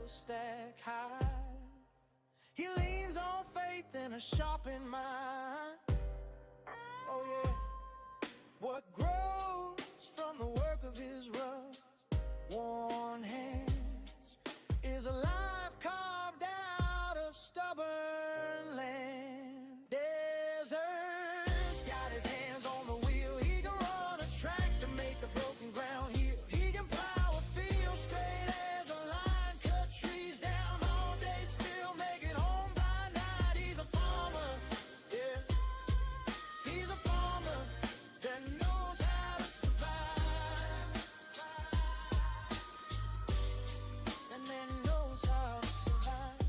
stack high. He leans on faith and a sharpened mind. Oh yeah, what grows from the work of his rough, worn hands is a life carved out of stubborn land. Desert's got his hands on the wheel. He can run a track to make the broken ground heal. He can plow a field straight as a line, cut trees down all day, still make it home by night. He's a farmer, yeah. He's a farmer that knows how to survive, and then knows how to survive.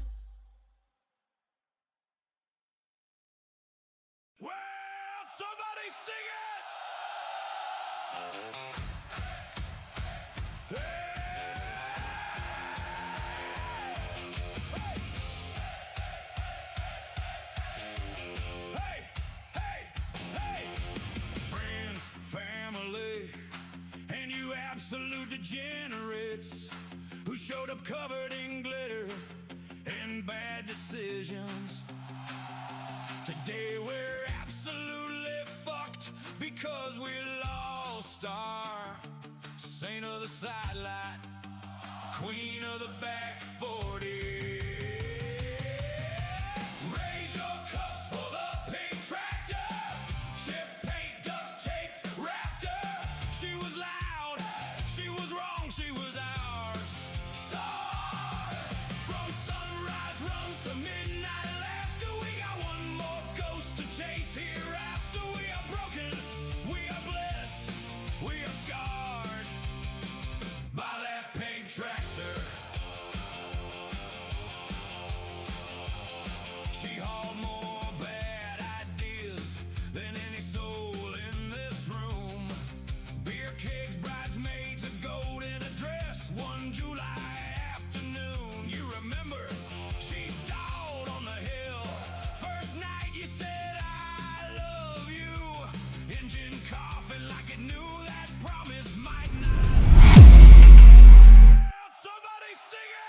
Well, somebody sing it! Hey! Hey! Hey! Friends, family, and you absolute degenerates who showed up covered in glitter and bad decisions. Today we're absolutely fucked because we lost our saint of the sidelight, queen of the back 40. Raise your cups for the pink tractor, chip paint, duct taped rafter. She was loud, she was wrong, she was ours. Sorry. From sunrise runs to midnight laughter, we got one more ghost to chase hereafter. We are broken, we are blessed, we are scarred by that pink tractor. She hauled more bad ideas than any soul in this room. Beer kegs, bridesmaids, a golden dress. One July afternoon, you remember, she stalled on the hill. First night you said I love you. Engine coughing like it knew that promise might not. Somebody sing it!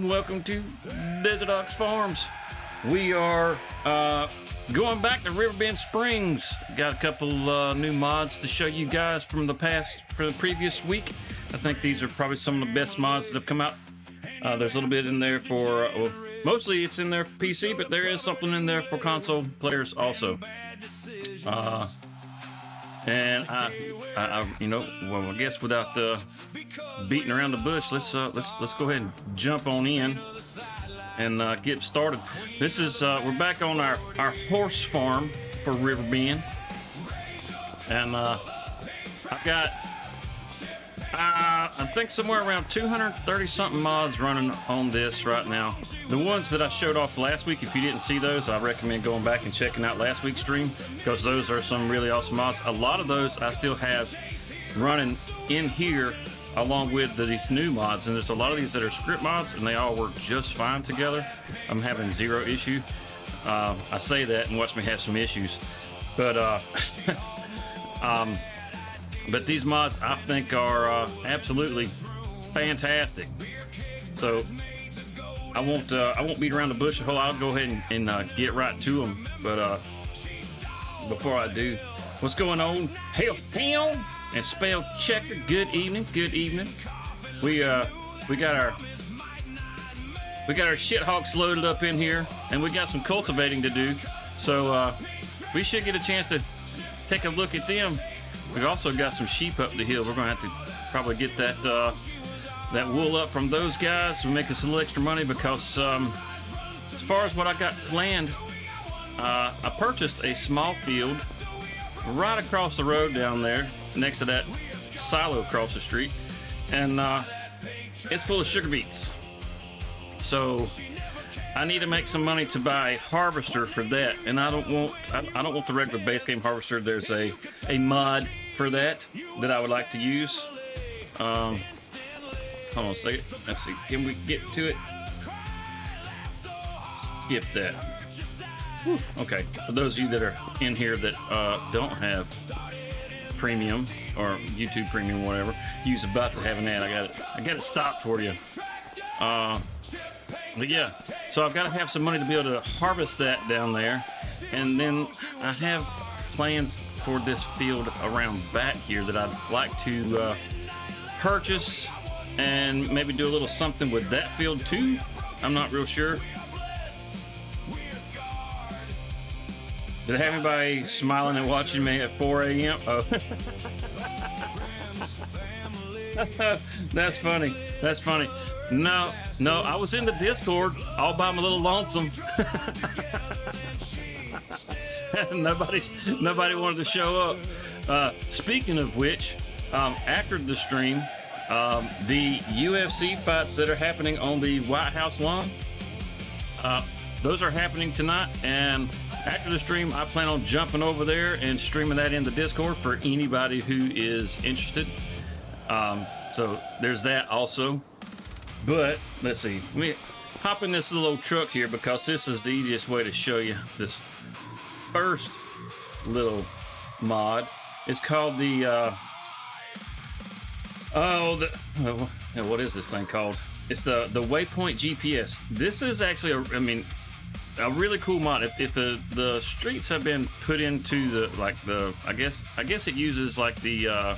Welcome to Desert Ox Farms. We are going back to Riverbend Springs. Got a couple new mods to show you guys from the previous week. I think these are probably some of the best mods that have come out. There's a little bit in there for, well, mostly it's in there for PC, but there is something in there for console players also. And I you know, well, I guess without beating around the bush, let's go ahead and jump on in and get started. This is we're back on our horse farm for Riverbend, and I've got I think somewhere around 230 something mods running on this right now. The ones that I showed off last week, if you didn't see those, I recommend going back and checking out last week's stream, because those are some really awesome mods. A lot of those I still have running in here along with these new mods, and there's a lot of these that are script mods and they all work just fine together. I'm having zero issue. I say that and watch me have some issues, but but these mods I think are absolutely fantastic. So I won't beat around the bush a whole lot. I'll go ahead and get right to them. But before I do, what's going on? Hell, and spell checker. Good evening. Good evening. We got our shit hawks loaded up in here, and we got some cultivating to do. So we should get a chance to take a look at them. We've also got some sheep up the hill. We're gonna have to probably get that that wool up from those guys to make us a little extra money, because as far as what I got planned, I purchased a small field right across the road down there next to that silo across the street, and it's full of sugar beets. So I need to make some money to buy a harvester for that, and I don't want the regular base game harvester. There's a mod for that I would like to use. Hold on a second. Let's see. Can we get to it? Skip that. Whew. Okay. For those of you that are in here that don't have Premium or YouTube Premium, whatever. Use the butts of having that. I got it stopped for you. But yeah, so I've got to have some money to be able to harvest that down there, and then I have plans for this field around back here that I'd like to purchase and maybe do a little something with that field too. I'm not real sure. Did I have anybody smiling and watching me at 4 a.m.? Oh. That's funny. That's funny. No, I was in the Discord all by my little lonesome. Nobody wanted to show up. Speaking of which, after the stream, the UFC fights that are happening on the White House lawn, those are happening tonight, and after the stream, I plan on jumping over there and streaming that in the Discord for anybody who is interested. So there's that also. But let's see, let me hop in this little old truck here because this is the easiest way to show you this first little mod. It's called the what is this thing called? It's the Waypoint GPS. This is actually a really cool mod. If the streets have been put into I guess it uses like the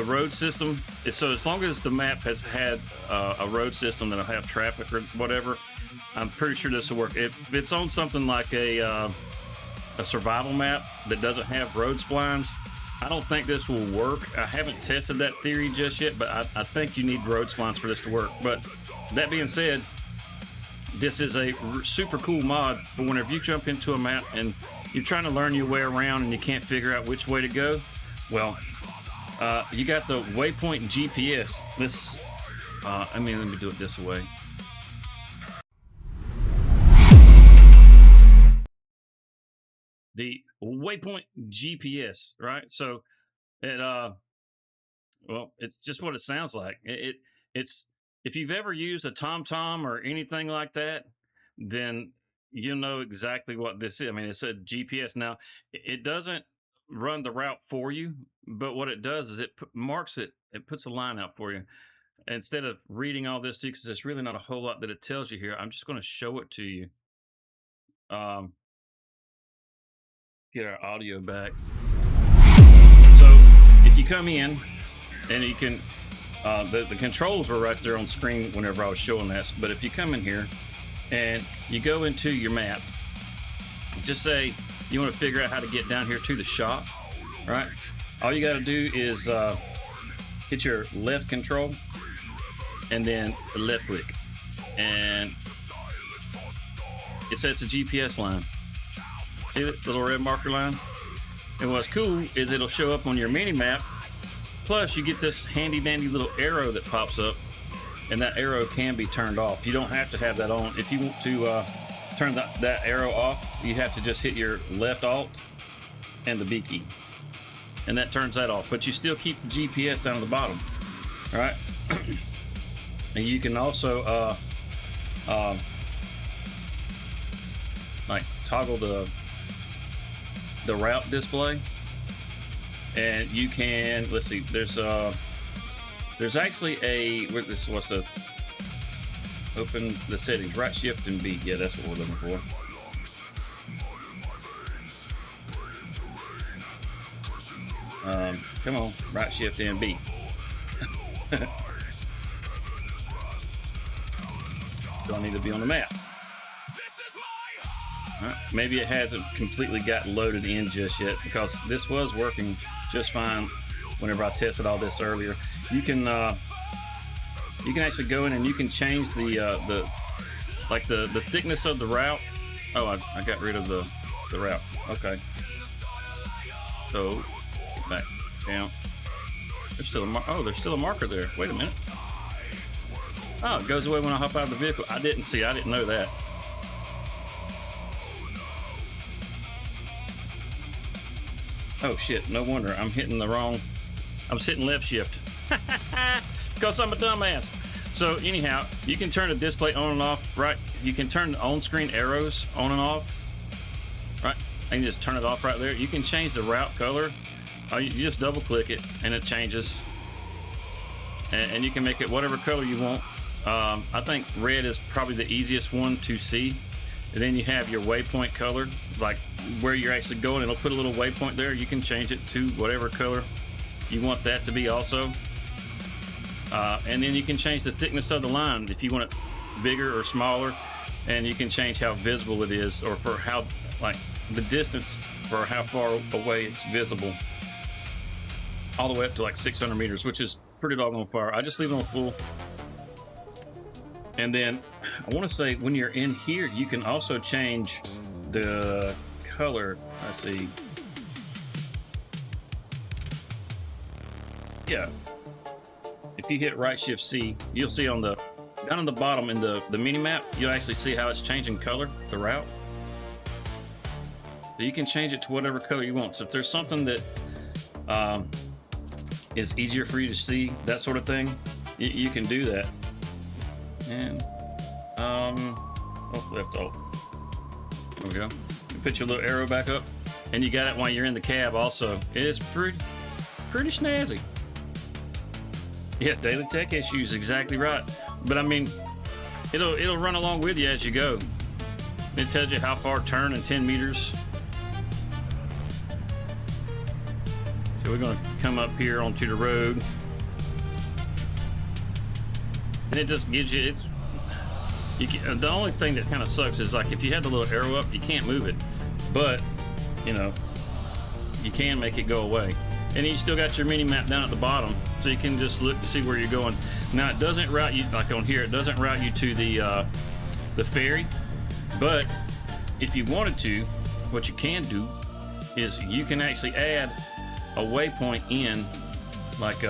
road system. So as long as the map has had a road system that'll have traffic or whatever, I'm pretty sure this will work. If it's on something like a survival map that doesn't have road splines, I don't think this will work. I haven't tested that theory just yet, but I think you need road splines for this to work. But that being said, this is a super cool mod for whenever you jump into a map and you're trying to learn your way around and you can't figure out which way to go. Well, you got the Waypoint GPS. This, let me do it this way. The Waypoint GPS, right? So it, well, it's just what it sounds like. It's if you've ever used a TomTom or anything like that, then you'll know exactly what this is. I mean, it's a GPS. Now, it doesn't run the route for you, but what it does is it marks it. It puts a line out for you. Instead of reading all this, because there's really not a whole lot that it tells you here, I'm just going to show it to you. Get our audio back. So if you come in, and you can, the controls were right there on screen whenever I was showing this. But if you come in here and you go into your map, just say you want to figure out how to get down here to the shop, right? All you got to do is hit your left control and then the left click, and it sets a GPS line. See the little red marker line? And what's cool is it'll show up on your mini map. Plus, you get this handy dandy little arrow that pops up, and that arrow can be turned off. You don't have to have that on. If you want to turn that arrow off, you have to just hit your left alt and the B key, and that turns that off. But you still keep the GPS down at the bottom, all right? And you can also like toggle the route display, and you can, let's see, there's actually a, what's the, open the settings, right shift and B. Yeah, that's what we're looking for. Come on, right shift and B. Don't need to be on the map. Right. Maybe it hasn't completely got loaded in just yet, because this was working just fine whenever I tested all this earlier. You can actually go in and you can change the thickness of the route. Oh, I got rid of the route. Okay. So back down. There's still there's still a marker there. Wait a minute. Oh, it goes away when I hop out of the vehicle. I didn't know that. Oh shit, no wonder I'm hitting the wrong, I'm hitting left shift. Because I'm a dumbass. So anyhow, you can turn the display on and off, right? You can turn the on-screen arrows on and off, right? and just turn it off right there. You can change the route color. You just double click it and it changes, and you can make it whatever color you want. I think red is probably the easiest one to see. And then you have your waypoint color, like where you're actually going. It'll put a little waypoint there. You can change it to whatever color you want that to be also. And then you can change the thickness of the line if you want it bigger or smaller, and you can change how visible it is, or for how, like, the distance for how far away it's visible, all the way up to like 600 meters, which is pretty doggone far. I just leave it on full. And then I want to say when you're in here, you can also change the color. Let's see. Yeah. If you hit right shift C, you'll see on the down on the bottom in the mini map, you'll actually see how it's changing color, the route. So you can change it to whatever color you want. So if there's something that is easier for you to see, that sort of thing, you can do that. And left off. There we go. You put your little arrow back up, and you got it while you're in the cab also. It is pretty snazzy. Yeah, daily tech issues, exactly right. But I mean, it'll run along with you as you go. It tells you how far turn in 10 meters. So we're gonna come up here onto the road. And it just gives you, the only thing that kind of sucks is, like, if you had the little arrow up, you can't move it. But, you know, you can make it go away. And you still got your mini map down at the bottom, so you can just look to see where you're going. Now, it doesn't route you, like on here, it doesn't route you to the ferry. But if you wanted to, what you can do is you can actually add a waypoint in, like,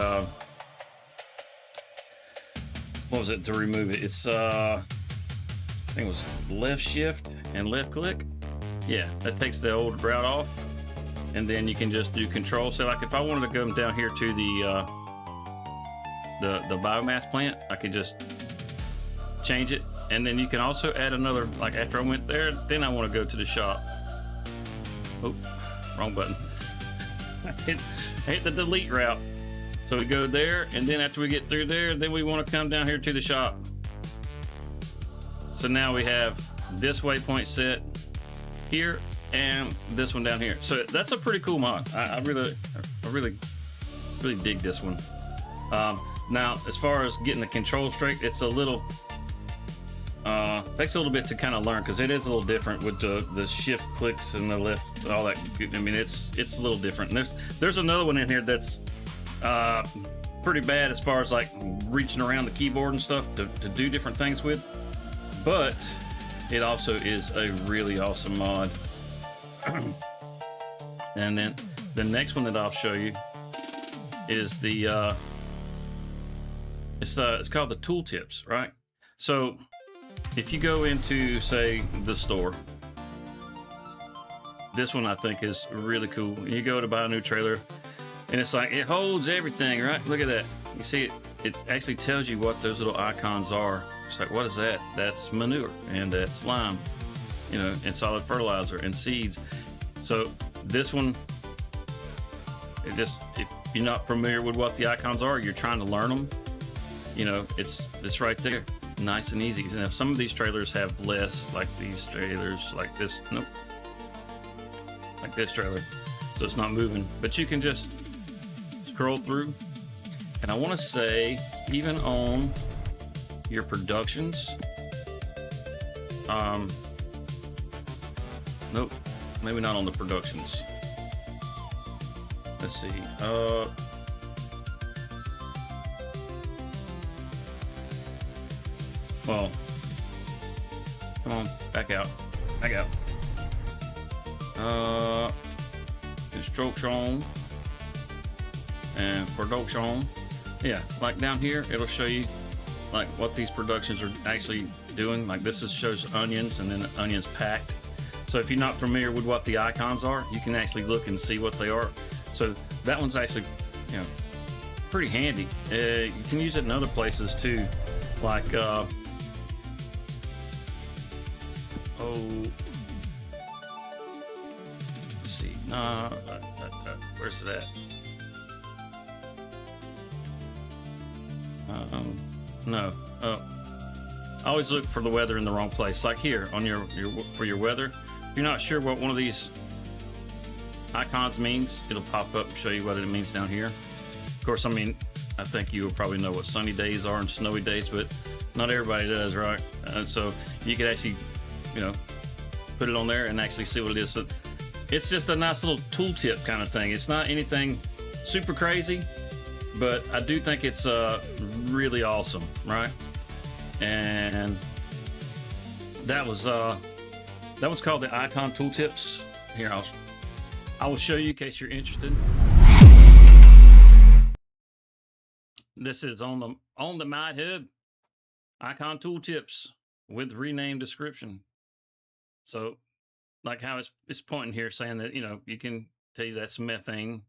what was it to remove it? It's, I think it was left shift and left click. Yeah, that takes the old route off. And then you can just do control. So, like, if I wanted to go down here to the biomass plant, I could just change it. And then you can also add another, like, after I went there, then I want to go to the shop. Oh, wrong button. I hit the delete route. So we go there, and then after we get through there, then we want to come down here to the shop. So now we have this waypoint set here and this one down here. So that's a pretty cool mod. I really dig this one. Now, as far as getting the control straight, it's a little takes a little bit to kind of learn, because it is a little different with the shift clicks and the left, all that. I mean, it's a little different. And there's another one in here that's pretty bad as far as, like, reaching around the keyboard and stuff to do different things with. But it also is a really awesome mod. And then the next one that I'll show you is the it's called the tooltips, right? So if you go into, say, the store, this one I think is really cool. You go to buy a new trailer, and it's like, it holds everything, right? Look at that. You see it? It actually tells you what those little icons are. It's like, what is that? That's manure, and that's lime, you know, and solid fertilizer and seeds. So this one, it just, if you're not familiar with what the icons are, you're trying to learn them, you know, it's right there, nice and easy. Now, some of these trailers have less, like these trailers, like this, nope, like this trailer, so it's not moving. But you can just scroll through, and I want to say, even on your productions, nope, maybe not on the productions. Let's see. Well, come on, back out. Instruction and production. Yeah, like down here, it'll show you, like, what these productions are actually doing. Like, this shows onions, and then the onions packed. So if you're not familiar with what the icons are, you can actually look and see what they are. So that one's actually, you know, pretty handy. You can use it in other places too, like Where's that? No. Oh, I always look for the weather in the wrong place. Like here on your for your weather. If you're not sure what one of these icons means, it'll pop up and show you what it means down here. Of course, I mean, I think you will probably know what sunny days are and snowy days, but not everybody does, right? So you could actually, you know, put it on there and actually see what it is. So it's just a nice little tooltip kind of thing. It's not anything super crazy, but I do think it's really awesome, right? And that was called the Icon Tooltips. Here, I will show you in case you're interested. This is on the Might Hub Icon Tooltips with renamed description. So, like how it's pointing here, saying that, you know, you can tell you that's methane.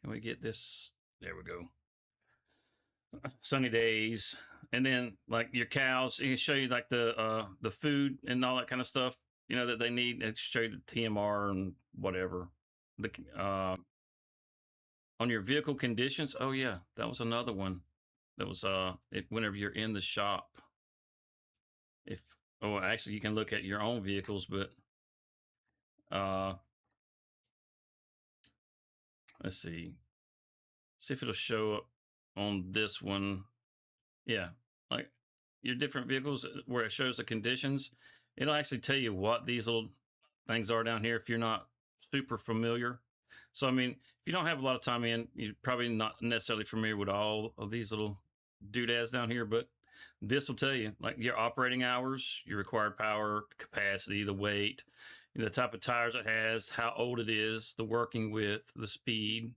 Can we get this? There we go. Sunny days, and then like your cows, it can show you like the food and all that kind of stuff, you know, that they need. It show you the TMR and whatever. The on your vehicle conditions. Oh yeah, that was another one. That was whenever you're in the shop. If actually you can look at your own vehicles, but let's see if it'll show up on this one. Yeah, like your different vehicles where it shows the conditions, it'll actually tell you what these little things are down here if you're not super familiar. So I mean, if you don't have a lot of time in, you're probably not necessarily familiar with all of these little doodads down here, but this will tell you like your operating hours, your required power, capacity, the weight, you know, the type of tires it has, how old it is, the working width, the speed,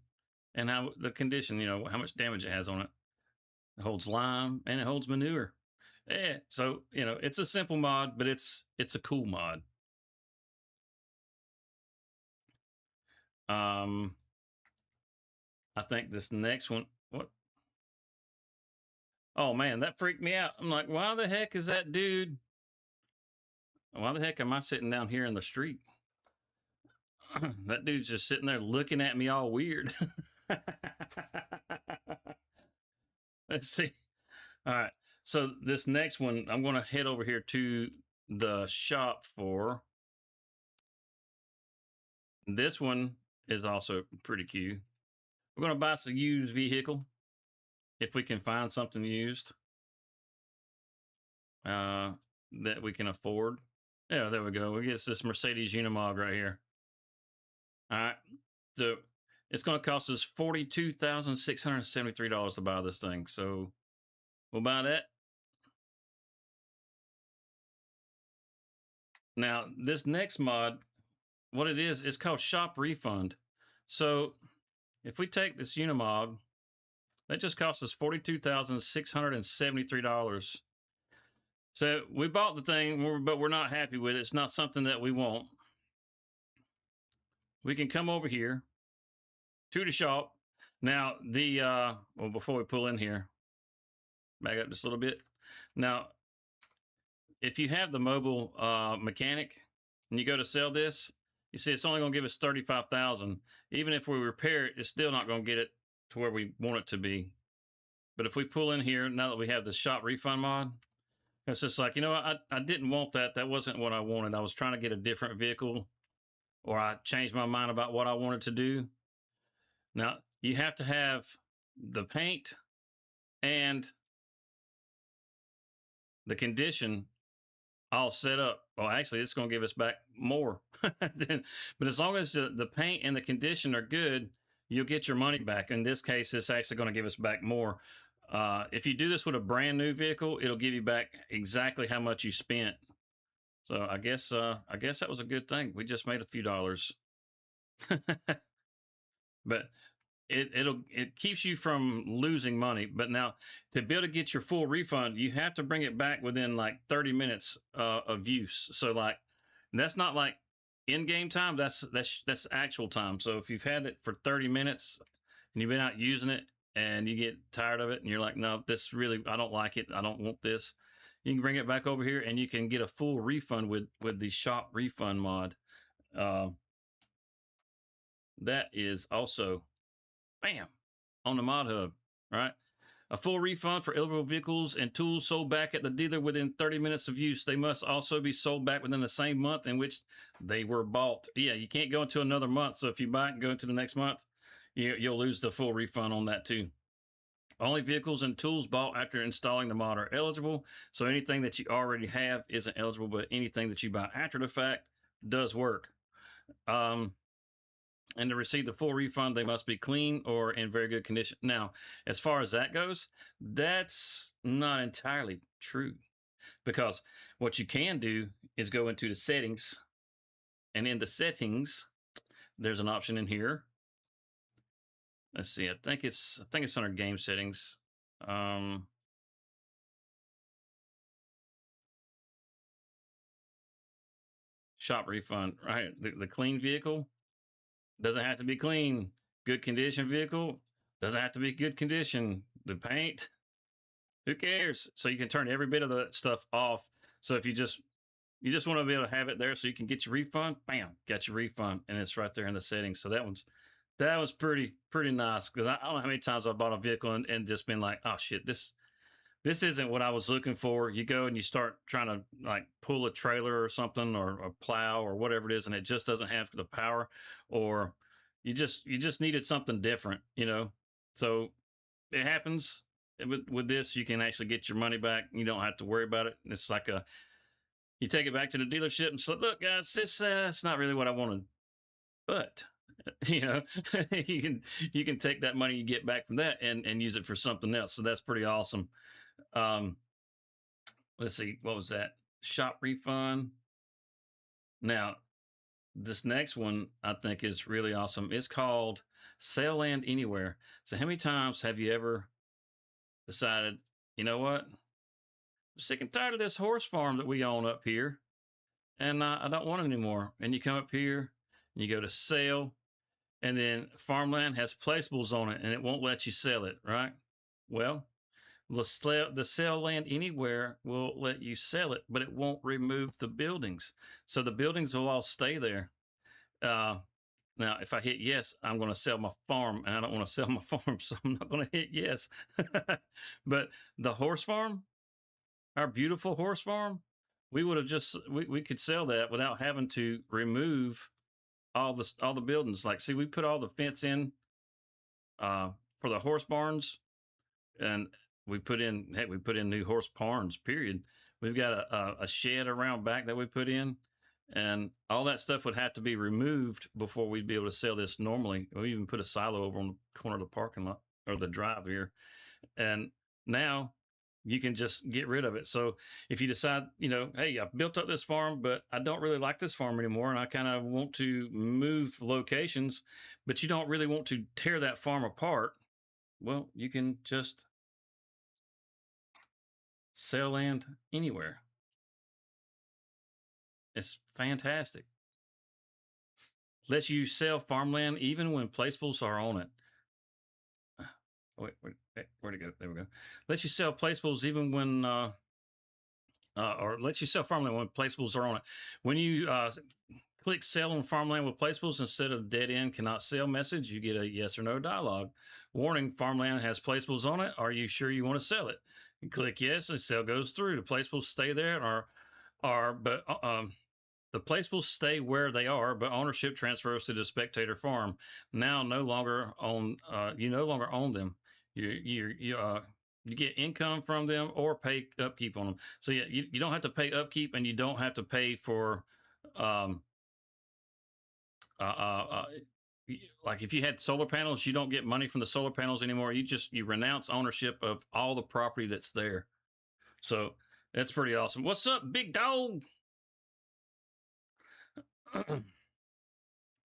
and how the condition, you know, how much damage it has on it. It holds lime and it holds manure. Yeah, so you know it's a simple mod, but it's a cool mod. I think this next one. What? Oh man, that freaked me out. I'm like, why the heck is that dude? Why the heck am I sitting down here in the street? That dude's just sitting there looking at me all weird. Let's see. All right. So this next one, I'm going to head over here to the shop for. This one is also pretty cute. We're going to buy some used vehicle if we can find something used that we can afford. Yeah, there we go. We get this Mercedes Unimog right here. All right. So it's going to cost us $42,673 to buy this thing. So we'll buy that. Now, this next mod, what it is called Shop Refund. So if we take this Unimog, that just cost us $42,673. So we bought the thing, but we're not happy with it. It's not something that we want. We can come over here to the shop. Now, well, before we pull in here, back up just a little bit. Now, if you have the mobile mechanic and you go to sell this, you see it's only going to give us $35,000. Even if we repair it, it's still not going to get it to where we want it to be. But if we pull in here, now that we have the shop refund mod, it's just like, you know, I didn't want that. That wasn't what I wanted. I was trying to get a different vehicle, or I changed my mind about what I wanted to do. Now, you have to have the paint and the condition all set up. Well, actually, it's going to give us back more. But as long as the paint and the condition are good, you'll get your money back. In this case, it's actually going to give us back more. If you do this with a brand new vehicle, it'll give you back exactly how much you spent. So I guess that was a good thing. We just made a few dollars. But it keeps you from losing money. But now to be able to get your full refund, you have to bring it back within like 30 minutes of use. So like that's not like in-game time, that's actual time. So if you've had it for 30 minutes and you've been out using it and you get tired of it and you're like, no, this really, I don't like it, I don't want this, you can bring it back over here and you can get a full refund with the shop refund mod. that is also, bam, on the Mod Hub, right? A full refund for eligible vehicles and tools sold back at the dealer within 30 minutes of use. They must also be sold back within the same month in which they were bought. Yeah, you can't go into another month. So if you buy it and go into the next month, you'll lose the full refund on that too. Only vehicles and tools bought after installing the mod are eligible. So anything that you already have isn't eligible, but anything that you buy after the fact does work. And to receive the full refund, they must be clean or in very good condition. Now, as far as that goes, that's not entirely true, because what you can do is go into the settings, and in the settings, there's an option in here. Let's see. I think it's under game settings. Shop refund, right? The clean vehicle doesn't have to be clean. Good condition vehicle doesn't have to be good condition. The paint, who cares? So you can turn every bit of the stuff off. So if you just want to be able to have it there so you can get your refund, bam, got your refund, and it's right there in the settings. So that was pretty nice, because I don't know how many times I bought a vehicle and just been like, oh shit, this isn't what I was looking for. You go and you start trying to like pull a trailer or something, or a plow or whatever it is, and it just doesn't have the power, or you just needed something different, So it happens. With this, you can actually get your money back. You don't have to worry about it. It's like you take it back to the dealership and say, look, guys, this it's not really what I wanted, but you can take that money you get back from that and use it for something else. So that's pretty awesome. Let's see, what was that? Shop refund. Now, this next one I think is really awesome. It's called Sell Land Anywhere. So how many times have you ever decided, you know what? I'm sick and tired of this horse farm that we own up here, and I don't want it anymore. And you come up here and you go to sell, and then farmland has placeables on it and it won't let you sell it, right? Well, the Sell Land Anywhere will let you sell it, but it won't remove the buildings. So the buildings will all stay there. Now, if I hit yes, I'm going to sell my farm, and I don't want to sell my farm, so I'm not going to hit yes. But the horse farm, our beautiful horse farm, we would have we could sell that without having to remove all the buildings. Like, see, we put all the fence in for the horse barns, and we put in new horse barns, period. We've got a shed around back that we put in, and all that stuff would have to be removed before we'd be able to sell this normally. We even put a silo over on the corner of the parking lot, or the drive here, and now you can just get rid of it. So if you decide, hey, I've built up this farm, but I don't really like this farm anymore, and I kind of want to move locations, but you don't really want to tear that farm apart, well, you can just sell land anywhere. It's fantastic. Lets you sell farmland even when placeables are on it. Wait, where'd it go? There we go. Lets you sell placeables even when, or lets you sell farmland when placeables are on it. When you click sell on farmland with placeables instead of dead end cannot sell message, you get a yes or no dialogue. Warning, farmland has placeables on it. Are you sure you want to sell it? You click yes, and sale goes through. The placeables stay there, but the placeables stay where they are, but ownership transfers to the spectator farm. Now, you no longer own them. You get income from them or pay upkeep on them. So yeah, you don't have to pay upkeep, and you don't have to pay for like if you had solar panels, you don't get money from the solar panels anymore. You renounce ownership of all the property that's there. So that's pretty awesome. What's up, big dog?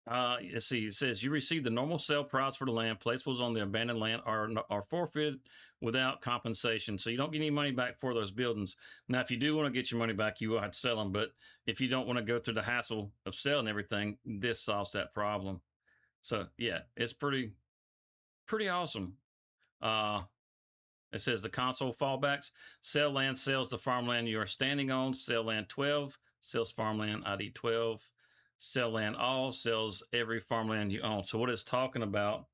Let's see. It says you receive the normal sale price for the land. Placeables on the abandoned land are forfeited without compensation, so you don't get any money back for those buildings. Now, if you do want to get your money back, you will have to sell them. But if you don't want to go through the hassle of selling everything, this solves that problem. So yeah, it's pretty awesome. It says the console fallbacks: sell land sells the farmland you are standing on. Sell land 12 sells farmland ID 12. sell land. All sells every farmland you own. So what it's talking about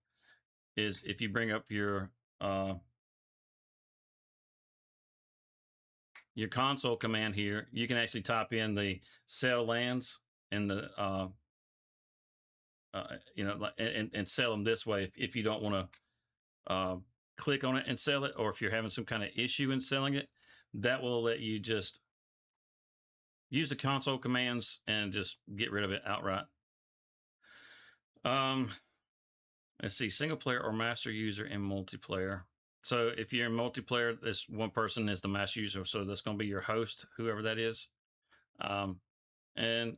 is if you bring up your console command here, you can actually type in the sell lands and the and sell them this way if you don't want to click on it and sell it, or if you're having some kind of issue in selling it, that will let you just use the console commands and just get rid of it outright. Let's see, single player or master user in multiplayer. So if you're in multiplayer, this one person is the master user, so that's going to be your host, whoever that is. And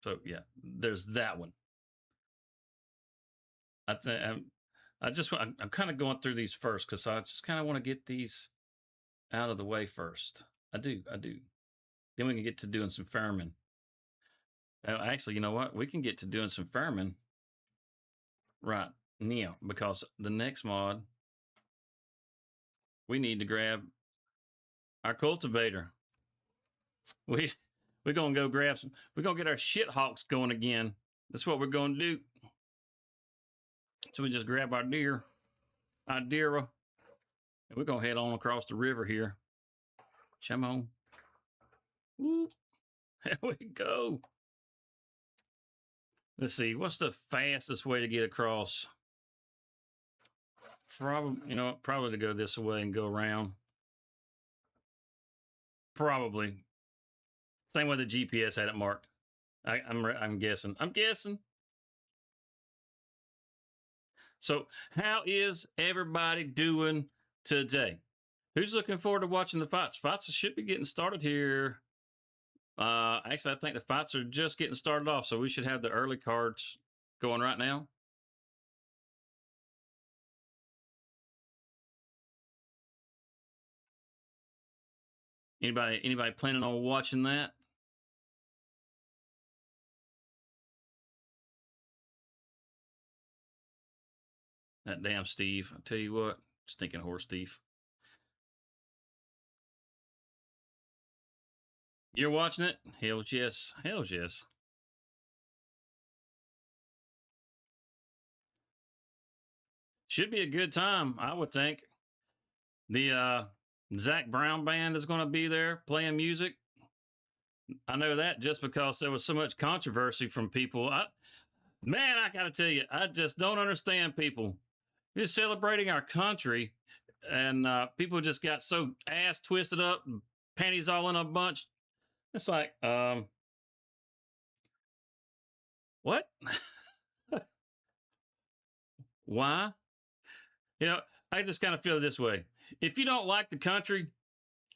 so yeah, there's that one. I think I'm kind of going through these first because I just kind of want to get these out of the way first. I do. Then we can get to doing some farming. Actually, you know what? We can get to doing some farming right now, because the next mod, we need to grab our cultivator. We're gonna go grab some. We're gonna get our shit hawks going again. That's what we're gonna do. So we just grab our deer, and we're gonna head on across the river here. Come on. Woo. There we go. Let's see, what's the fastest way to get across? Probably to go this way and go around. Probably. Same way the GPS had it marked. I'm guessing. So, how is everybody doing today? Who's looking forward to watching the fights? Fights should be getting started here. Actually, I think the fights are just getting started off, so we should have the early cards going right now. Anybody planning on watching that? That damn Steve. I tell you what, stinking horse Steve. You're watching it? Hells yes. Hells yes. Should be a good time, I would think. The Zach Brown band is going to be there playing music. I know that just because there was so much controversy from people. I got to tell you, I just don't understand people. You're celebrating our country, and people just got so ass twisted up, and panties all in a bunch. It's like, what? Why? I just kind of feel this way. If you don't like the country,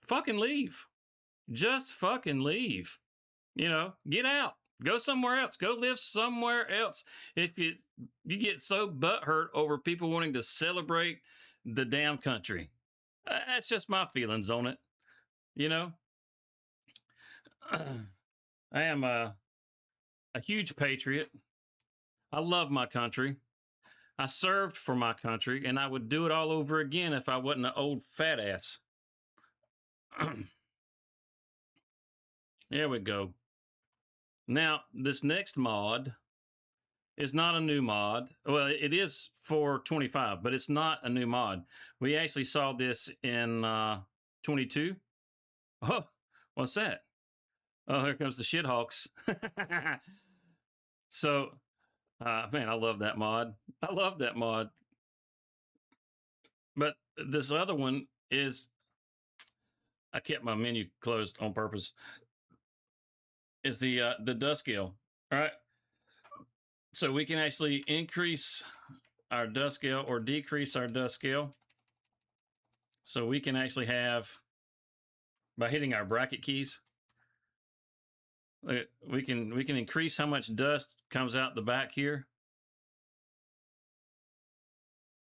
fucking leave. Just fucking leave. Get out. Go somewhere else. Go live somewhere else. If you get so butthurt over people wanting to celebrate the damn country. That's just my feelings on it. I am a huge patriot. I love my country. I served for my country, and I would do it all over again if I wasn't an old fat ass. There we go. Now, this next mod is not a new mod. Well, it is for 25, but it's not a new mod. We actually saw this in 22. Oh, what's that? Oh, here comes the shithawks. So, man, I love that mod. But this other one is, I kept my menu closed on purpose, is the dust scale. All right. So we can actually increase our dust scale or decrease our dust scale. So we can actually have, by hitting our bracket keys, we can increase how much dust comes out the back here.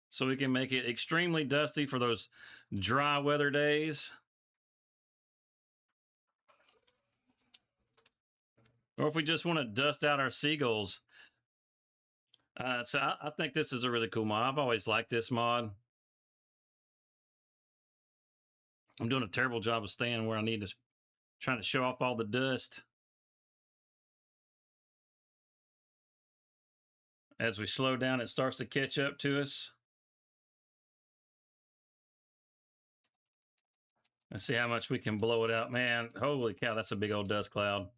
So we can make it extremely dusty for those dry weather days. Or if we just want to dust out our seagulls. So I think this is a really cool mod. I've always liked this mod. I'm doing a terrible job of staying where I need to, trying to show off all the dust. As we slow down, it starts to catch up to us. Let's see how much we can blow it out. Man, holy cow, that's a big old dust cloud.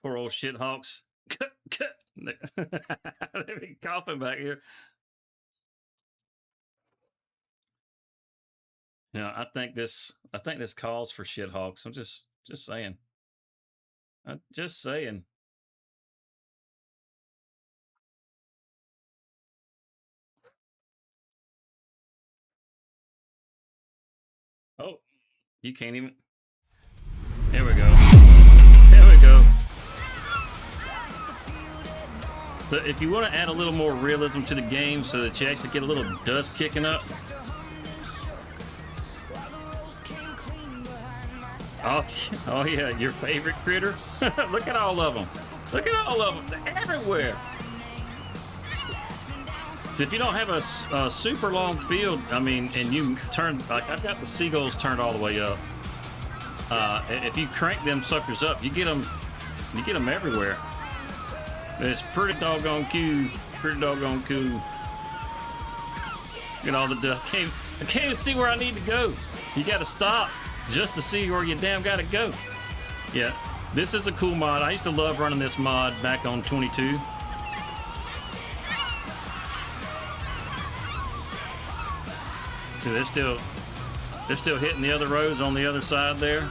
Poor old shithawks. They've been coughing back here. Yeah, I think this calls for shithawks. I'm just saying. I'm just saying. Oh, you can't even. Here we go. Here we go. So if you want to add a little more realism to the game so that you actually get a little dust kicking up. Oh yeah, your favorite critter? Look at all of them. Look at all of them. They're everywhere. So if you don't have a super long field, I mean, and you turn, like I've got the seagulls turned all the way up. If you crank them suckers up, you get them everywhere. It's pretty doggone cool. Pretty doggone cool. Look at all the dust. I can't even see where I need to go. You got to stop just to see where you damn got to go. Yeah, this is a cool mod. I used to love running this mod back on 22. See, they're still hitting the other rows on the other side there.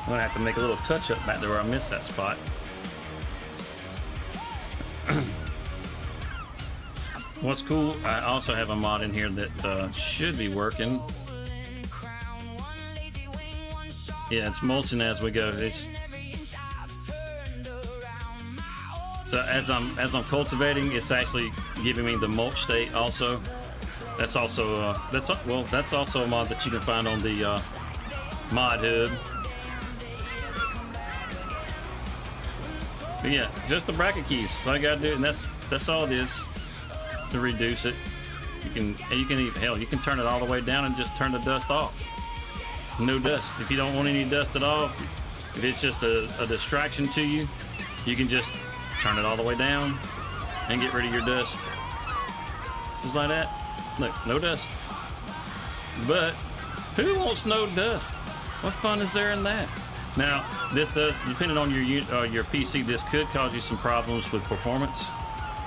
I'm gonna have to make a little touch up back there where I missed that spot. What's cool, I also have a mod in here that should be working. Yeah, it's mulching as we go. So as I'm cultivating, it's actually giving me the mulch state also. That's also that's also a mod that you can find on the mod hub. But yeah, just the bracket keys. So I gotta do it, and that's all it is to reduce it. You can even, hell, you can turn it all the way down and just turn the dust off. No dust. If you don't want any dust at all, if it's just a distraction to you, you can just turn it all the way down and get rid of your dust. Just like that. Look, no dust. But who wants no dust? What fun is there in that? Now, this does, depending on your PC, this could cause you some problems with performance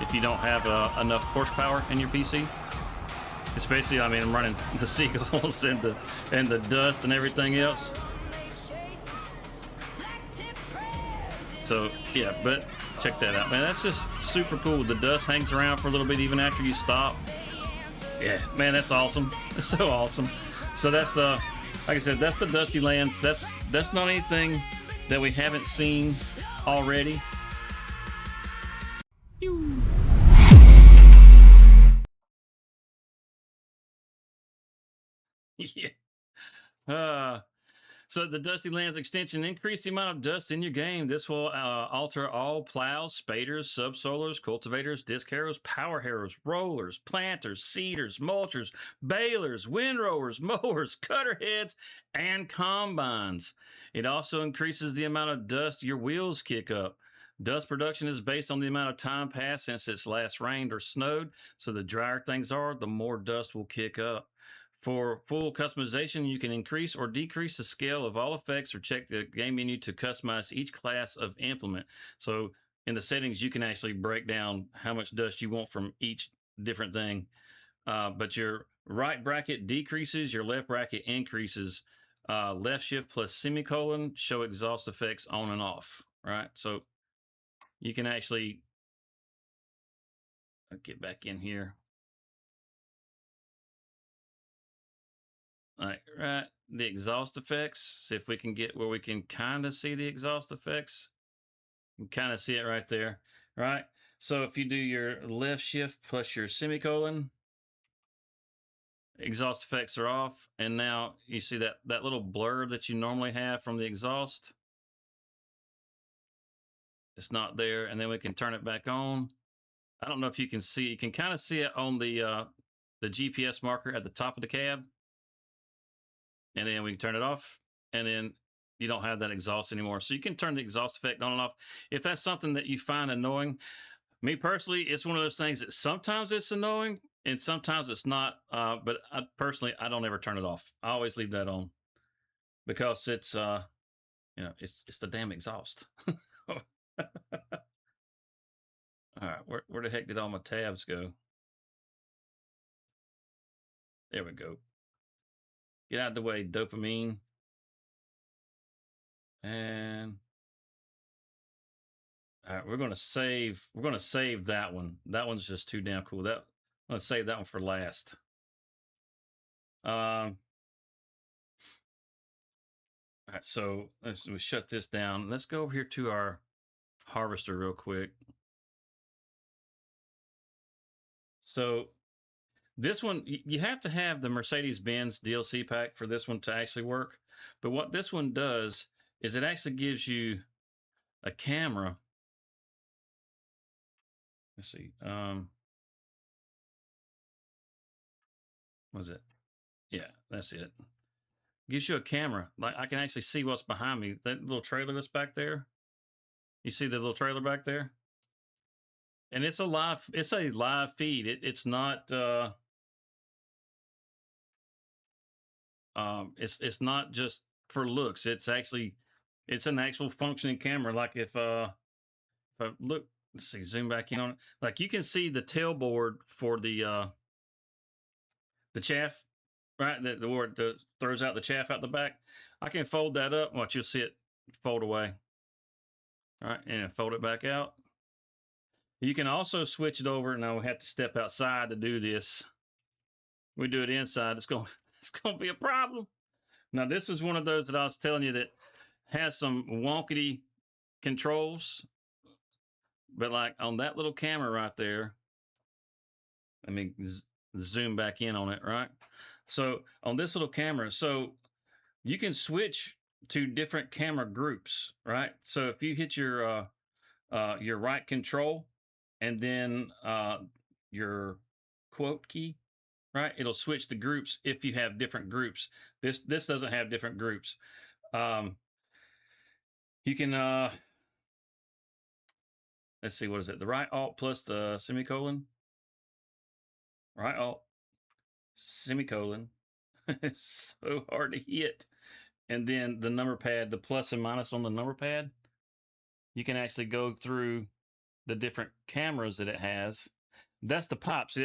if you don't have enough horsepower in your PC. Especially, I mean, I'm running the seagulls and the dust and everything else. So yeah, but check that out, man. That's just super cool. The dust hangs around for a little bit even after you stop. Yeah, man, that's awesome. It's so awesome. So that's like I said, that's the Dusty Lands. That's not anything that we haven't seen already. Yeah. So the Dusty Lands extension increased the amount of dust in your game. This will alter all plows, spaders, subsoilers, cultivators, disc harrows, power harrows, rollers, planters, seeders, mulchers, balers, windrowers, mowers, cutter heads, and combines. It also increases the amount of dust your wheels kick up. Dust production is based on the amount of time passed since it's last rained or snowed. So the drier things are, the more dust will kick up. For full customization, you can increase or decrease the scale of all effects or check the game menu to customize each class of implement. So in the settings, you can actually break down how much dust you want from each different thing. But your right bracket decreases, your left bracket increases. Left shift plus semicolon show exhaust effects on and off, right? So you can actually, I'll get back in here. Right, the exhaust effects. See if we can get where we can kind of see the exhaust effects. You can kind of see it right there, right? So if you do your left shift plus your semicolon, exhaust effects are off, and now you see that little blur that you normally have from the exhaust. It's not there, and then we can turn it back on. I don't know if you can see. You can kind of see it on the GPS marker at the top of the cab. And then we can turn it off, and then you don't have that exhaust anymore. So you can turn the exhaust effect on and off. If that's something that you find annoying, me personally, it's one of those things that sometimes it's annoying and sometimes it's not. But personally, I don't ever turn it off. I always leave that on because it's it's the damn exhaust. All right, where the heck did all my tabs go? There we go. Get out of the way, dopamine. And all right, we're gonna save. We're gonna save that one. That one's just too damn cool. I'm gonna save that one for last. All right, so we shut this down. Let's go over here to our harvester real quick. So this one, you have to have the Mercedes-Benz DLC pack for this one to actually work. But what this one does is it actually gives you a camera. Let's see. Was it? Yeah, that's it. Gives you a camera. Like I can actually see what's behind me. That little trailer that's back there. You see the little trailer back there? And it's a live feed. It's not it's not just for looks. It's an actual functioning camera. Like if I look, let's see, zoom back in on it. Like you can see the tailboard for the chaff, right? The where it throws out the chaff out the back. I can fold that up. Watch, you'll see it fold away. All right, and fold it back out. You can also switch it over. Now we have to step outside to do this. We do it inside. It's gonna be a problem. Now this is one of those that I was telling you that has some wonkety controls, but like on that little camera right there, let me zoom back in on it, right? So on this little camera, so you can switch to different camera groups, right? So if you hit your right control and then your quote key, right? It'll switch the groups if you have different groups. This doesn't have different groups. You can let's see, what is it? The right alt plus the semicolon. Right alt, semicolon. It's so hard to hit. And then the number pad, the plus and minus on the number pad. You can actually go through the different cameras that it has. That's the pops.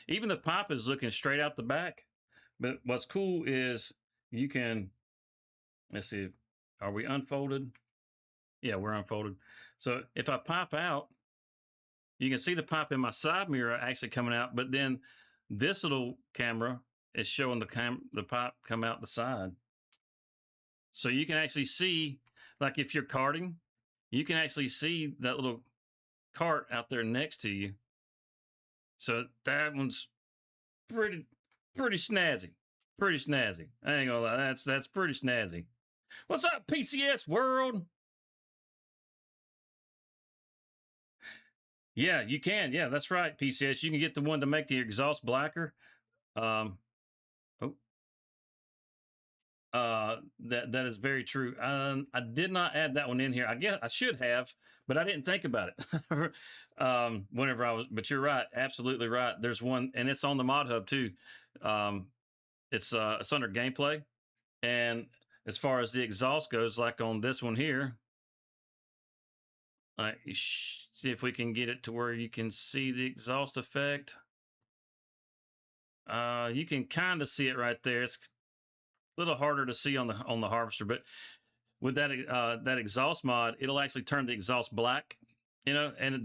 Even the pop is looking straight out the back. But what's cool is you can, let's see, are we unfolded? Yeah, we're unfolded. So if I pop out, you can see the pop in my side mirror actually coming out, but then this little camera is showing the pop come out the side. So you can actually see, like if you're karting, you can actually see that little cart out there next to you. So that one's pretty snazzy. Pretty snazzy. I ain't gonna lie, that's pretty snazzy. What's up, PCS world? Yeah, you can. Yeah, that's right, PCS. You can get the one to make the exhaust blacker. That is very true. I did not add that one in here. I guess I should have, but I didn't think about it. Whenever I was, but you're right, absolutely right. There's one, and it's on the Mod Hub too. It's under gameplay, and as far as the exhaust goes, like on this one here, see if we can get it to where you can see the exhaust effect. You can kind of see it right there. It's a little harder to see on the harvester, but with that that exhaust mod, it'll actually turn the exhaust black, and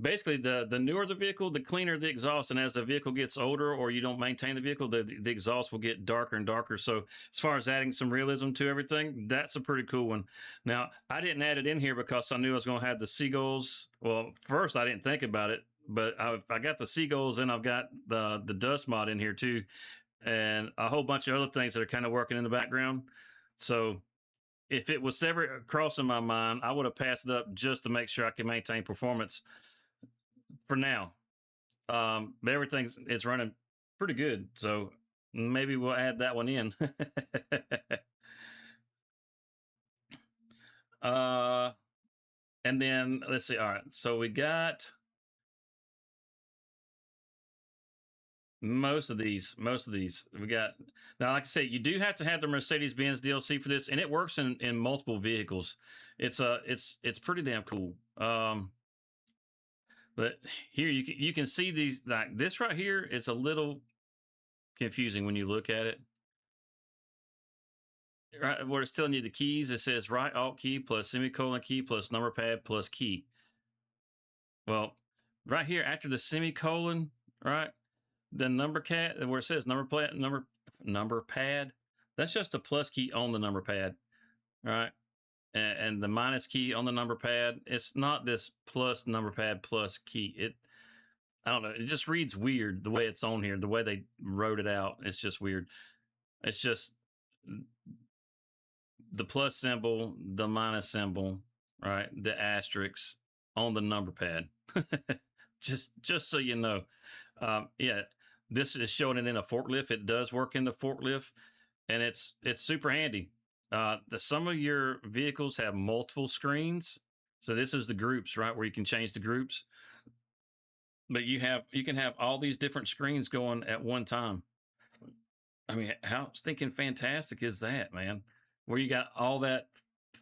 basically the newer the vehicle, the cleaner the exhaust, and as the vehicle gets older or you don't maintain the vehicle, the exhaust will get darker and darker. So as far as adding some realism to everything, that's a pretty cool one. Now I didn't add it in here because I knew I was going to have the seagulls. Well, first I didn't think about it, but I got the seagulls and I've got the dust mod in here too, and a whole bunch of other things that are kind of working in the background. So if it was ever crossing my mind, I would have passed it up just to make sure I can maintain performance for now. But everything is running pretty good, so maybe we'll add that one in. And then let's see. All right, so we got most of these. Most of these we got now. Like I say, you do have to have the Mercedes-Benz DLC for this, and it works in multiple vehicles. It's pretty damn cool. But here you can see these, like this right here is a little confusing when you look at it. Right where it's telling you the keys, it says right alt key plus semicolon key plus number pad plus key. Well, right here after the semicolon, right, the number cat where it says number pad, that's just a plus key on the number pad, right? And the minus key on the number pad, it's not this plus number pad plus key. I don't know. It just reads weird the way it's on here. The way they wrote it out, it's just weird. It's just the plus symbol, the minus symbol, right? The asterisk on the number pad. just so you know. Yeah, this is showing it in a forklift. It does work in the forklift, and it's super handy. Some of your vehicles have multiple screens, so this is the groups, right, where you can change the groups. But you can have all these different screens going at one time. I mean, how stinking fantastic is that, man? Where you got all that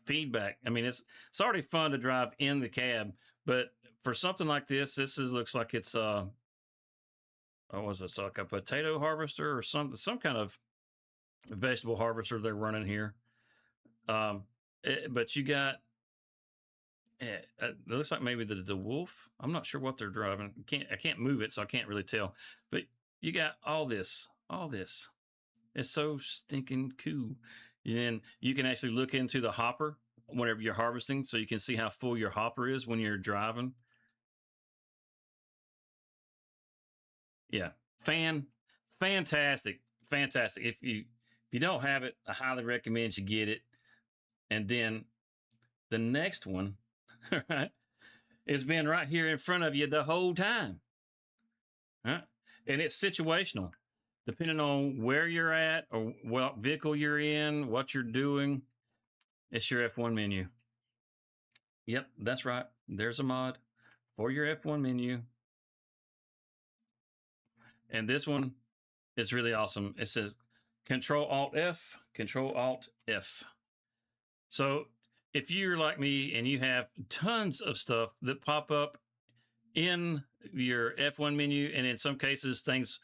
feedback. I mean, it's already fun to drive in the cab, but for something like this looks like it's what was it? So like a potato harvester or some kind of vegetable harvester they're running here. But you got it looks like maybe the wolf. I'm not sure what they're driving. I can't move it, so I can't really tell. But you got all this. It's so stinking cool. And you can actually look into the hopper whenever you're harvesting, so you can see how full your hopper is when you're driving. Yeah, fantastic. If you don't have it, I highly recommend you get it. And then the next one, right, has been right here in front of you the whole time. Right? And it's situational. Depending on where you're at or what vehicle you're in, what you're doing, it's your F1 menu. Yep, that's right. There's a mod for your F1 menu. And this one is really awesome. It says Control Alt F, Control Alt F. So if you're like me and you have tons of stuff that pop up in your F1 menu, and in some cases there's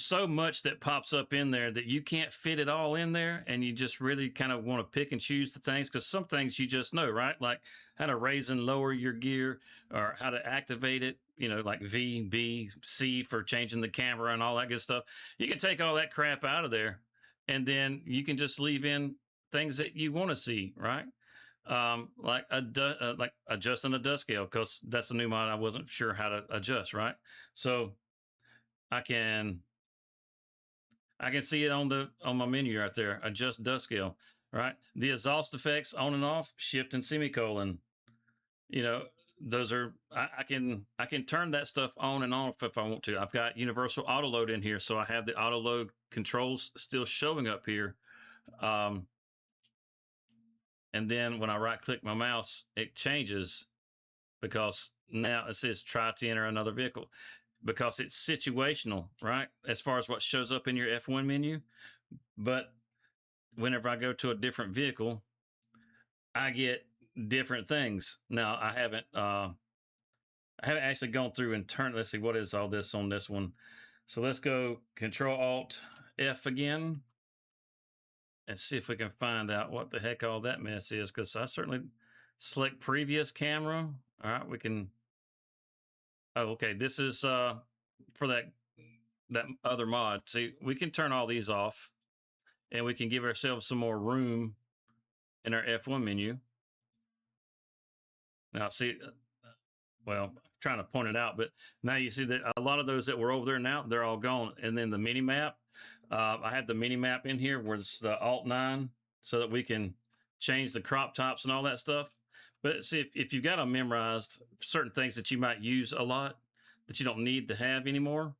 so much that pops up in there that you can't fit it all in there, and you just really kind of want to pick and choose the things, because some things you just know, right? Like how to raise and lower your gear, or how to activate it, like V, B, C for changing the camera and all that good stuff. You can take all that crap out of there, and then you can just leave in things that you want to see, right? Like adjusting a dust scale, because that's a new mod I wasn't sure how to adjust, right? So I can see it on my menu right there. Adjust dust scale, right? The exhaust effects on and off, shift and semicolon. Those are I can turn that stuff on and off if I want to. I've got universal auto load in here, so I have the auto load controls still showing up here. And then when I right click my mouse, it changes, because now it says try to enter another vehicle, because it's situational, right? As far as what shows up in your F1 menu. But whenever I go to a different vehicle, I get different things. Now I haven't actually gone through and turned. Let's see, what is all this on this one? So let's go Control Alt F again and see if we can find out what the heck all that mess is, because I certainly select previous camera. All right, we can. Oh, okay. This is for that other mod. See, we can turn all these off, and we can give ourselves some more room in our F1 menu. Now, see, well, I'm trying to point it out, but now you see that a lot of those that were over there now, they're all gone. And then the mini map, I have the mini map in here where it's the Alt 9, so that we can change the crop tops and all that stuff. But see, if you've got them memorized, certain things that you might use a lot that you don't need to have anymore,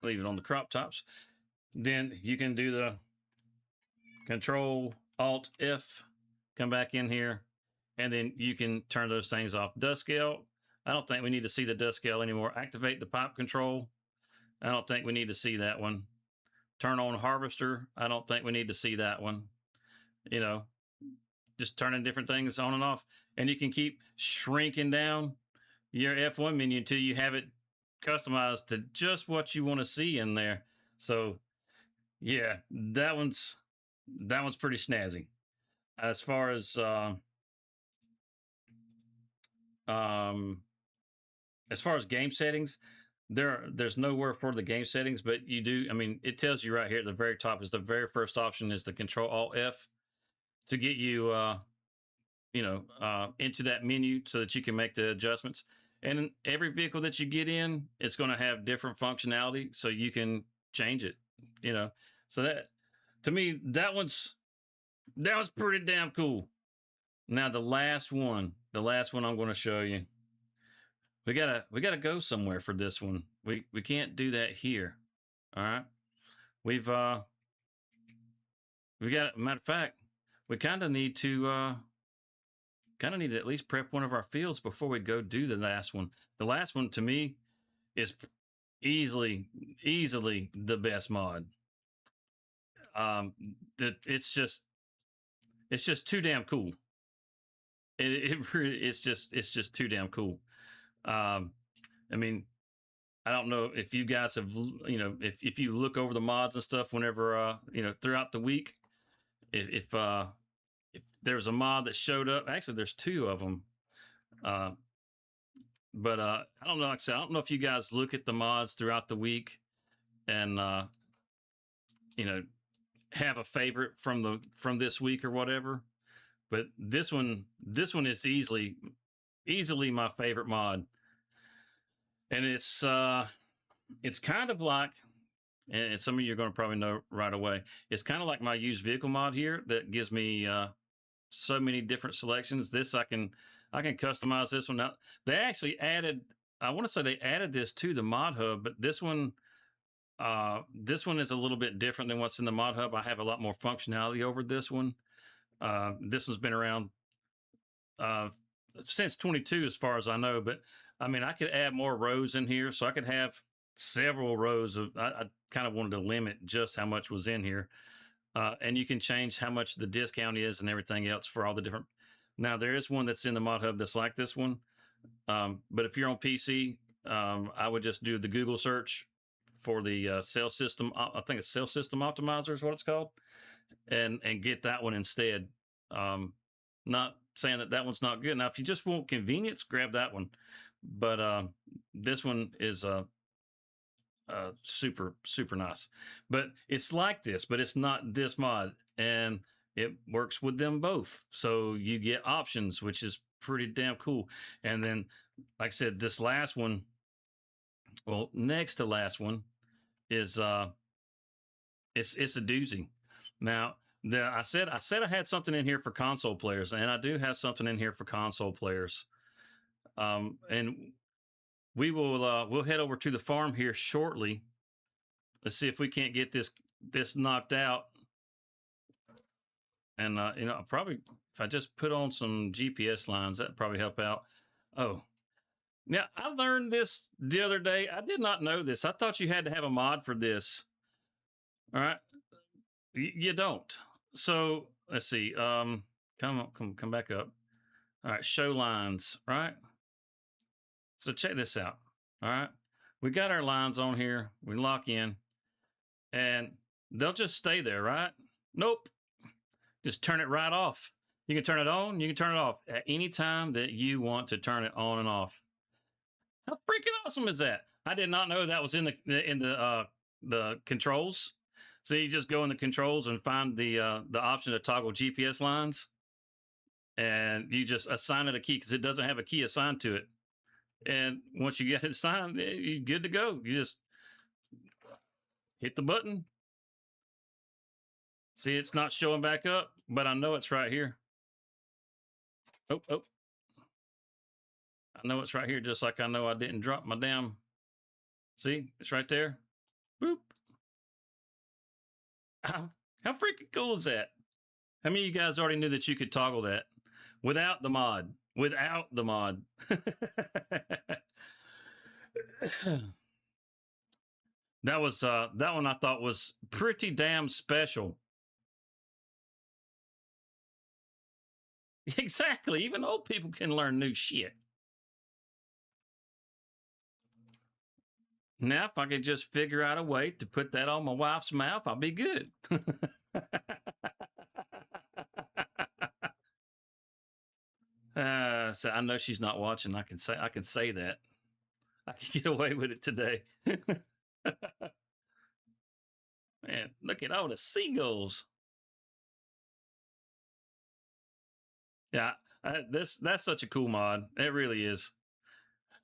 leave it on the crop tops. Then you can do the Control Alt F, come back in here, and then you can turn those things off. Dust scale, I don't think we need to see the dust scale anymore. Activate the pipe control. I don't think we need to see that one. Turn on harvester. I don't think we need to see that one. You know, just turning different things on and off. And you can keep shrinking down your F1 menu until you have it customized to just what you want to see in there. So yeah, that one's pretty snazzy. As far as um as far as game settings, there's nowhere for the game settings, but you do, I mean, it tells you right here at the very top is the very first option is the Control Alt F to get you into that menu so that you can make the adjustments. And every vehicle that you get in, it's going to have different functionality, so you can change it. So that, to me, that was pretty damn cool. Now the last one I'm going to show you. We gotta go somewhere for this one. We can't do that here. All right. We got, matter of fact, we kind of need to at least prep one of our fields before we go do the last one. The last one to me is easily the best mod. It's just too damn cool. It's just too damn cool. I mean, I don't know if you guys have, if you look over the mods and stuff whenever, throughout the week, if there's a mod that showed up, actually there's two of them. But I don't know, like I said, I don't know if you guys look at the mods throughout the week and, have a favorite from this week or whatever. But this one is easily my favorite mod. And it's kind of like, and some of you are going to probably know right away, it's kind of like my used vehicle mod here that gives me so many different selections. This I can customize this one. Now they actually added, I want to say they added this to the mod hub, but this one is a little bit different than what's in the mod hub. I have a lot more functionality over this one. This one's been around since 22 as far as I know, but I mean, I could add more rows in here, so I could have several rows of, I kind of wanted to limit just how much was in here. And you can change how much the discount is and everything else for all the different. Now there is one that's in the mod hub that's like this one. But if you're on PC, I would just do the Google search for the cell system. I think it's cell system optimizer is what it's called, and get that one instead. Not saying that one's not good. Now, if you just want convenience, grab that one. But this one is super nice. But it's like this, but it's not this mod, and it works with them both. So you get options, which is pretty damn cool. And then, like I said, this last one, well, next to last one is it's a doozy. Now, I said I had something in here for console players, and I do have something in here for console players. And we will we'll head over to the farm here shortly. Let's see if we can't get this knocked out. And probably if I just put on some GPS lines, that'd probably help out. Oh, now I learned this the other day. I did not know this. I thought you had to have a mod for this. All right, you don't. So let's see. Come back up. All right, show lines. Right. So check this out. All right, we got our lines on here. We lock in, and they'll just stay there, right? Nope. Just turn it right off. You can turn it on. You can turn it off at any time that you want to turn it on and off. How freaking awesome is that? I did not know that was in the controls. So you just go in the controls and find the option to toggle GPS lines, and you just assign it a key because it doesn't have a key assigned to it. And once you get it assigned, you're good to go. You just hit the button. See, it's not showing back up, but I know it's right here. Oh. I know it's right here, just like I know I didn't drop my damn. See, it's right there. Boop. How freaking cool is that? How many of you guys already knew that you could toggle that without the mod? Without the mod. That one I thought was pretty damn special. Exactly. Even old people can learn new shit. Now, if I could just figure out a way to put that on my wife's mouth, I'll be good. So I know she's not watching. I can say that. I can get away with it today. Man, look at all the seagulls. Yeah, that's such a cool mod. It really is.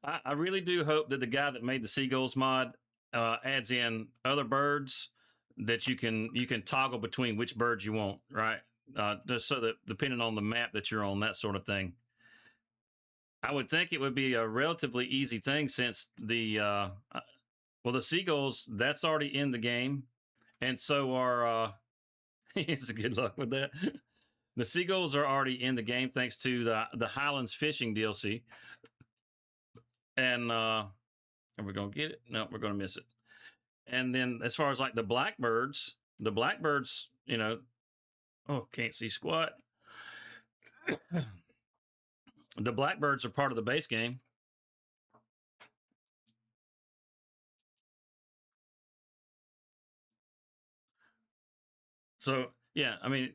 I really do hope that the guy that made the seagulls mod adds in other birds that you can toggle between which birds you want, right? Just so that depending on the map that you're on, that sort of thing. I would think it would be a relatively easy thing since the seagulls that's already in the game, and so are it's good luck with that. The seagulls are already in the game thanks to the Highlands fishing DLC, and are we gonna get it? No, we're gonna miss it. And then as far as like the blackbirds, oh, can't see squat. The blackbirds are part of the base game. So yeah, I mean,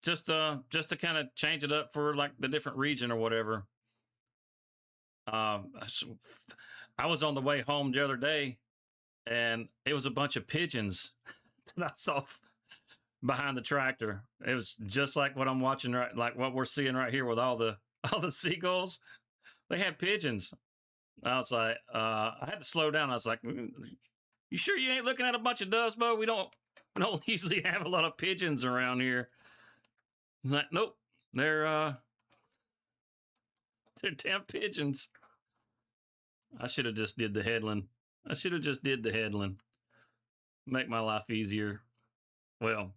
just to kind of change it up for like the different region or whatever. I was on the way home the other day, and it was a bunch of pigeons that I saw behind the tractor. It was just like what I'm watching right, like what we're seeing right here with all the all the seagulls. They had pigeons. I was like, I had to slow down. I was like, you sure you ain't looking at a bunch of doves, Bo? We don't usually have a lot of pigeons around here. I'm like, nope, they're damn pigeons. I should have just did the headland. I should have just did the headland. Make my life easier. Well,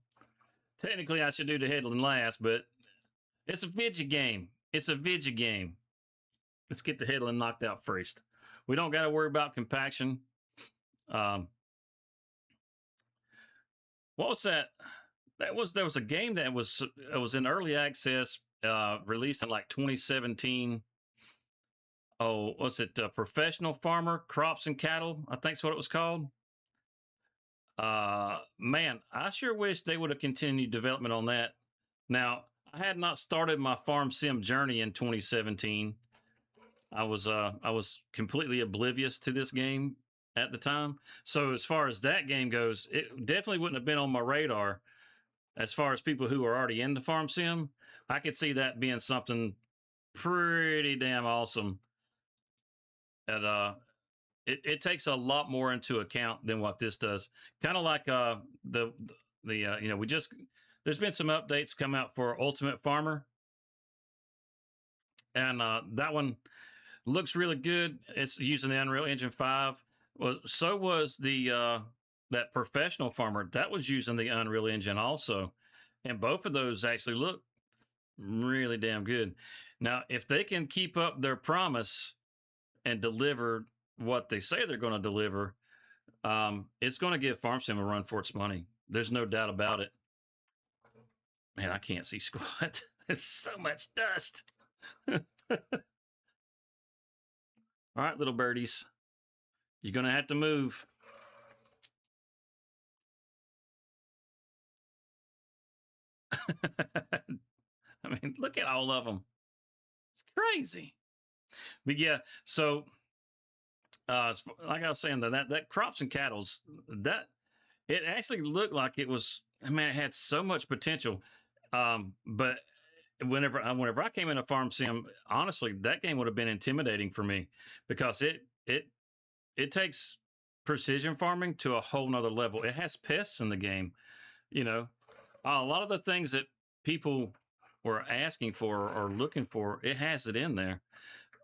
technically I should do the headland last, but it's a video game. It's a video game. Let's get the headland knocked out first. We don't got to worry about compaction. What was that? There was a game that was in early access, released in like 2017. Oh, was it Professional Farmer Crops and Cattle? I think's what it was called. Man, I sure wish they would have continued development on that. Now, I had not started my farm sim journey in 2017. I was completely oblivious to this game at the time. So as far as that game goes, it definitely wouldn't have been on my radar. As far as people who are already into farm sim, I could see that being something pretty damn awesome. And it takes a lot more into account than what this does. Kind of like we just there's been some updates come out for Ultimate Farmer, and that one looks really good. It's using the Unreal Engine 5. Well, so was the that Professional Farmer that was using the Unreal Engine also, and both of those actually look really damn good. Now, if they can keep up their promise and deliver what they say they're going to deliver, it's going to give Farm Sim a run for its money. There's no doubt about it. Man, I can't see squat. There's so much dust. All right, little birdies, you're going to have to move. I mean, look at all of them. It's crazy. But yeah, so like I was saying, that crops and cattle's that it actually looked like it was. I mean, it had so much potential. But whenever I came into Farm Sim, honestly, that game would have been intimidating for me because it takes precision farming to a whole nother level. It has pests in the game. A lot of the things that people were asking for or looking for, it has it in there.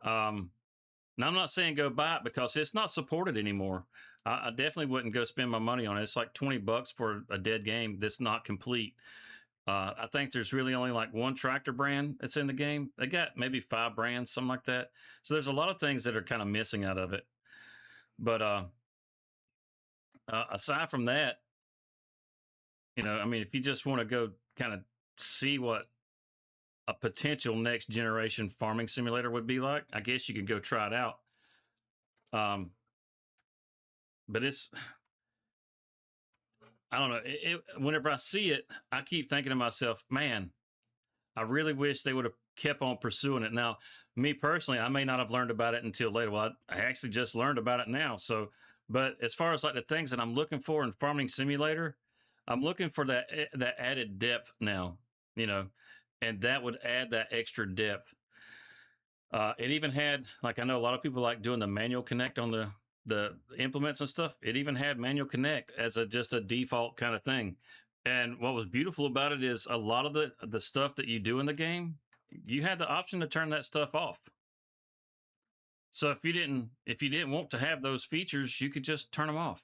Now, I'm not saying go buy it because it's not supported anymore. I definitely wouldn't go spend my money on it. It's like $20 for a dead game that's not complete. I think there's really only like one tractor brand that's in the game. They got maybe 5 brands, something like that. So there's a lot of things that are kind of missing out of it. But aside from that, I mean, if you just want to go kind of see what a potential next generation farming simulator would be like, I guess you could go try it out. Um, but I don't know. Whenever I see it, I keep thinking to myself, man, I really wish they would have kept on pursuing it. Now, me personally, I may not have learned about it until later. Well, I actually just learned about it now. So, but as far as like the things that I'm looking for in Farming Simulator, I'm looking for that added depth now, you know, and that would add that extra depth. It even had, like, I know a lot of people like doing the manual connect on the implements and stuff. It even had manual connect as a just a default kind of thing. And what was beautiful about it is a lot of the stuff that you do in the game, you had the option to turn that stuff off. So if you didn't want to have those features, you could just turn them off.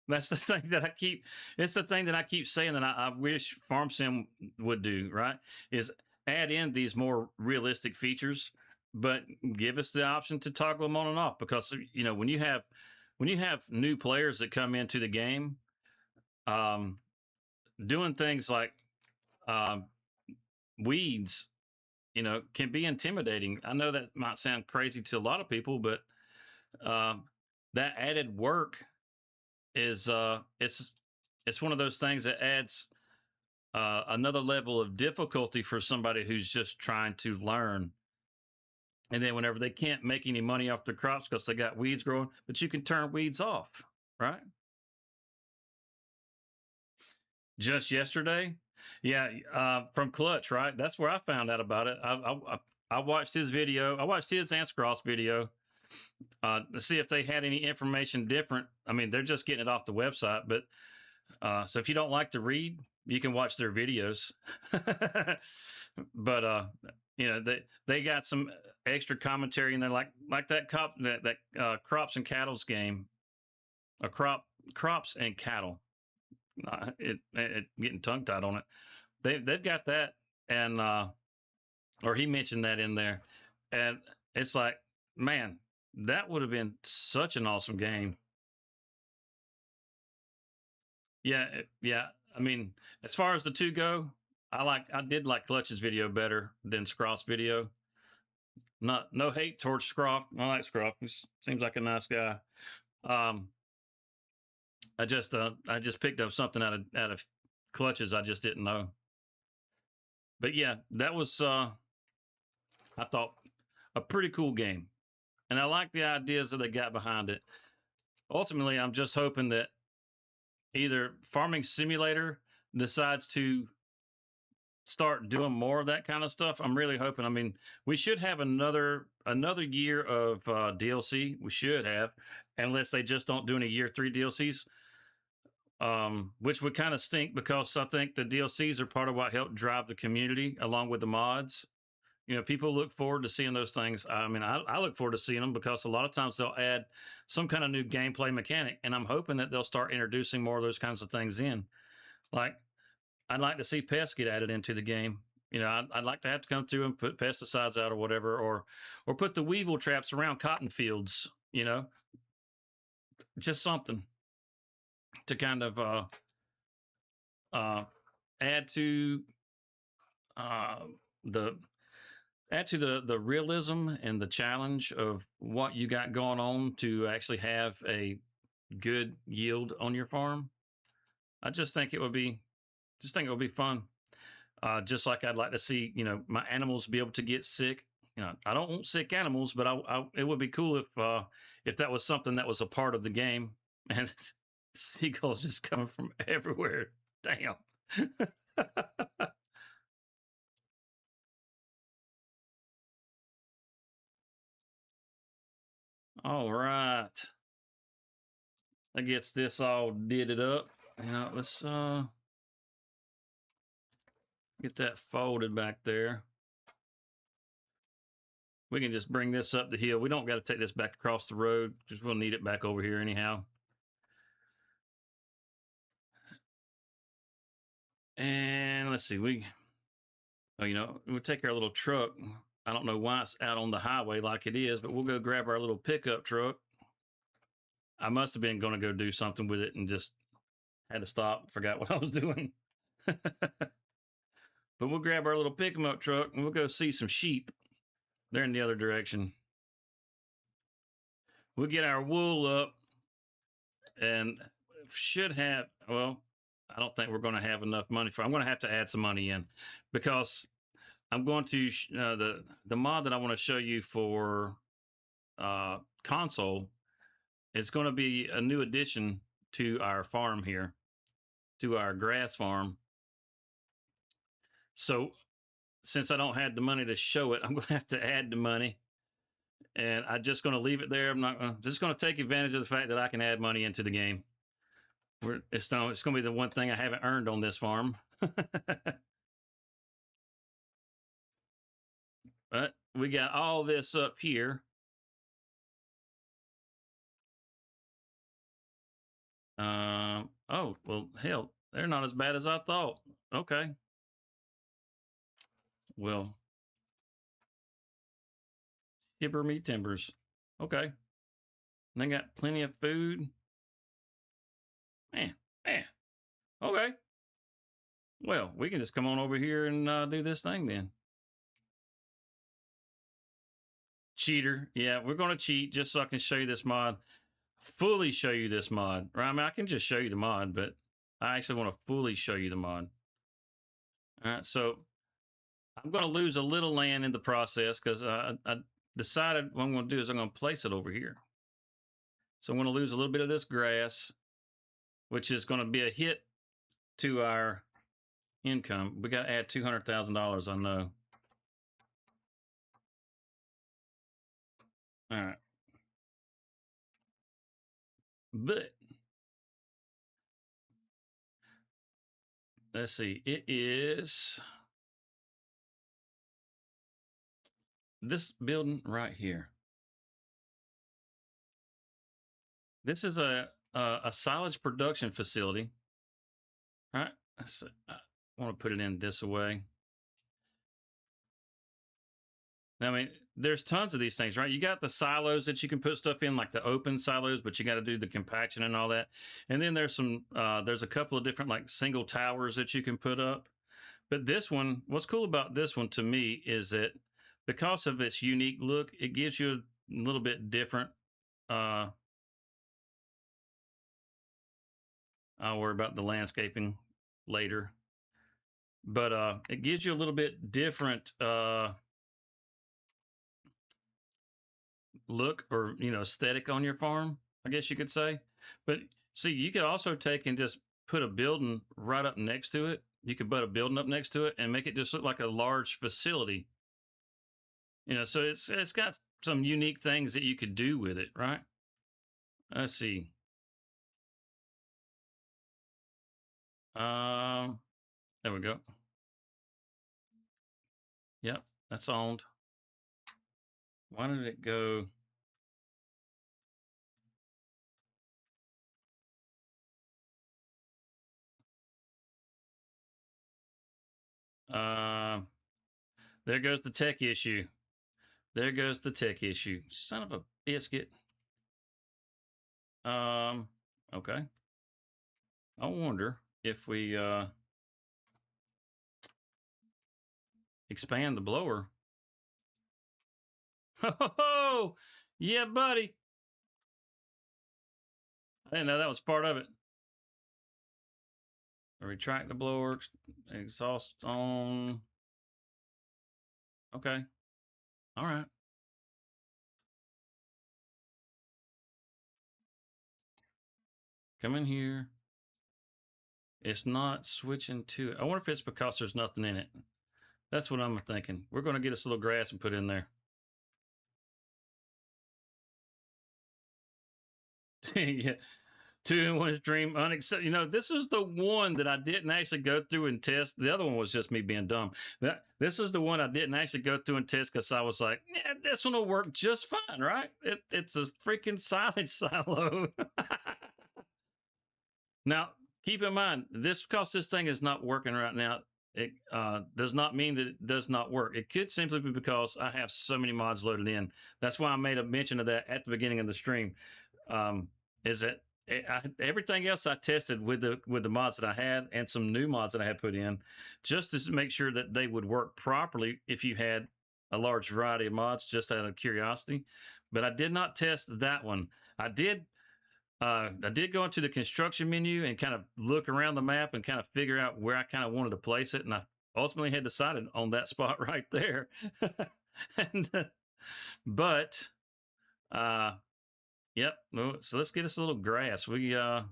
That's the thing that I keep. It's the thing that I keep saying that I wish Farm Sim would do. Right? Is add in these more realistic features, but give us the option to toggle them on and off. Because when you have new players that come into the game, um, doing things like um, weeds, can be intimidating. I know that might sound crazy to a lot of people, but um, that added work is it's one of those things that adds another level of difficulty for somebody who's just trying to learn. And then whenever they can't make any money off their crops because they got weeds growing, but you can turn weeds off, right? Just yesterday, yeah, from Clutch, right? That's where I found out about it. I watched his video. I watched his and Scross video to see if they had any information different. I mean, they're just getting it off the website, but so if you don't like to read, you can watch their videos. But they got some extra commentary in there, like that crops and cattle's game, a crops and cattle. It getting tongue tied on it. They've got that, and or he mentioned that in there, and it's like, man, that would have been such an awesome game. Yeah, yeah. I mean, as far as the two go, I did like Clutch's video better than Scroff's video. Not no hate towards Scroff. I like Scroff. He seems like a nice guy. Um, I just picked up something out of Clutch's I just didn't know. But yeah, that was I thought a pretty cool game, and I like the ideas that they got behind it. Ultimately, I'm just hoping that either Farming Simulator decides to start doing more of that kind of stuff. I'm really hoping. I mean, we should have another year of DLC. We should have, unless they just don't do any year 3 DLCs, which would kind of stink because I think the DLCs are part of what helped drive the community along with the mods. People look forward to seeing those things. I mean, I look forward to seeing them because a lot of times they'll add some kind of new gameplay mechanic, and I'm hoping that they'll start introducing more of those kinds of things in. Like, I'd like to see pests get added into the game. I'd like to have to come through and put pesticides out or whatever, or put the weevil traps around cotton fields. Just something to kind of uh, add to uh, the the realism and the challenge of what you got going on to actually have a good yield on your farm. I just think it would be fun. Just like I'd like to see, my animals be able to get sick. I don't want sick animals, but it would be cool if that was something that was a part of the game. And seagulls just coming from everywhere. Damn. All right. That gets this all did it up. Let's get that folded back there. We can just bring this up the hill. We don't got to take this back across the road because we'll need it back over here anyhow. And let's see, we'll take our little truck. I don't know why it's out on the highway like it is, but we'll go grab our little pickup truck. I must have been going to go do something with it and just had to stop, forgot what I was doing. But we'll grab our little pickup truck and we'll go see some sheep. They're in the other direction. We'll get our wool up and should have, well, I don't think we're going to have enough money I'm going to have to add some money in because I'm going to, the mod that I want to show you for console is going to be a new addition to our farm here, to our grass farm. So since I don't have the money to show it, I'm going to have to add the money. And I'm just going to leave it there. Just going to take advantage of the fact that I can add money into the game. It's going to be the one thing I haven't earned on this farm. But we got all this up here. Oh, well, hell, they're not as bad as I thought. Okay. Well, shipper me timbers. Okay. And they got plenty of food. Man. Okay. Well, we can just come on over here and do this thing then. Cheater. Yeah, we're going to cheat just so I can show you this mod. Fully show you this mod. Right? I mean, I can just show you the mod, but I actually want to fully show you the mod. All right, so I'm going to lose a little land in the process because I decided what I'm going to do is I'm going to place it over here. So I'm going to lose a little bit of this grass, which is going to be a hit to our income. We got to add $200,000, I know. All right. But let's see, it is this building right here. This is a silage production facility. All right, I want to put it in this way. I mean, there's tons of these things, right? You got the silos that you can put stuff in, like the open silos, but you got to do the compaction and all that. And then there's there's a couple of different like single towers that you can put up. But this one, what's cool about this one to me is that because of its unique look, it gives you a little bit different. I'll worry about the landscaping later. But it gives you a little bit different look or aesthetic on your farm, I guess you could say. But see, you could also take and just put a building right up next to it. You could put a building up next to it and make it just look like a large facility. So it's got some unique things that you could do with it, right? Let's see. There we go. Yep, that's owned. Why did it go? There goes the tech issue. There goes the tech issue. Son of a biscuit. Okay. I wonder if we expand the blower. Oh, yeah, buddy. I didn't know that was part of it. Retract the blower, exhaust on. Okay. All right. Come in here. It's not switching to it. I wonder if it's because there's nothing in it. That's what I'm thinking. We're going to get us a little grass and put in there. Yeah. 2-in-1 stream unacceptable. This is the one that I didn't actually go through and test. The other one was just me being dumb. This is the one I didn't actually go through and test because I was like, yeah, this one will work just fine, right? It's a freaking silage silo. Now, keep in mind this, because this thing is not working right now, it does not mean that it does not work. It could simply be because I have so many mods loaded in. That's why I made a mention of that at the beginning of the stream. Is that everything else I tested with the mods that I had and some new mods that I had put in, just to make sure that they would work properly if you had a large variety of mods, just out of curiosity. But I did not test that one. I did go into the construction menu and kind of look around the map and kind of figure out where I kind of wanted to place it, and I ultimately had decided on that spot right there. and but yep. So let's get us a little grass. We we got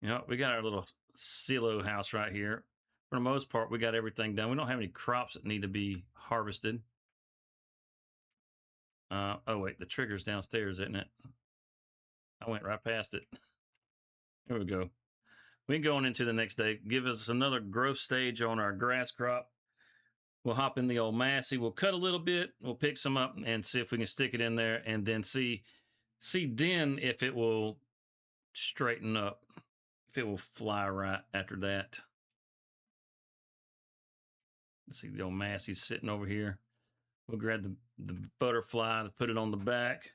our little silo house right here. For the most part, we got everything done. We don't have any crops that need to be harvested. Oh wait, the trigger's downstairs, isn't it? I went right past it. Here we go. We can go on into the next day. Give us another growth stage on our grass crop. We'll hop in the old Massey. We'll cut a little bit. We'll pick some up and see if we can stick it in there, and then see then if it will straighten up, if it will fly right after that. Let's see, the old Massey's sitting over here. We'll grab the butterfly to put it on the back.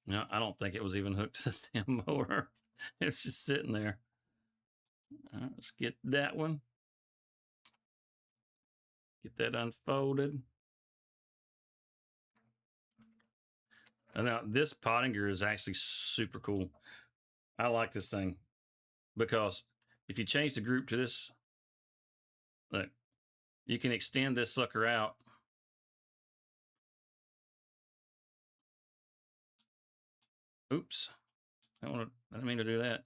No, I don't think it was even hooked to the damn mower. It's just sitting there. All right, let's get that one. Get that unfolded. And now this Pottinger is actually super cool. I like this thing because if you change the group to this, look, you can extend this sucker out. Oops. I didn't mean to do that.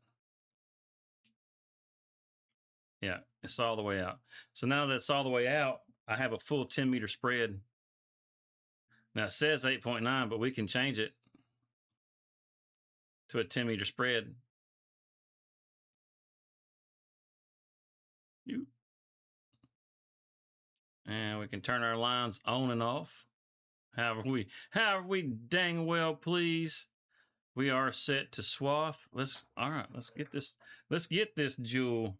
Yeah, it's all the way out. So now that it's all the way out, I have a full 10-meter spread. Now it says 8.9, but we can change it to a 10-meter spread. And we can turn our lines on and off. However we dang well please. We are set to swath. All right, let's get this jewel.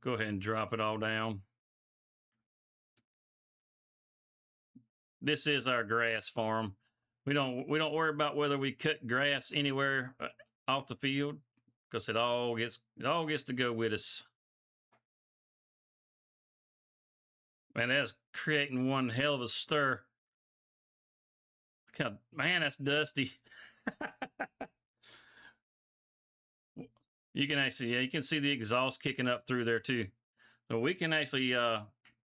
Go ahead and drop it all down. This is our grass farm. We don't worry about whether we cut grass anywhere off the field, because it all gets to go with us. Man, that's creating one hell of a stir. God, man, that's dusty. You can actually, you can see the exhaust kicking up through there too. So we can actually,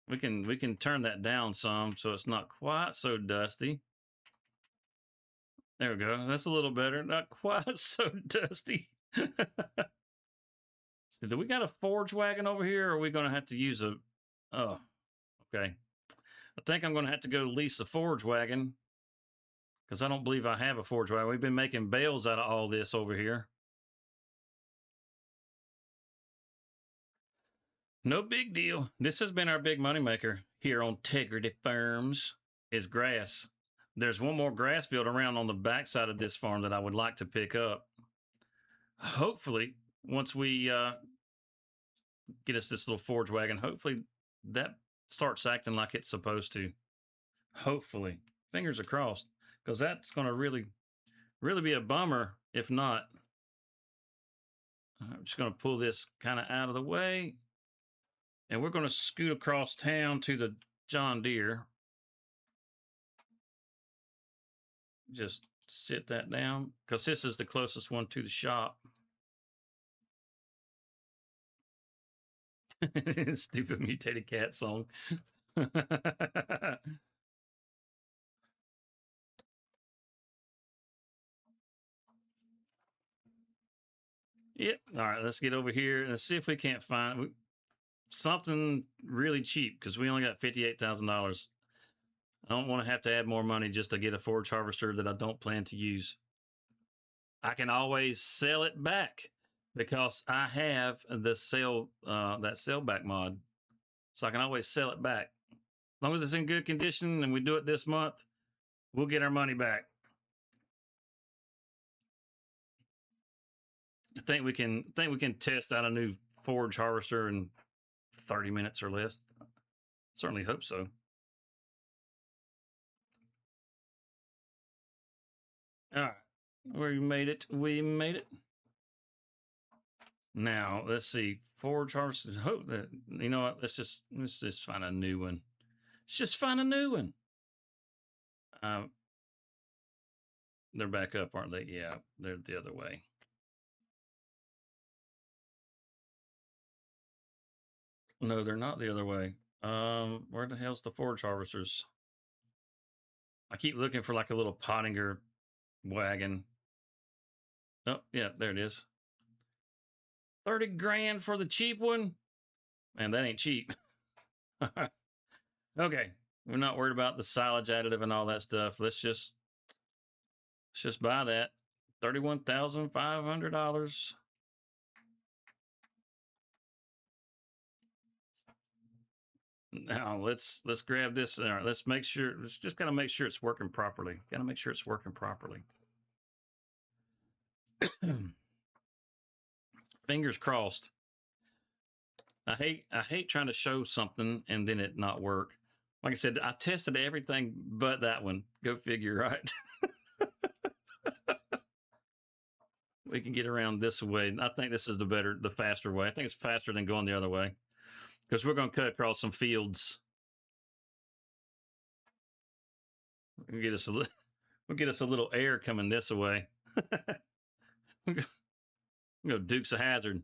we can turn that down some so it's not quite so dusty. There we go. That's a little better. Not quite so dusty. So do we got a forage wagon over here, or are we going to have to use a... Oh, okay. I think I'm going to have to go lease a forage wagon, because I don't believe I have a forage wagon. We've been making bales out of all this over here. No big deal. This has been our big moneymaker here on Integrity Farms, is grass. There's one more grass field around on the backside of this farm that I would like to pick up. Hopefully, once we get us this little forage wagon, hopefully that starts acting like it's supposed to. Hopefully. Fingers are crossed, because that's going to really be a bummer if not. I'm just going to pull this kind of out of the way, and we're going to scoot across town to the John Deere. Just sit that down, because this is the closest one to the shop. Stupid mutated cat song. Yep. All right, let's get over here and see if we can't find something really cheap, because we only got $58,000. I don't want to have to add more money just to get a forage harvester that I don't plan to use. I can always sell it back, because I have the that sell back mod. so I can always sell it back. As long as it's in good condition and we do it this month, we'll get our money back. I think we can test out a new forage harvester in 30 minutes or less. Certainly hope so. All right, we made it. We made it. Now let's see. Forage harvester. Hope that you know what. Let's just find a new one. Let's just find a new one. They're back up, aren't they? Yeah, they're the other way. No, they're not the other way. Where the hell's the forage harvesters? I keep looking for like a little Pottinger wagon. Oh, yeah, there it is. 30 grand for the cheap one? Man, that ain't cheap. Okay, we're not worried about the silage additive and all that stuff. Let's just buy that. $31,500. Now let's grab this. All right, let's make sure. Let's just gotta make sure it's working properly. Gotta make sure it's working properly. Fingers crossed. I hate trying to show something and then it not work. Like I said, I tested everything but that one. Go figure, right? We can get around this way. I think this is the faster way. I think it's faster than going the other way because we're going to cut across some fields. We'll get us a little air coming this way. We'll go Dukes of Hazzard.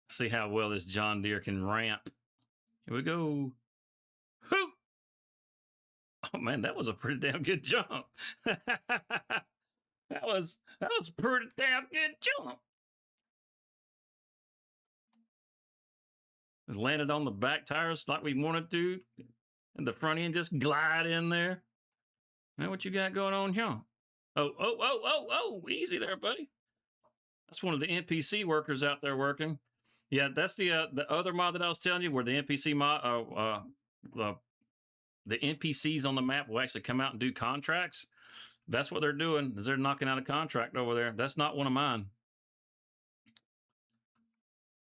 See how well this John Deere can ramp. Here we go. Hoop! Oh man, that was a pretty damn good jump. That was a pretty damn good jump. It landed on the back tires like we wanted to, and the front end just glide in there. Man, what you got going on here? Oh, easy there, buddy. That's one of the NPC workers out there working. Yeah, that's the other mod that I was telling you, where the NPC mod, the NPCs on the map will actually come out and do contracts. That's what they're doing. Is they're knocking out a contract over there. That's not one of mine.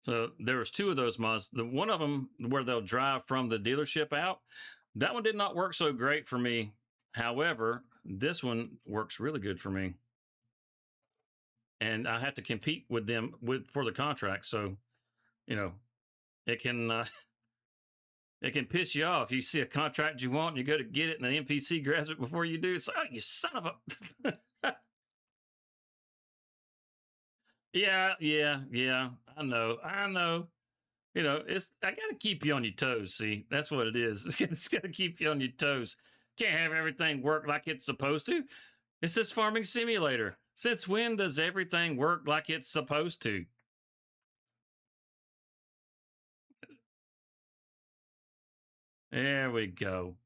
So there was two of those mods. The one of them where they'll drive from the dealership out. That one did not work so great for me. However, this one works really good for me. And I have to compete with them for the contract. So, you know, it can piss you off. You see a contract you want, and you go to get it, and the NPC grabs it before you do. It's like, oh, you son of a... Yeah. I know. You know, I got to keep you on your toes. See, that's what it is. It's got to keep you on your toes. Can't have everything work like it's supposed to. It's this farming simulator. Since when does everything work like it's supposed to? There we go.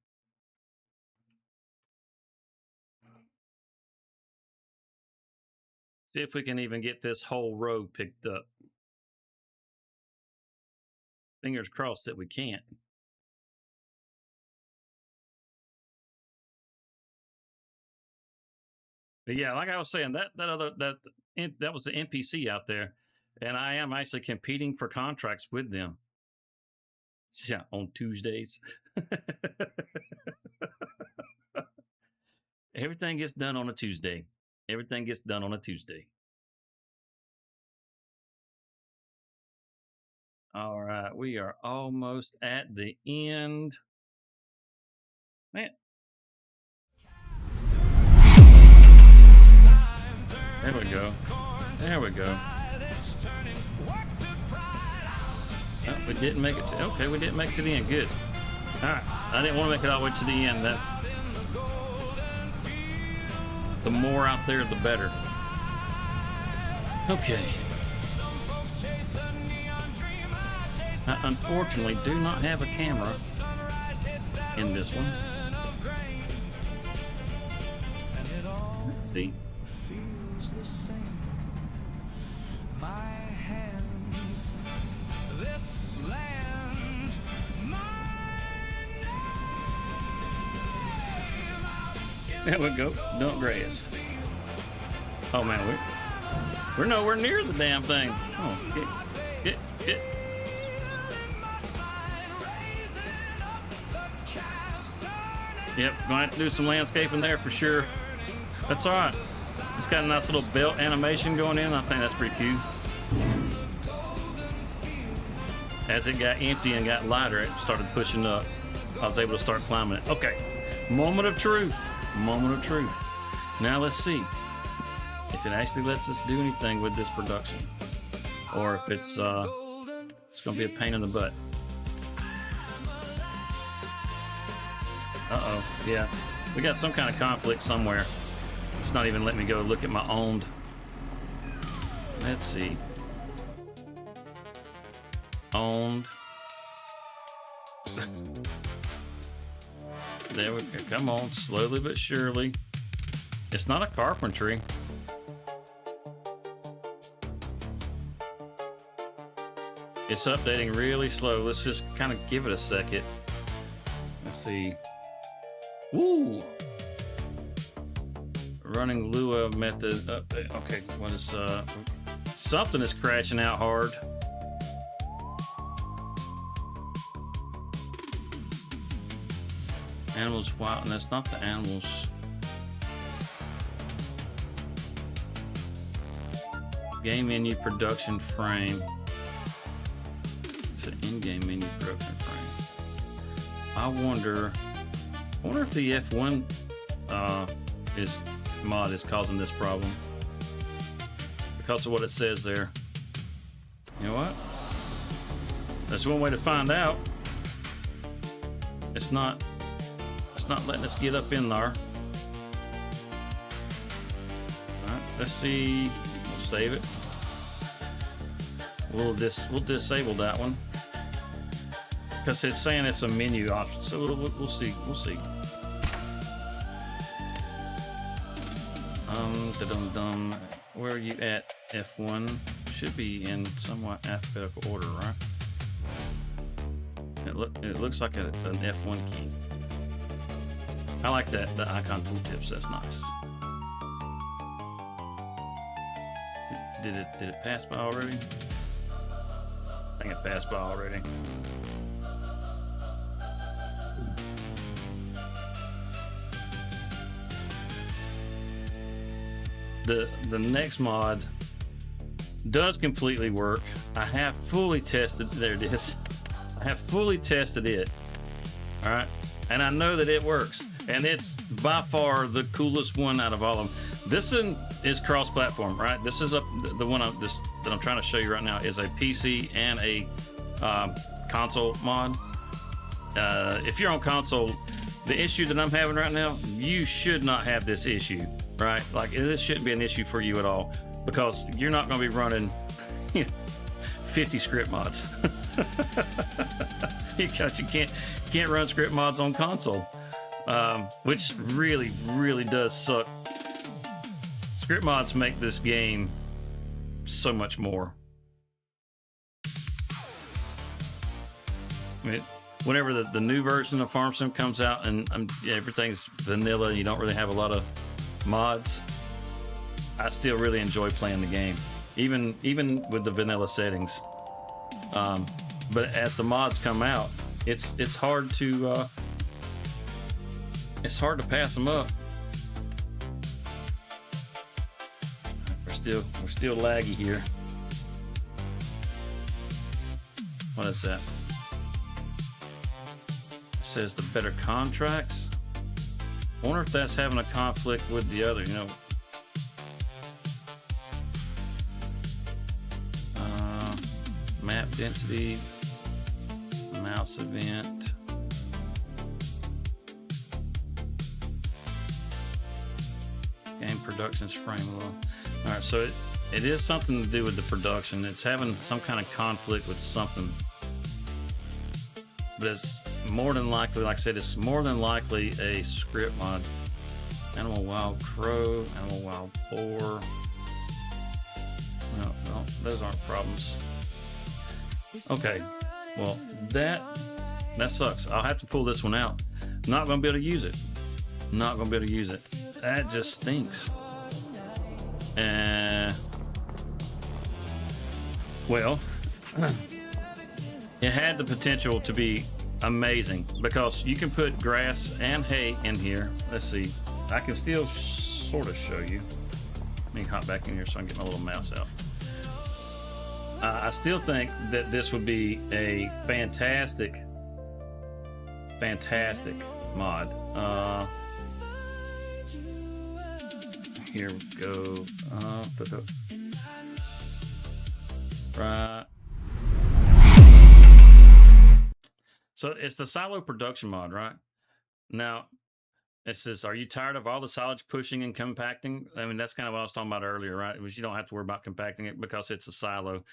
See if we can even get this whole row picked up. Fingers crossed that we can't. But yeah, like I was saying, that was the NPC out there, and I am actually competing for contracts with them. Yeah, on Tuesdays. Everything gets done on a Tuesday. Everything gets done on a Tuesday. All right, we are almost at the end. Man. There we go. There we go. Oh, we didn't make it to... Okay, we didn't make it to the end. Good. All right. I didn't want to make it all the way to the end. The more out there, the better. Okay. I unfortunately do not have a camera in this one. Let's see. There we go. Don't graze. Oh man, we're nowhere near the damn thing. Oh, get. Yep, gonna have to do some landscaping there for sure. That's all right. It's got a nice little belt animation going in. I think that's pretty cute. As it got empty and got lighter, it started pushing up. I was able to start climbing it. Okay, moment of truth. Moment of truth. Now let's see if it actually lets us do anything with this production, or if it's gonna be a pain in the butt. Uh-oh, yeah. We got some kind of conflict somewhere. It's not even letting me go look at my owned. Let's see. Owned. There we go. Come on, slowly but surely. It's not a carpentry. It's updating really slow. Let's just kind of give it a second. Let's see. Woo! Running Lua method update. Okay, what is something is crashing out hard. Animals wild, and that's not the animals. Game menu production frame. It's an in-game menu production frame. I wonder if the F1 mod is causing this problem because of what it says there. You know what? That's one way to find out. It's not letting us get up in there. All right, let's see. We'll save it. We'll disable that one because it's saying it's a menu option. So we'll see. We'll see. Where are you at? F1 should be in somewhat alphabetical order, right? It looks like an F1 key. I like that, the icon tooltips. That's nice. Did it pass by already? I think it passed by already. The next mod does completely work. I have fully tested. There it is. I have fully tested it. All right, and I know that it works, and it's by far the coolest one out of all of them. This one is cross-platform, right? This is the one that I'm trying to show you right now is a PC and a console mod. If you're on console, the issue that I'm having right now, you should not have this issue, right? Like this shouldn't be an issue for you at all because you're not going to be running 50 script mods because you can't run script mods on console, which really does suck. Script mods make this game so much more. I mean, whenever the new version of Farm Sim comes out and everything's vanilla and you don't really have a lot of mods, I still really enjoy playing the game, even with the vanilla settings. But as the mods come out, it's hard to pass them up. We're still laggy here. What is that? It says the better contracts. I wonder if that's having a conflict with the other, map density, mouse event. Game productions frame level. All right, so it is something to do with the production. It's having some kind of conflict with something. But it's more than likely, like I said, it's more than likely a script mod. Animal Wild Crow, Animal Wild Boar. No, those aren't problems. Okay, well, that sucks. I'll have to pull this one out. I'm not going to be able to use it. not gonna be able to use it. That just stinks. Well, it had the potential to be amazing because you can put grass and hay in here. Let's see. I can still sort of show you. Let me hop back in here so I can get my little mouse out. I still think that this would be a fantastic mod. Here we go. Right. So it's the silo production mod, right? Now, it says, are you tired of all the silage pushing and compacting? I mean, that's kind of what I was talking about earlier, right? You don't have to worry about compacting it because it's a silo.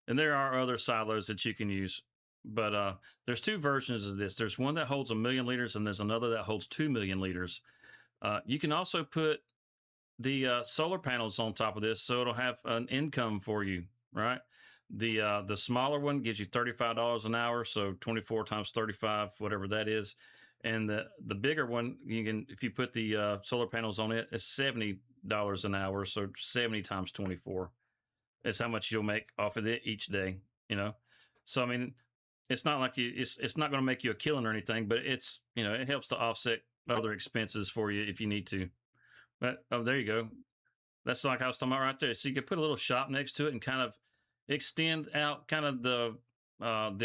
And there are other silos that you can use. But there's two versions of this. There's one that holds 1 million liters, and there's another that holds 2 million liters. You can also put the solar panels on top of this, so it'll have an income for you, right? The smaller one gives you $35 an hour, so 24 times 35, whatever that is. And the bigger one, you can, if you put the solar panels on it, it's $70 an hour, so 70 times 24 is how much you'll make off of it each day, you know. So I mean, it's not like it's not going to make you a killing or anything, but it's, you know, it helps to offset other expenses for you if you need to. But oh, there you go. That's like I was talking about right there. So you could put a little shop next to it and kind of extend out kind of the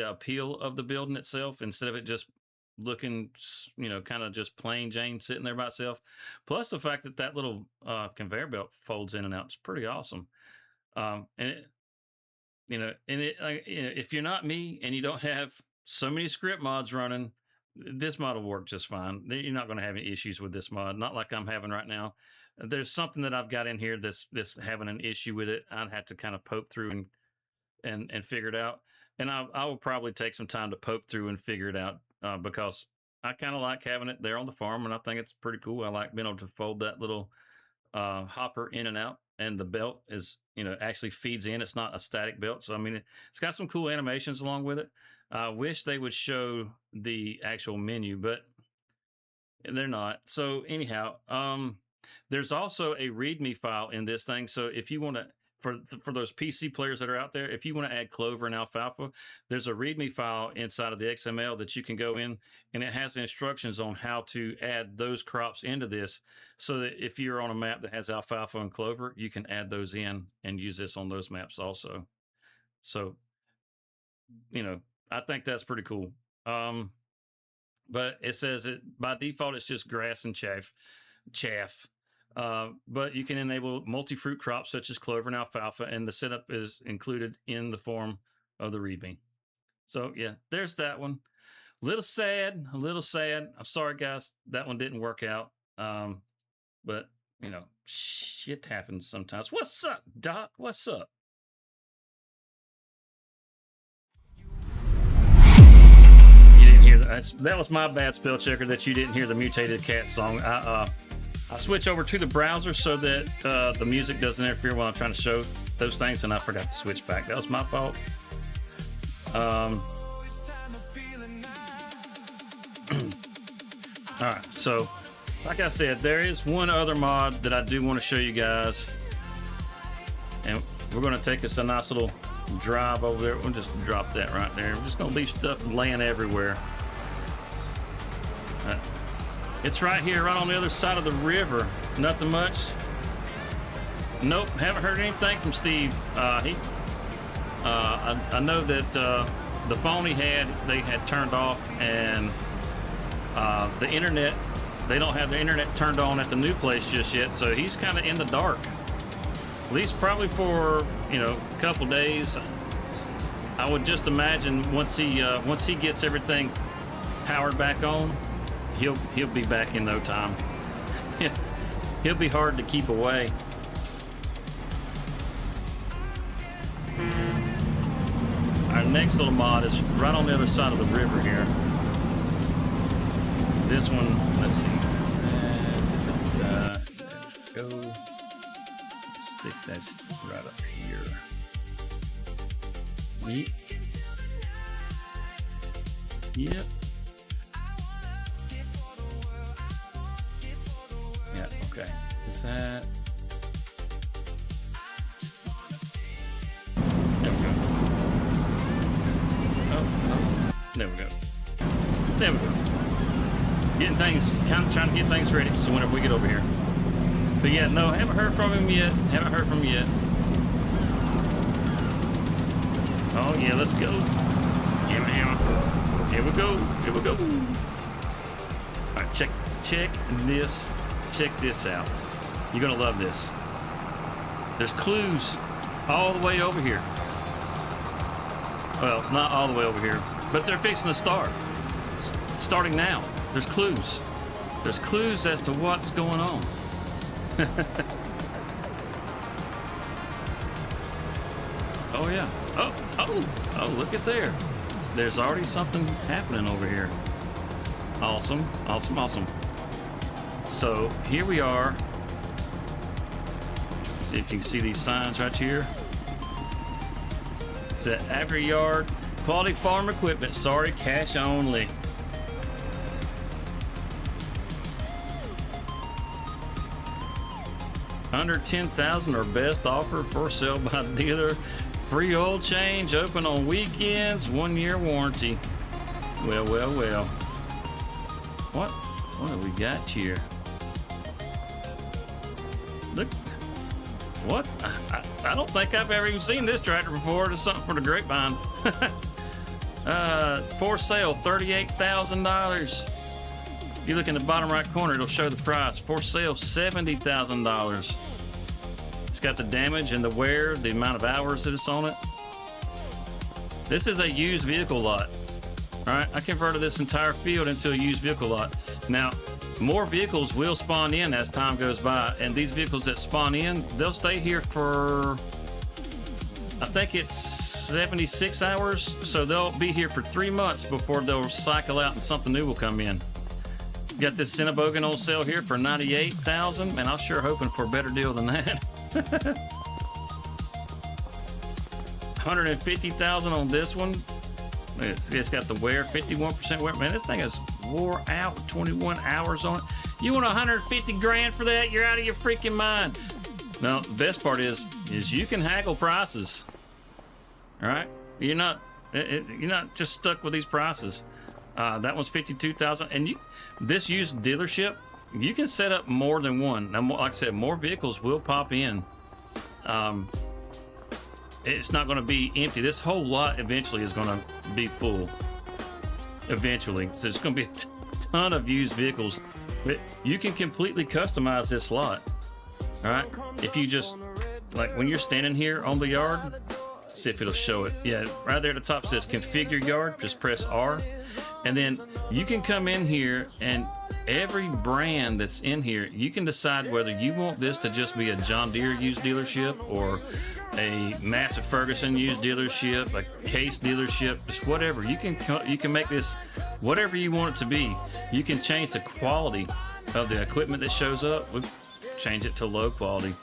appeal of the building itself instead of it just looking, you know, kind of just plain Jane sitting there by itself. Plus the fact that that little conveyor belt folds in and out is pretty awesome. And it, you know, if you're not me and you don't have so many script mods running, this mod will work just fine. You're not going to have any issues with this mod, not like I'm having right now. There's something that I've got in here that's having an issue with it. I'd have to kind of poke through and figure it out. And I will probably take some time to poke through and figure it out because I kind of like having it there on the farm, and I think it's pretty cool. I like being able to fold that little hopper in and out, and the belt is, you know, actually feeds in. It's not a static belt. So I mean, it's got some cool animations along with it. I wish they would show the actual menu, but they're not. So anyhow, there's also a README file in this thing. So if you want to, for those PC players that are out there, if you want to add clover and alfalfa, there's a README file inside of the XML that you can go in, and it has instructions on how to add those crops into this, so that if you're on a map that has alfalfa and clover, you can add those in and use this on those maps also. So, you know, I think that's pretty cool. But it says it by default, it's just grass and chaff. But you can enable multi-fruit crops such as clover and alfalfa, and the setup is included in the form of the README. So yeah, there's that one. A little sad. I'm sorry, guys, that one didn't work out. But you know, shit happens sometimes. What's up, Doc? What's up? That was my bad, spell checker, that you didn't hear the Mutated Cat song. I switch over to the browser so that the music doesn't interfere while I'm trying to show those things, and I forgot to switch back. That was my fault. All right, so like I said, there is one other mod that I do want to show you guys, and we're going to take us a nice little drive over there. We'll just drop that right there. We're just going to leave stuff laying everywhere. It's right here, right on the other side of the river. Nothing much. Nope, haven't heard anything from Steve. I know that the phone they had turned off, and the internet, they don't have the internet turned on at the new place just yet, so he's kind of in the dark. At least probably for, you know, a couple days. I would just imagine once he gets everything powered back on, he'll be back in no time. He'll be hard to keep away. Our next little mod is right on the other side of the river here. This one, let's see. Go. Stick that right up here. Yep. Okay, is that? There we go. Oh, there we go. There we go. Getting things, kind of trying to get things ready. So whenever we get over here. But yeah, no, haven't heard from him yet. Haven't heard from him yet. Oh yeah, let's go. Yeah, here we go. Here we go. All right, check this. Check this out. You're gonna love this. There's clues all the way over here. Well, not all the way over here, but they're fixing to start. Starting now. There's clues. There's clues as to what's going on. Oh yeah. Oh, look at there. There's already something happening over here. Awesome. So here we are. See if you can see these signs right here. It's at Agri-Yard, quality farm equipment. Sorry, cash only. Under 10,000 or best offer, for sale by dealer. Free oil change, open on weekends, 1-year warranty. Well. What do we got here? Look. What? I don't think I've ever even seen this tractor before. It's something for the grapevine. For sale, $38,000. You look in the bottom right corner, it'll show the price. For sale, $70,000. It's got the damage and the wear, the amount of hours that it's on it. This is a used vehicle lot. All right, I converted this entire field into a used vehicle lot. Now, more vehicles will spawn in as time goes by, and these vehicles that spawn in, they'll stay here for, I think it's 76 hours, so they'll be here for 3 months before they'll cycle out and something new will come in. Got this Cinnabogan on sale here for $98,000. Man, I was sure hoping for a better deal than that. $150,000 on this one. It's got the wear, 51% wear. Man, this thing is wore out, 21 hours on it. You want 150 grand for that? You're out of your freaking mind. Now, the best part is you can haggle prices. All right, you're not just stuck with these prices. That one's $52,000, and this used dealership, you can set up more than one. Now, like I said, more vehicles will pop in. It's not going to be empty. This whole lot eventually is going to be full. Eventually, so it's going to be a ton of used vehicles. But you can completely customize this lot. All right, if you just like when you're standing here on the yard, see if it'll show it. Yeah, right there at the top says configure yard. Just press R. And then you can come in here, and every brand that's in here, you can decide whether you want this to just be a John Deere used dealership or a Massey Ferguson used dealership, a Case dealership, just whatever. You can make this whatever you want it to be. You can change the quality of the equipment that shows up. We'll change it to low quality.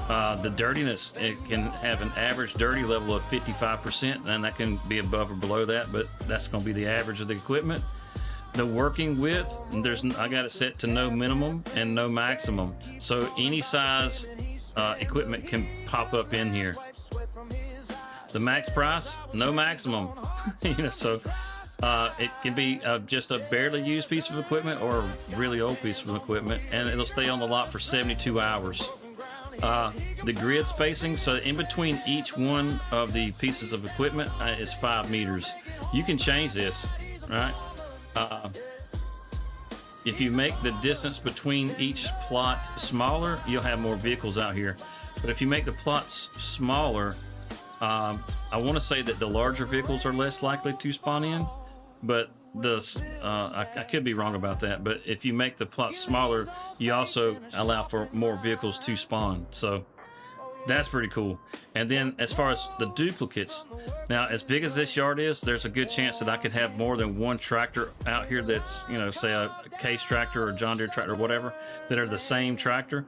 The dirtiness, it can have an average dirty level of 55%, and that can be above or below that, but that's going to be the average of the equipment. The working width, I got it set to no minimum and no maximum, so any size equipment can pop up in here. The max price, no maximum. So it can be just a barely used piece of equipment or a really old piece of equipment, and it'll stay on the lot for 72 hours. The grid spacing, so in between each one of the pieces of equipment is 5 meters. You can change this, right? If you make the distance between each plot smaller, you'll have more vehicles out here. But if you make the plots smaller, I want to say that the larger vehicles are less likely to spawn in, but I could be wrong about that. But if you make the plots smaller, you also allow for more vehicles to spawn. So that's pretty cool. And then as far as the duplicates, now as big as this yard is, there's a good chance that I could have more than one tractor out here that's, say a Case tractor or John Deere tractor or whatever, that are the same tractor.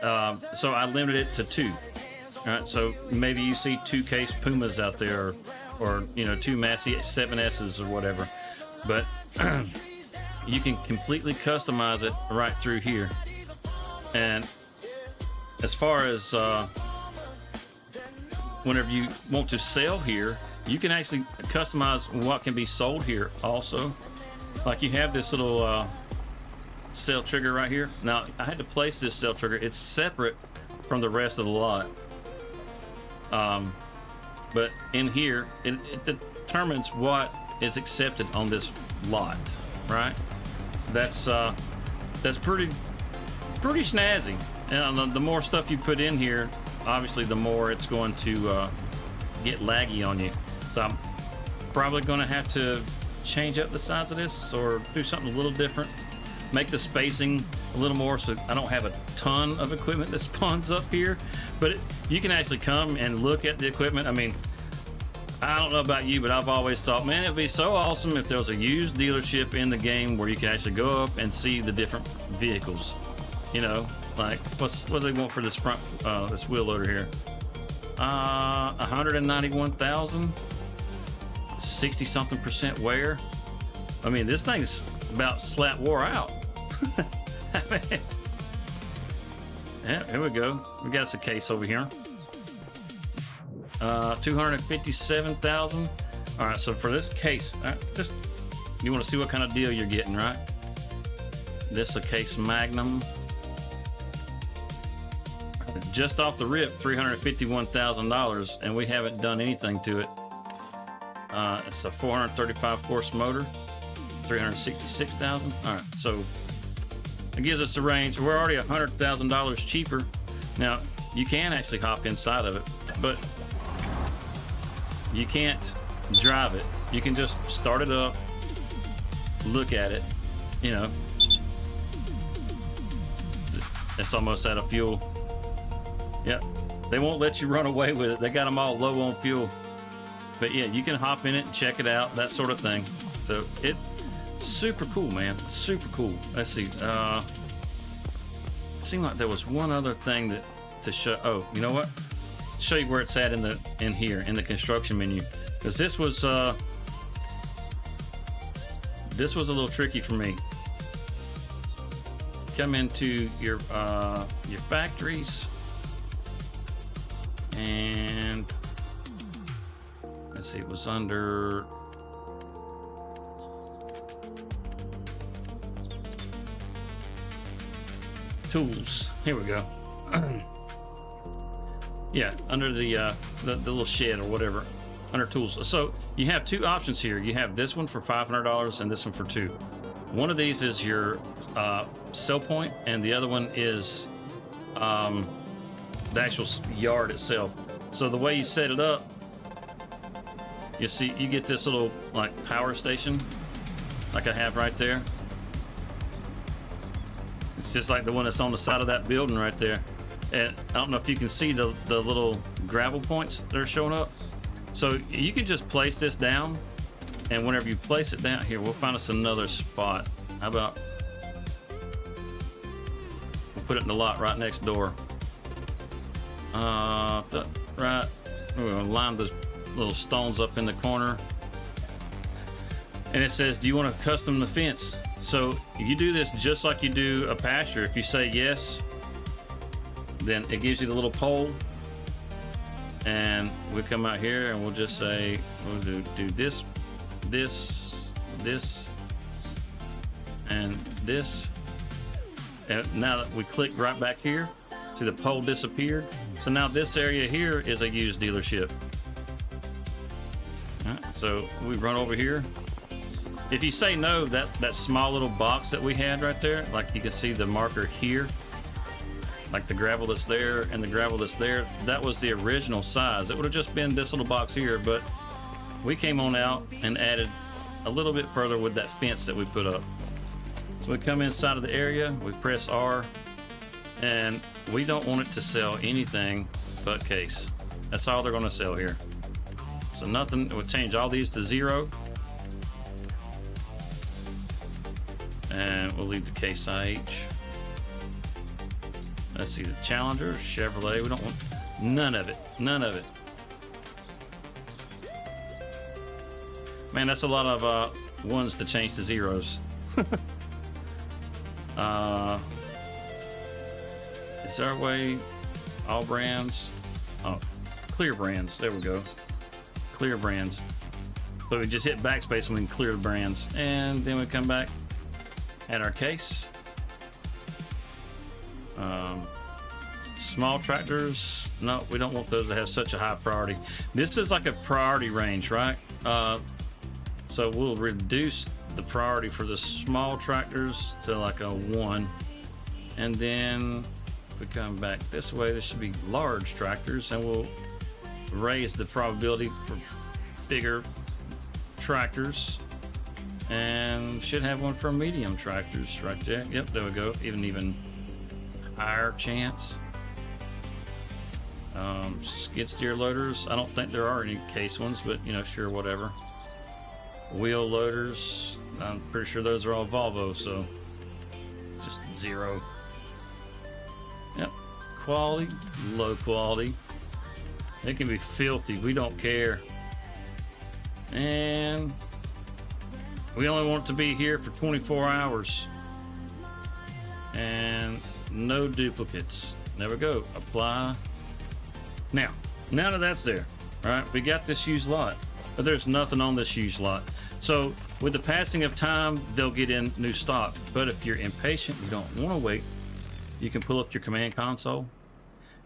So I limited it to 2. All right, so maybe you see 2 Case Pumas out there, or 2 Massey 7S's or whatever. But you can completely customize it right through here. And as far as whenever you want to sell here, you can actually customize what can be sold here also. Like you have this little sell trigger right here. Now I had to place this sell trigger. It's separate from the rest of the lot. But in here, it determines what is accepted on this lot, right? So that's pretty snazzy. And the more stuff you put in here, obviously the more it's going to get laggy on you. So I'm probably going to have to change up the size of this or do something a little different. Make the spacing a little more so I don't have a ton of equipment that spawns up here. But you can actually come and look at the equipment. I mean, I don't know about you, but I've always thought, man, it'd be so awesome if there was a used dealership in the game where you could actually go up and see the different vehicles. You know, like what do they want for this front, this wheel loader here? 191,000, 60-something% wear. I mean, this thing's about slap wore out. I mean, yeah, here we go. We got us a case over here. 257,000. All right, so for this case, just you want to see what kind of deal you're getting, right? This a case Magnum. Just off the rip, $351,000, and we haven't done anything to it. It's a 435 horse motor, 366,000. All right, so it gives us a range. We're already $100,000 cheaper. Now you can actually hop inside of it, but you can't drive it. You can just start it up, look at it. You know, it's almost out of fuel. Yep, they won't let you run away with it. They got them all low on fuel. But yeah, you can hop in it and check it out, that sort of thing. So it's super cool, man. Super cool. Let's see. It seemed like there was one other thing that to show. Oh, you know what? Show you where it's at in here in the construction menu, because this was a little tricky for me. Come into your factories, and let's see, it was under tools. Here we go. Yeah, under the little shed or whatever, under tools. So you have two options here. You have this one for $500 and this one for $200. One of these is your sell point, and the other one is the actual yard itself. So the way you set it up, you see, you get this little like power station, like I have right there. It's just like the one that's on the side of that building right there. And I don't know if you can see the little gravel points that are showing up. So you can just place this down, and whenever you place it down here, we'll find us another spot. How about we'll put it in the lot right next door. Right, we're gonna line those little stones up in the corner, and it says, do you want to custom the fence? So you do this just like you do a pasture. If you say yes, then it gives you the little pole, and we come out here and we'll just say we'll do this, and this. And now that we click right back here, see the pole disappeared. So now this area here is a used dealership. All right, so we run over here. If you say no, that small little box that we had right there, like you can see the marker here, like the gravel that's there and the gravel that's there, that was the original size. It would have just been this little box here, but we came on out and added a little bit further with that fence that we put up. So we come inside of the area, we press R, and we don't want it to sell anything but case. That's all they're going to sell here. So nothing, we'll change all these to 0. And we'll leave the Case IH. Let's see, the Challenger, Chevrolet, we don't want none of it. None of it. Man, that's a lot of ones to change to 0s. Is there a way? All brands. Oh, clear brands. There we go. Clear brands. So we just hit backspace and we can clear the brands. And then we come back at our case. Small tractors. No, we don't want those to have such a high priority. This is like a priority range, right? So we'll reduce the priority for the small tractors to like a 1. And then if we come back this way, this should be large tractors, and we'll raise the probability for bigger tractors, and should have one for medium tractors right there. Yep, there we go. Even higher chance. Skid steer loaders. I don't think there are any case ones, but you know, sure, whatever. Wheel loaders. I'm pretty sure those are all Volvo, so just 0. Yep. Quality, low quality. It can be filthy. We don't care. And we only want it to be here for 24 hours. And no duplicates. There we go. Apply. Now that that's there, all right, we got this used lot, but there's nothing on this used lot. So with the passing of time, they'll get in new stock. But if you're impatient, you don't want to wait, you can pull up your command console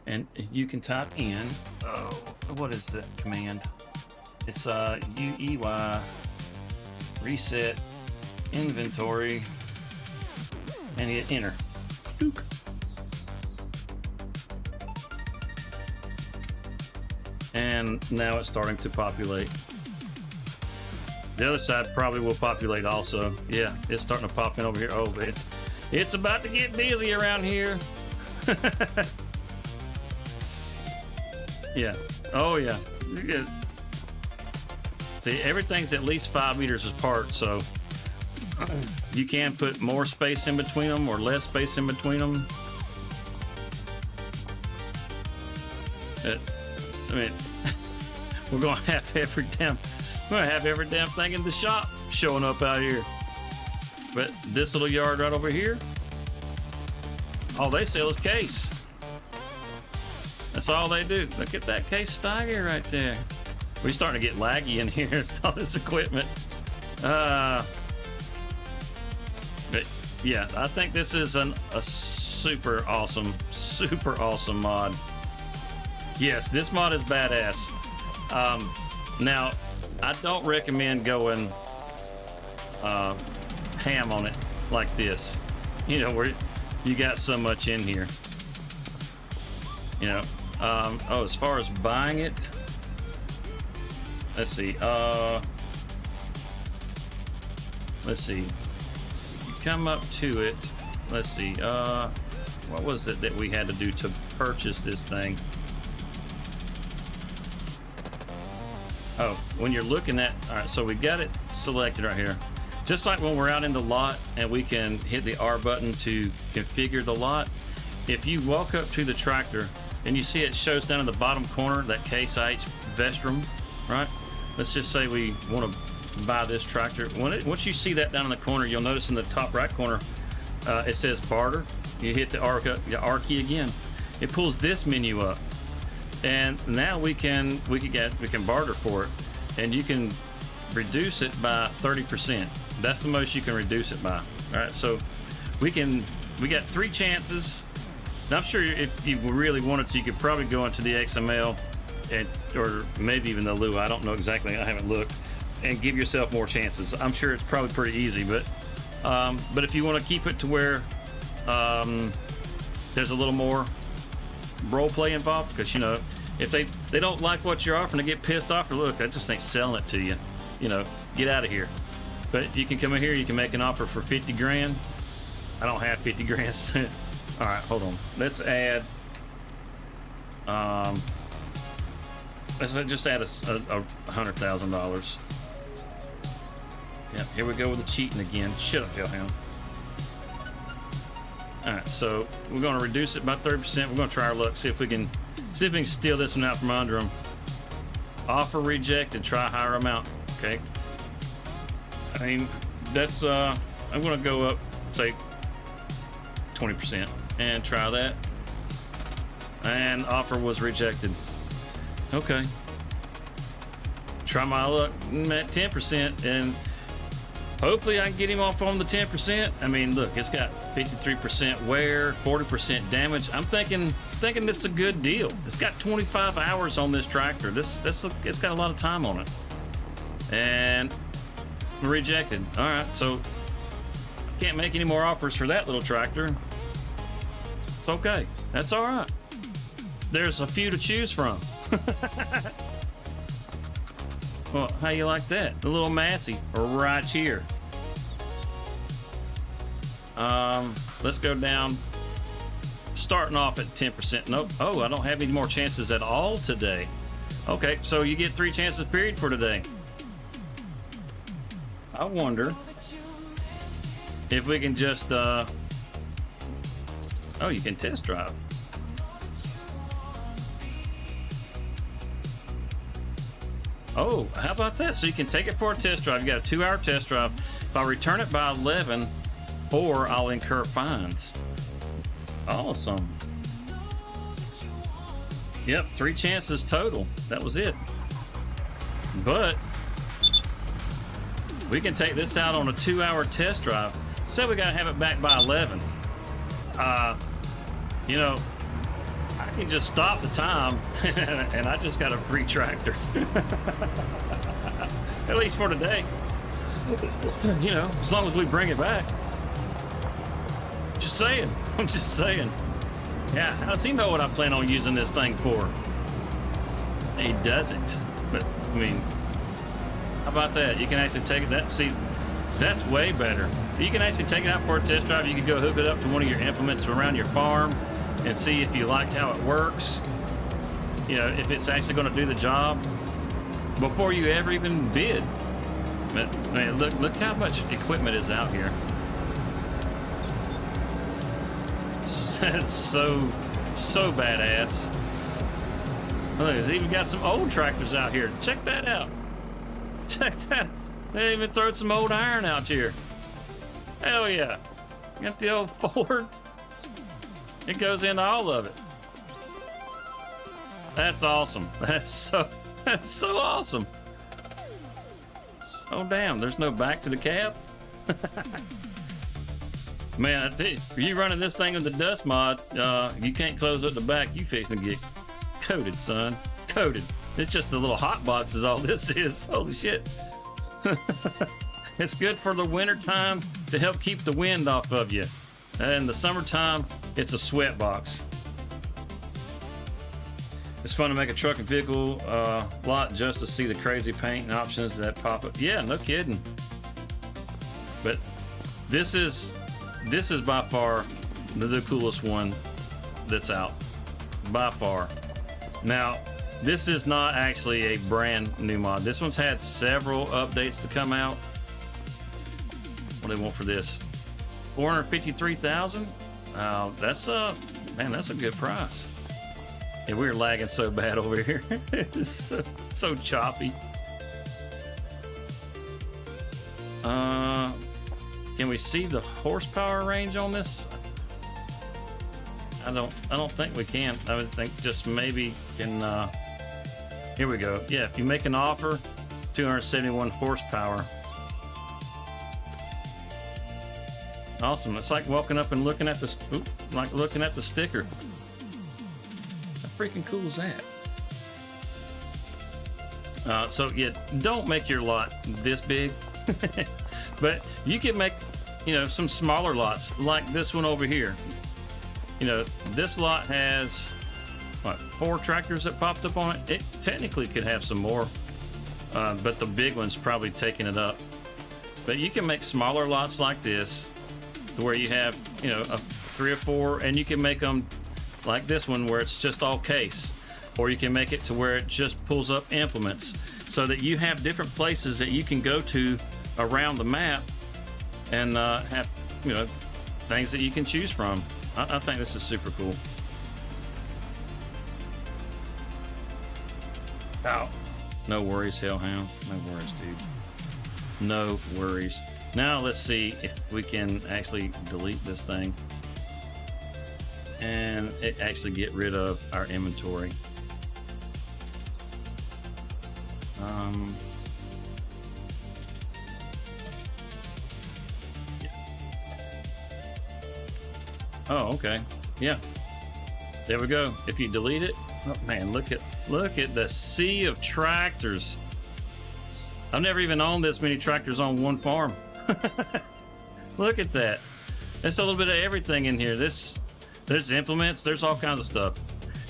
and you can type in, oh, what is that command? It's UEY reset inventory and hit enter. Dook. And now it's starting to populate. The other side probably will populate also. Yeah, it's starting to pop in over here. Oh, man. It's about to get busy around here. Yeah. Oh, yeah. See, everything's at least 5 meters apart, so you can put more space in between them or less space in between them. I mean, we're gonna have every damn thing in the shop showing up out here. But this little yard right over here, all they sell is case. That's all they do. Look at that case stagger right there. We're starting to get laggy in here with all this equipment. But yeah, I think this is a super awesome mod. Yes, this mod is badass. Now, I don't recommend going ham on it like this. You know, where you got so much in here. You know, oh, as far as buying it, let's see. Let's see. You come up to it. Let's see. What was it that we had to do to purchase this thing? Oh, when you're looking at, all right, so we got it selected right here. Just like when we're out in the lot and we can hit the R button to configure the lot. If you walk up to the tractor and you see it shows down in the bottom corner, that Case IH Vestrum, right? Let's just say we want to buy this tractor. Once you see that down in the corner, you'll notice in the top right corner, it says barter. You hit the R key again. It pulls this menu up. And now we can barter for it, and you can reduce it by 30%. That's the most you can reduce it by. All right, so we got 3 chances. Now, I'm sure if you really wanted to, you could probably go into the XML or maybe even the Lua. I don't know exactly. I haven't looked, and give yourself more chances. I'm sure it's probably pretty easy, but if you want to keep it to where there's a little more role play involved, because you know, if they don't like what you're offering, they get pissed off, or look, I just ain't selling it to you, you know, get out of here. But you can come in here, you can make an offer for 50 grand. I don't have 50 grand. All right, hold on, let's add let's just add a $100,000. Yep, here we go with the cheating again. Shut up, Hellhound. All right, so we're going to reduce it by 30%. We're going to try our luck, see if we can steal this one out from under them. Offer rejected. Try higher amount. Okay. I mean, that's I'm going to go up, say 20%, and try that. And offer was rejected. Okay. Try my luck at 10%, and hopefully I can get him off on the 10%. I mean, look, it's got 53% wear, 40% damage. I'm thinking this is a good deal. It's got 25 hours on this tractor. It's got a lot of time on it. And rejected. All right, so can't make any more offers for that little tractor. It's okay. That's all right. There's a few to choose from. Well, how you like that? The little Massey right here. Let's go down. Starting off at 10%. Nope. Oh, I don't have any more chances at all today. Okay, so you get 3 chances period for today. I wonder if we can just oh, you can test drive. Oh, how about that? So you can take it for a test drive. You got a 2-hour test drive. If I return it by 11, or I'll incur fines. Awesome. Yep, 3 chances total. That was it. But we can take this out on a 2-hour test drive. Say we gotta have it back by 11. You know, I can just stop the time and I just got a free tractor. At least for today. You know, as long as we bring it back. Just saying. I'm just saying. Yeah, how does he know what I plan on using this thing for? He doesn't. But, I mean, how about that? You can actually take it that. See, that's way better. You can actually take it out for a test drive. You can go hook it up to one of your implements around your farm and see if you like how it works. You know, if it's actually going to do the job before you ever even bid. But man, look how much equipment is out here. That's so badass. Look, it's even got some old tractors out here. Check that out. Check that. They even throw some old iron out here. Hell yeah. Got the old Ford. It goes into all of it. That's awesome. That's so awesome. Oh damn, there's no back to the cab. Man, I tell you, if you running this thing with the dust mod, you can't close up the back. You fixing to get coated, son. Coated. It's just the little hot box is all this is. Holy shit. It's good for the winter time to help keep the wind off of you. And the summertime, it's a sweat box. It's fun to make a truck and vehicle lot just to see the crazy paint and options that pop up. Yeah, no kidding. But this is by far the coolest one that's out. By far. Now, this is not actually a brand new mod. This one's had several updates to come out. What do they want for this? 453,000. That's man, that's a good price. And we're lagging so bad over here. It's so choppy. Can we see the horsepower range on this? I don't think we can. I would think just maybe can. Here we go. Yeah, if you make an offer, 271 horsepower. Awesome. It's like walking up and looking at the sticker. How freaking cool is that? So yeah, don't make your lot this big, but you can make, you know, some smaller lots like this one over here. You know, this lot has what, 4 tractors that popped up on it. It technically could have some more, but the big one's probably taking it up. But you can make smaller lots like this, to where you have, you know, 3 or 4, and you can make them like this one where it's just all case, or you can make it to where it just pulls up implements, so that you have different places that you can go to around the map and have, you know, things that you can choose from. I think this is super cool. Oh, no worries, Hellhound. No worries, dude. No worries. Now let's see if we can actually delete this thing. and it actually get rid of our inventory. Oh, okay. Yeah. There we go. If you delete it, oh man, look at the sea of tractors. I've never even owned this many tractors on one farm. Look at that. There's a little bit of everything in here. There's implements, there's all kinds of stuff.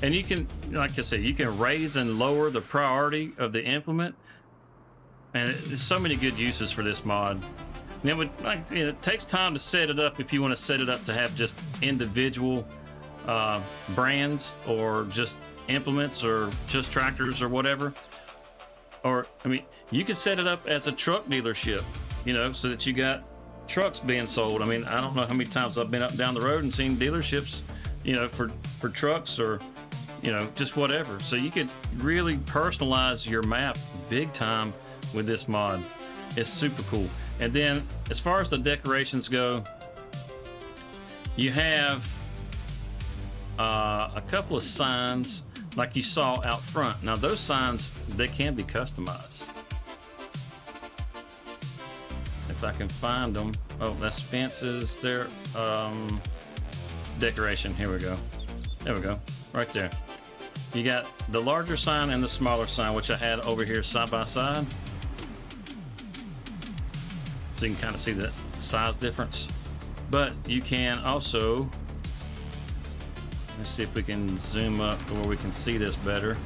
And you can, like I said, you can raise and lower the priority of the implement. And there's so many good uses for this mod. And it would, like, you know, it takes time to set it up if you want to set it up to have just individual brands or just implements or just tractors or whatever. Or, I mean, you can set it up as a truck dealership, you know, so that you got trucks being sold. I mean, I don't know how many times I've been up and down the road and seen dealerships, you know, for trucks or, you know, just whatever. So you could really personalize your map big time with this mod. It's super cool. And then as far as the decorations go, you have a couple of signs like you saw out front. Now those signs, they can be customized. If I can find them. Oh, that's fences there. Decoration, here we go. There we go, right there. You got the larger sign and the smaller sign, which I had over here side by side. So you can kind of see the size difference. But you can also, let's see if we can zoom up to where we can see this better.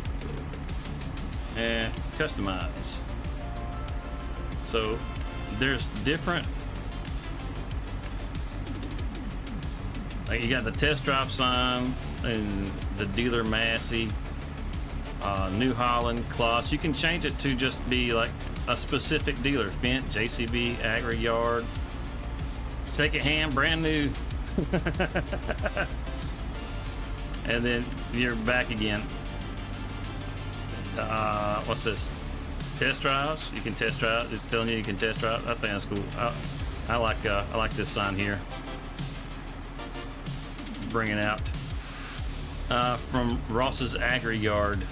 And customize. So there's different, like you got the test drive sign and the dealer Massey, New Holland, Kloss. You can change it to just be like a specific dealer. Fent, JCB, Agri Yard, secondhand, brand new. And then you're back again. What's this? Test drives. You can test drive. It's telling you can test drive. I think that's cool. I like this sign here. Bring it out from Ross's Agri Yard.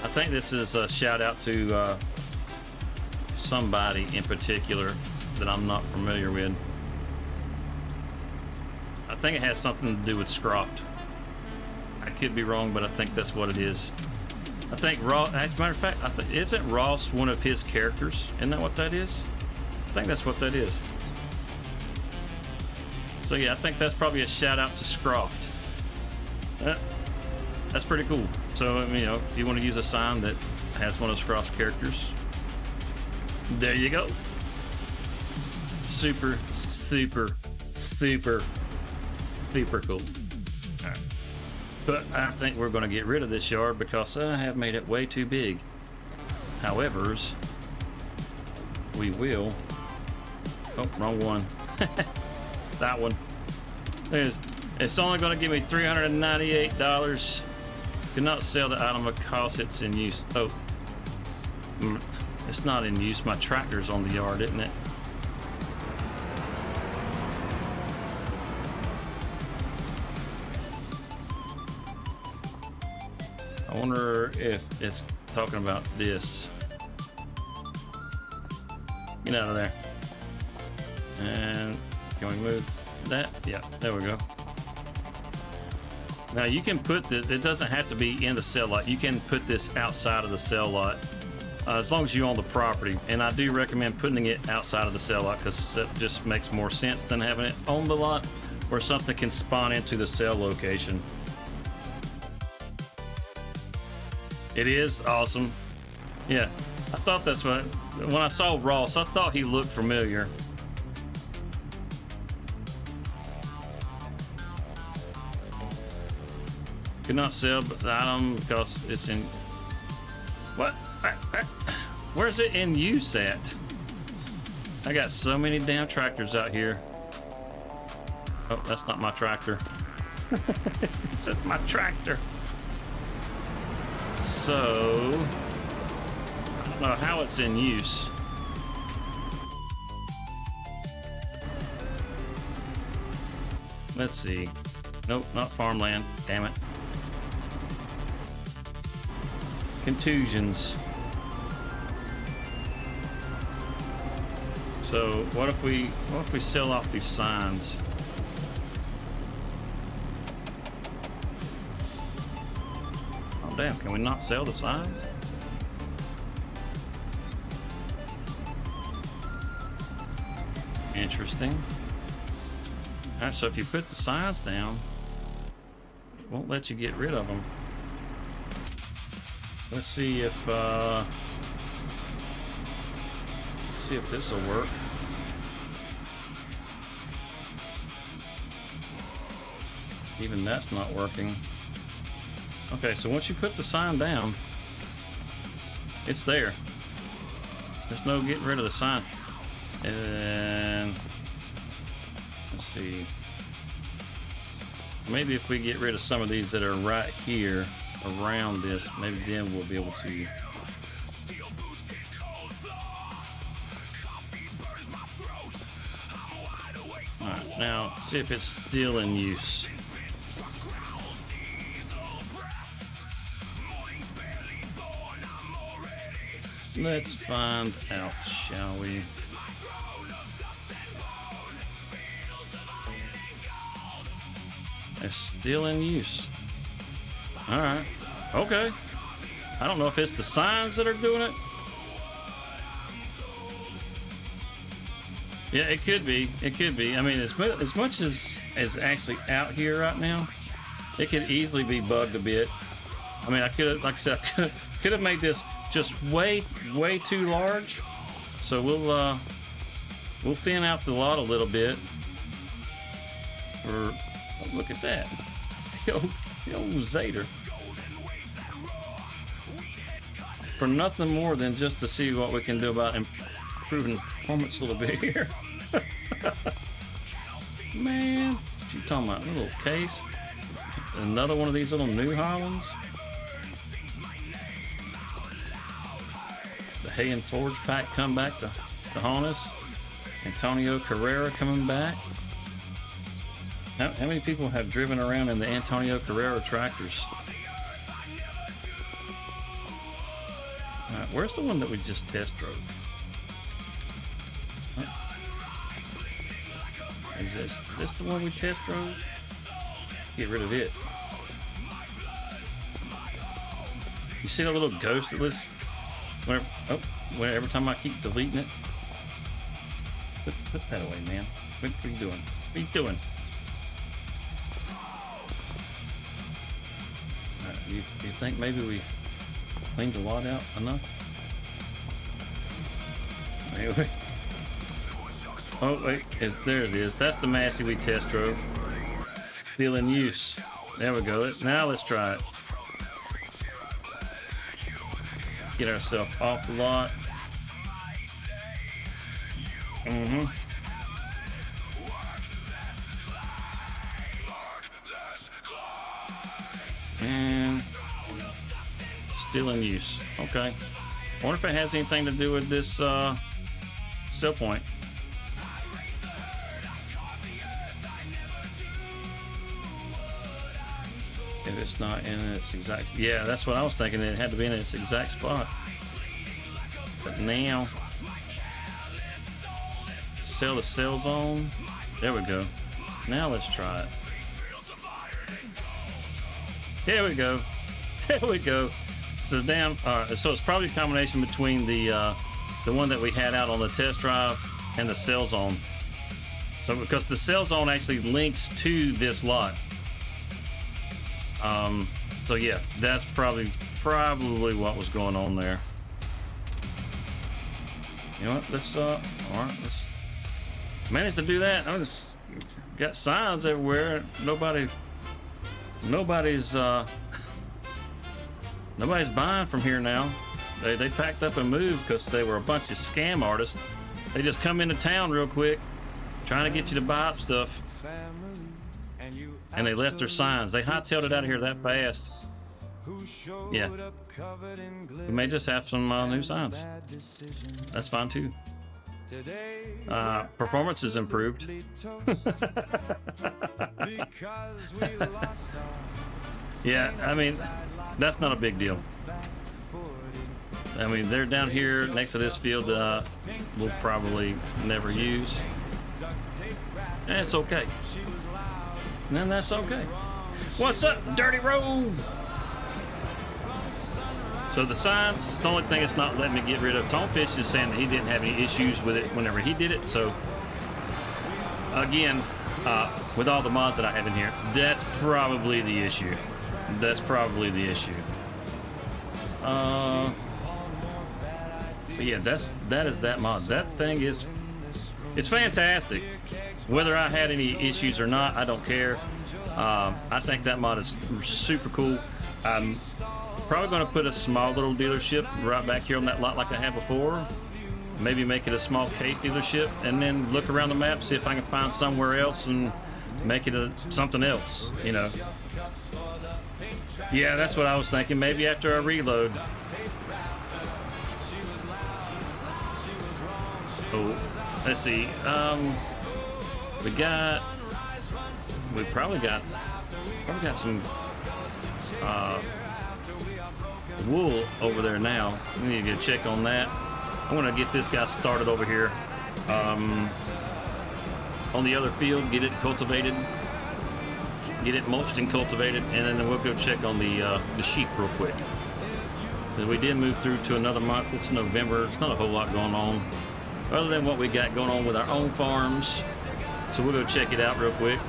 I think this is a shout out to somebody in particular that I'm not familiar with. I think it has something to do with Scroft. I could be wrong, but I think that's what it is. I think Ross, as a matter of fact, isn't Ross one of his characters? Isn't that what that is? I think that's what that is. So yeah, I think that's probably a shout out to Scroft. That's pretty cool. So, you know, if you want to use a sign that has one of Scroft's characters, there you go. Super, super, super, super cool. All right. But I think we're going to get rid of this yard because I have made it way too big. However, we will. Oh, wrong one. That one. It's only going to give me $398. Cannot sell the item because it's in use. Oh, it's not in use. My tractor's on the yard, isn't it? I wonder if it's talking about this. Get out of there. And can we move that? Yeah, there we go. Now you can put this, it doesn't have to be in the cell lot. You can put this outside of the cell lot as long as you own the property. And I do recommend putting it outside of the cell lot because it just makes more sense than having it on the lot where something can spawn into the cell location. It is awesome. Yeah, I thought that's what, when I saw Ross, I thought he looked familiar. Could not sell the item because it's in, what? Where's it in use at? I got so many damn tractors out here. Oh, that's not my tractor. This is my tractor. So, I don't know how it's in use. Let's see. Nope, not farmland. Damn it. Contusions. So what if we sell off these signs? Oh damn, can we not sell the signs? Interesting. Alright, so if you put the signs down, it won't let you get rid of them. Let's see if this will work. Even that's not working. Okay, so once you put the sign down, it's there. There's no getting rid of the sign. And let's see. Maybe if we get rid of some of these that are right here around this, maybe then we'll be able to. Alright, now let's see if it's still in use. Let's find out, shall we? It's still in use. Alright. Okay. I don't know if it's the signs that are doing it. Yeah, it could be. It could be. I mean, as much as actually out here right now, it could easily be bugged a bit. I mean, I could have, like I said, could have made this just way too large. So we'll thin out the lot a little bit. Or oh, look at that, the old Zader. For nothing more than just to see what we can do about improving performance a little bit here. Man, what you talking about? A little case. Another one of these little New Hollands. The hay and forage pack come back to haunt us. Antonio Carrera coming back. How many people have driven around in the Antonio Carrera tractors? Alright, where's the one that we just test drove? Is this the one we test drove? Get rid of it. You see the little ghost that was every time I keep deleting it? Put that away, man. What are you doing? What are you doing? Do you think maybe we cleaned the lot out enough? Anyway. Oh wait, there it is. That's the Massey we test drove. Still in use. There we go. Now let's try it. Get ourselves off the lot. And still in use. Okay. I wonder if it has anything to do with this sell point. If it's not in its exact, yeah, that's what I was thinking. It had to be in its exact spot. But now, sell the sell zone. There we go. Now let's try it. Here we go. There we go. So down. So it's probably a combination between the one that we had out on the test drive and the sell zone. So because the sell zone actually links to this lot. So yeah, that's probably what was going on there. You know what? Let's all right. Let's manage to do that. I just got signs everywhere. Nobody's buying from here now. They packed up and moved because they were a bunch of scam artists. They just come into town real quick, trying to get you to buy up stuff. And they left their signs. They hightailed it out of here that fast. Yeah. We may just have some new signs. That's fine too. Performance is improved. Yeah, I mean, that's not a big deal. I mean, they're down here next to this field we'll probably never use. And it's okay. And that's okay. What's up, Dirty Road? So the signs, the only thing it's not letting me get rid of. Tonefish is saying that he didn't have any issues with it whenever he did it. So again, with all the mods that I have in here, that's probably the issue. That's probably the issue. But yeah, that is that mod. That thing is, it's fantastic. Whether I had any issues or not, I don't care. I think that mod is super cool. I'm probably going to put a small little dealership right back here on that lot like I had before. Maybe make it a small case dealership, and then look around the map, see if I can find somewhere else and make it something else, you know. Yeah, that's what I was thinking. Maybe after I reload. Oh, let's see. We probably got some wool over there now. We need to get a check on that. I'm gonna get this guy started over here on the other field, get it cultivated, get it mulched and cultivated, and then we'll go check on the sheep real quick. We did move through to another month. It's November. It's not a whole lot going on other than what we got going on with our own farms. So we'll go check it out real quick.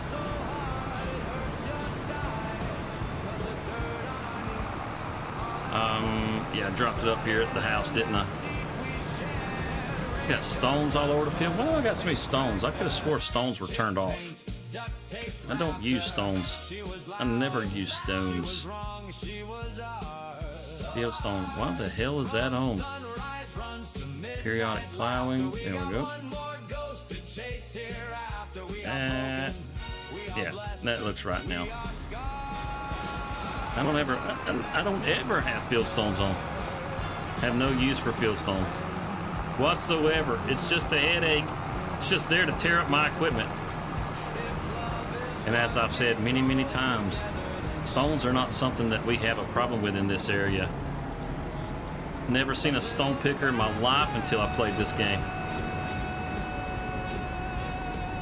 Yeah, I dropped it up here at the house, didn't I? Got stones all over the field. Why do I got so many stones? I could have swore stones were turned off. I don't use stones. I never use stones. Fieldstone. What the hell is that on? Periodic plowing. There we go. Yeah, that looks right now. I don't ever have fieldstones on. Have no use for fieldstone whatsoever. It's just a headache. It's just there to tear up my equipment. And as I've said many, many times, stones are not something that we have a problem with in this area. Never seen a stone picker in my life until I played this game.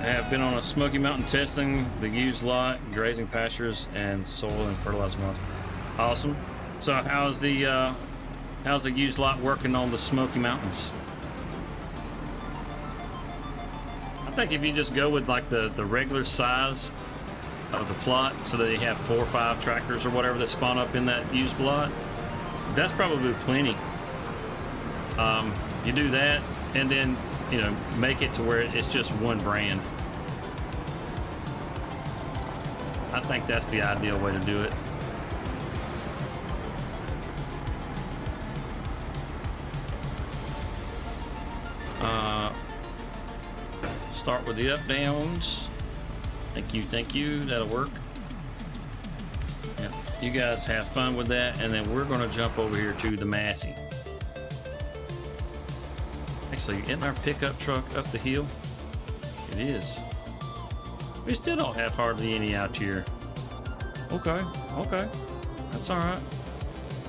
I have been on a Smoky Mountain testing the used lot, grazing pastures, and soil and fertilizer mods. Awesome. So how's the used lot working on the Smoky Mountains? I think if you just go with like the regular size of the plot, so that you have 4 or 5 tractors or whatever that spawn up in that used lot, that's probably plenty. You do that, and then make it to where it's just one brand. I think that's the ideal way to do it. Start with the up downs. Thank you. That'll work. Yeah, you guys have fun with that, and then we're going to jump over here to the Massey. Actually, isn't our pickup truck up the hill? It is. We still don't have hardly any out here. Okay. That's all right.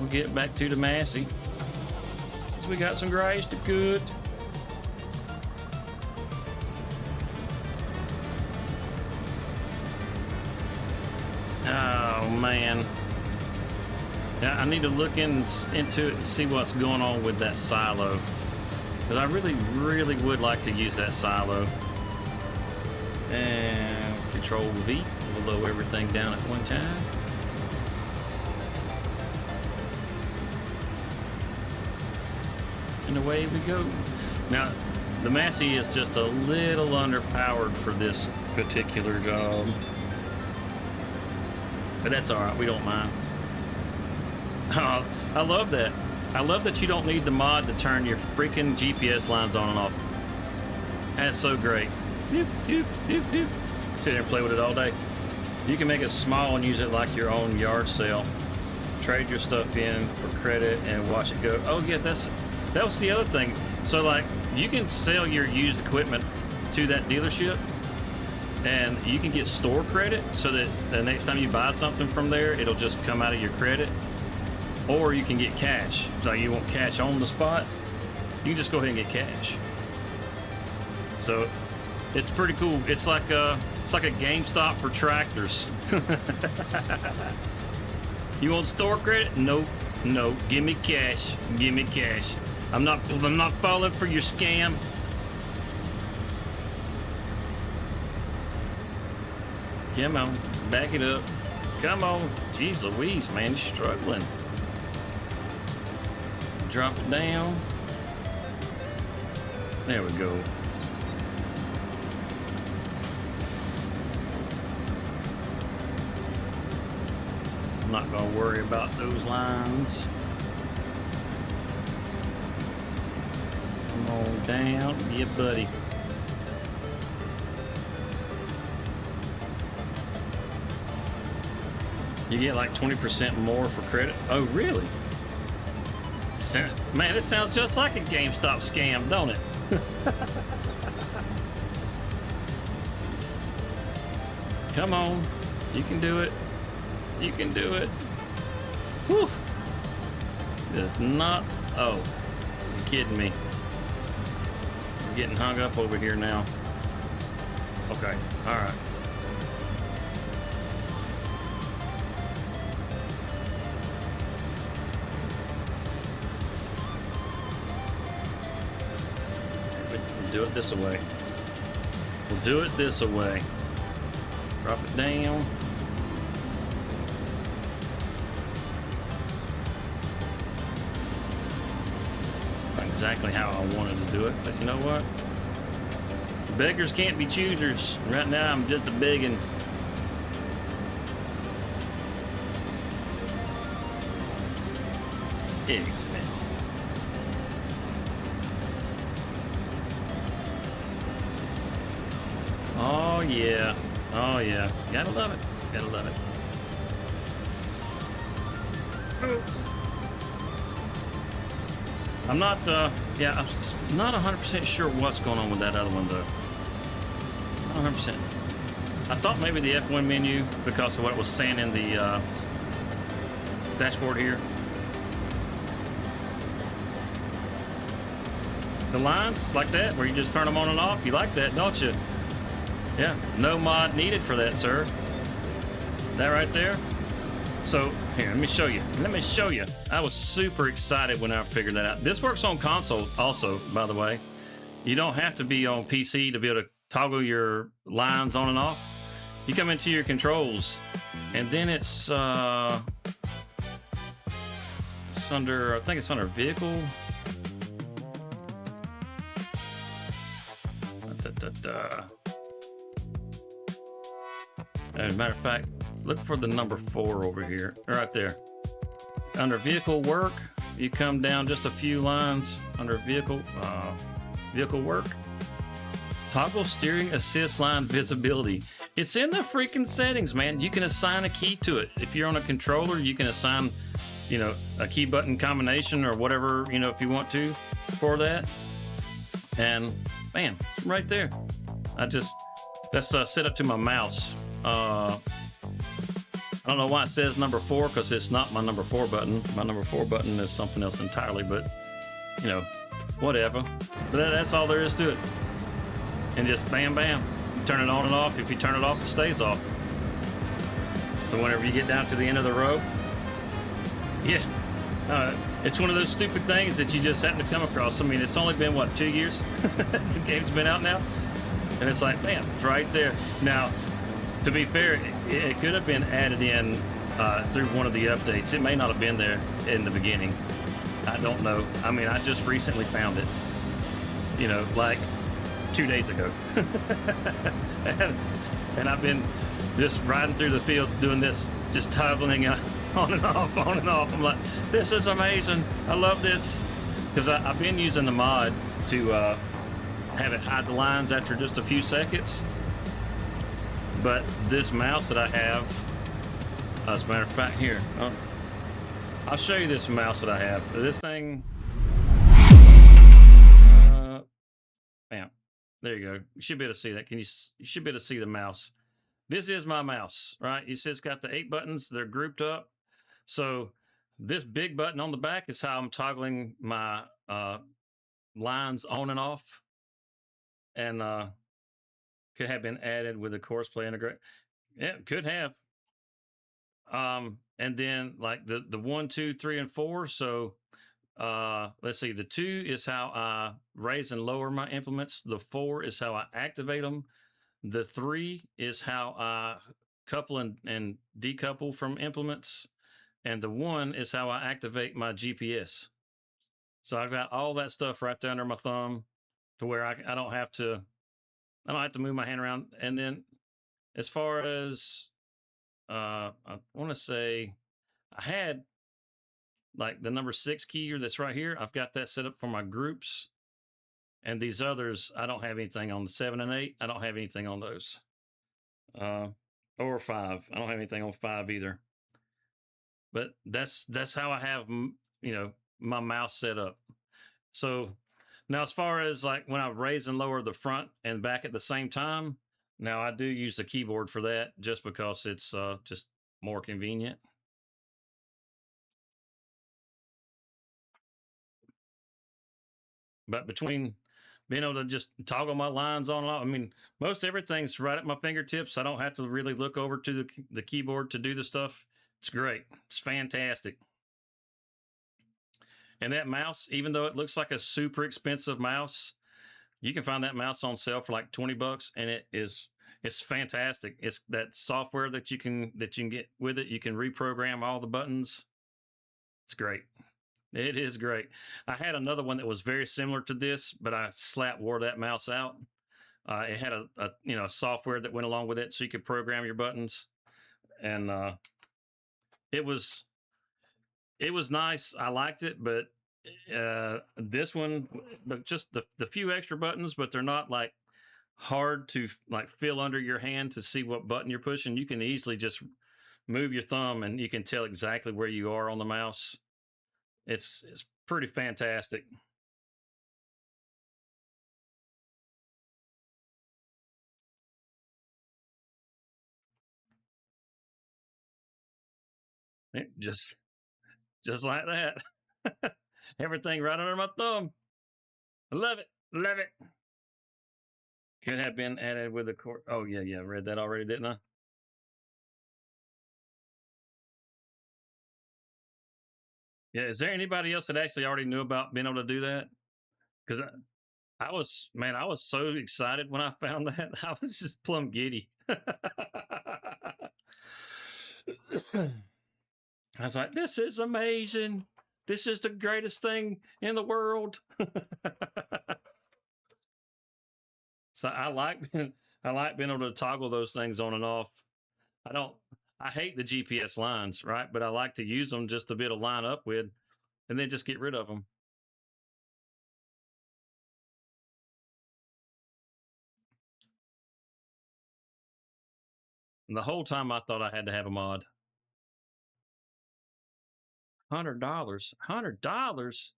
We'll get back to the Massey. So we got some grass to cut. Oh man. Yeah, I need to look into it and see what's going on with that silo. Because I really would like to use that silo. And Control V. We'll lower everything down at one time. And away we go. Now, the Massey is just a little underpowered for this particular job. But that's alright, we don't mind. Oh, I love that. I love that you don't need the mod to turn your freaking GPS lines on and off. That's so great. Sit there and play with it all day. You can make it small and use it like your own yard sale. Trade your stuff in for credit and watch it go. Oh yeah, that was the other thing. So like, you can sell your used equipment to that dealership, and you can get store credit so that the next time you buy something from there, it'll just come out of your credit. Or you can get cash. So you want cash on the spot, you can just go ahead and get cash. So it's pretty cool. It's like a GameStop for tractors. You want store credit? Nope. No. Give me cash. Give me cash. I'm not falling for your scam. Come on, back it up. Come on. Jeez Louise, man, you're struggling. Drop it down. There we go. I'm not gonna worry about those lines. Come on down. Yeah, buddy. You get like 20% more for credit. Oh, really? Man, it sounds just like a GameStop scam, don't it? Come on. You can do it. You can do it. Whew. It's not. Oh, you're kidding me. I'm getting hung up over here now. Okay. All right. Do it this way. We'll do it this way. Drop it down. Not exactly how I wanted to do it, but you know what? Beggars can't be choosers. Right now, I'm just a begging. Excellent. Oh yeah, oh yeah, gotta love it, gotta love it. I'm not, yeah, I'm not 100% sure what's going on with that other one though. Not 100%. I thought maybe the F1 menu, because of what it was saying in the dashboard here. The lines like that, where you just turn them on and off, you like that, don't you? Yeah, no mod needed for that, sir. That right there. So here, let me show you. Let me show you. I was super excited when I figured that out. This works on console also, by the way. You don't have to be on PC to be able to toggle your lines on and off. You come into your controls, and then it's under, I think it's under vehicle. As a matter of fact, look for the number 4 over here, right there. Under vehicle work, you come down just a few lines under vehicle work. Toggle steering assist line visibility. It's in the freaking settings, man. You can assign a key to it. If you're on a controller, you can assign, you know, a key button combination or whatever, you know, if you want to for that. And bam, right there. That's set up to my mouse. I don't know why it says number 4, because it's not my number 4 button. My number 4 button is something else entirely, but you know, whatever. But that's all there is to it. And just bam, bam. You turn it on and off. If you turn it off, it stays off. So whenever you get down to the end of the row, yeah, it's one of those stupid things that you just happen to come across. I mean, it's only been, what, 2 years? The game's been out now? And it's like, bam, it's right there. Now, to be fair, it could have been added in through one of the updates. It may not have been there in the beginning. I don't know. I mean, I just recently found it, you know, like 2 days ago. and I've been just riding through the fields doing this, just toggling on and off, on and off. I'm like, this is amazing. I love this. Because I've been using the mod to have it hide the lines after just a few seconds. But this mouse that I have, as a matter of fact, here, I'll show you this mouse that I have. This thing There you go. You should be able to see that. You should be able to see the mouse. This is my mouse, right? You see it's got the 8 buttons. They're grouped up. So this big button on the back is how I'm toggling my lines on and off. And could have been added with the course play integrate. Yeah, could have. And then like the 1, 2, 3, and 4. So let's see, the 2 is how I raise and lower my implements. The 4 is how I activate them. The 3 is how I couple and decouple from implements. And the 1 is how I activate my GPS. So I've got all that stuff right there under my thumb to where I don't have to move my hand around. And then as far as I want to say I had like the number 6 keyer that's right here. I've got that set up for my groups. And these others, I don't have anything on the 7 and 8. I don't have anything on those. Or 5. I don't have anything on 5 either. But that's how I have, my mouse set up. So now as far as like when I raise and lower the front and back at the same time, now I do use the keyboard for that just because it's just more convenient. But between being able to just toggle my lines on and off, I mean, most everything's right at my fingertips. I don't have to really look over to the keyboard to do the stuff. It's great. It's fantastic. And that mouse, even though it looks like a super expensive mouse, you can find that mouse on sale for like $20, and it's fantastic. It's that software that you can get with it. You can reprogram all the buttons. It's great. It is great. I had another one that was very similar to this, but I wore that mouse out. It had a software that went along with it, so you could program your buttons, and it was nice. I liked it, but this one, just the few extra buttons, but they're not like hard to like feel under your hand to see what button you're pushing. You can easily just move your thumb, and you can tell exactly where you are on the mouse. It's pretty fantastic. Just like that. Everything right under my thumb. I love it. Love it. Could have been added with the court. Oh yeah, I read that already, didn't I? Yeah. Is there anybody else that actually already knew about being able to do that? Because I was so excited when I found that. I was just plumb giddy. I was like, this is amazing. This is the greatest thing in the world. So I like being able to toggle those things on and off. I hate the GPS lines, right? But I like to use them just to be able to line up with and then just get rid of them. And the whole time I thought I had to have a mod. $100. $100?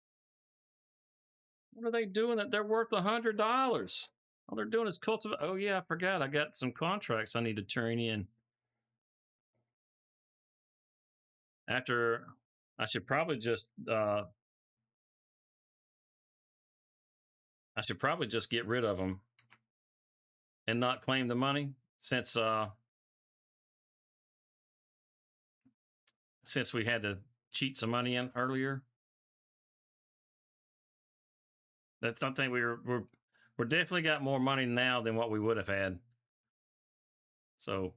What are they doing that they're worth $100? All they're doing is cultivate. Oh yeah, I forgot. I got some contracts I need to turn in. After I should probably just get rid of them and not claim the money since we had to cheat some money in earlier. That's something we're definitely got more money now than what we would have had. So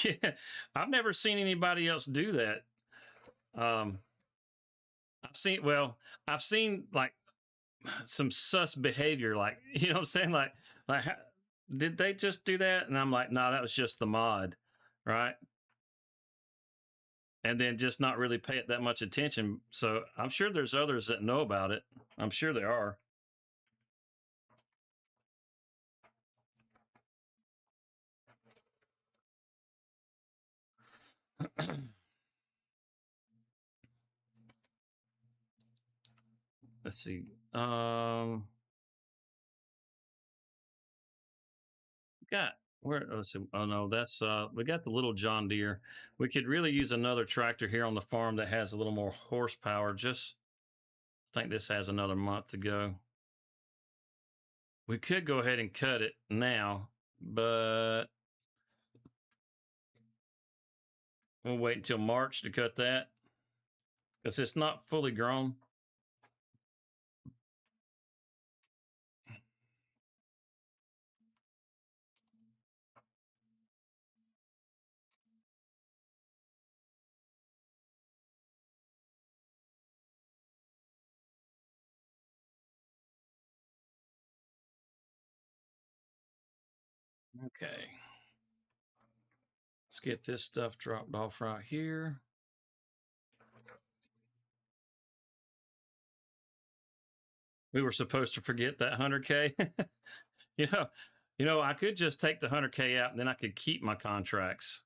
yeah, I've never seen anybody else do that. I've seen like some sus behavior, like you know what I'm saying, like did they just do that? And I'm like, no, that was just the mod, right? And then just not really pay it that much attention. So I'm sure there's others that know about it. I'm sure there are. let's see. Got where? Let's see. Oh no, that's we got the little John Deere. We could really use another tractor here on the farm that has a little more horsepower. Just I think this has another month to go. We could go ahead and cut it now, but we'll wait until March to cut that because it's not fully grown. Okay. Let's get this stuff dropped off right here. We were supposed to forget that 100K. you know, I could just take the 100K out and then I could keep my contracts.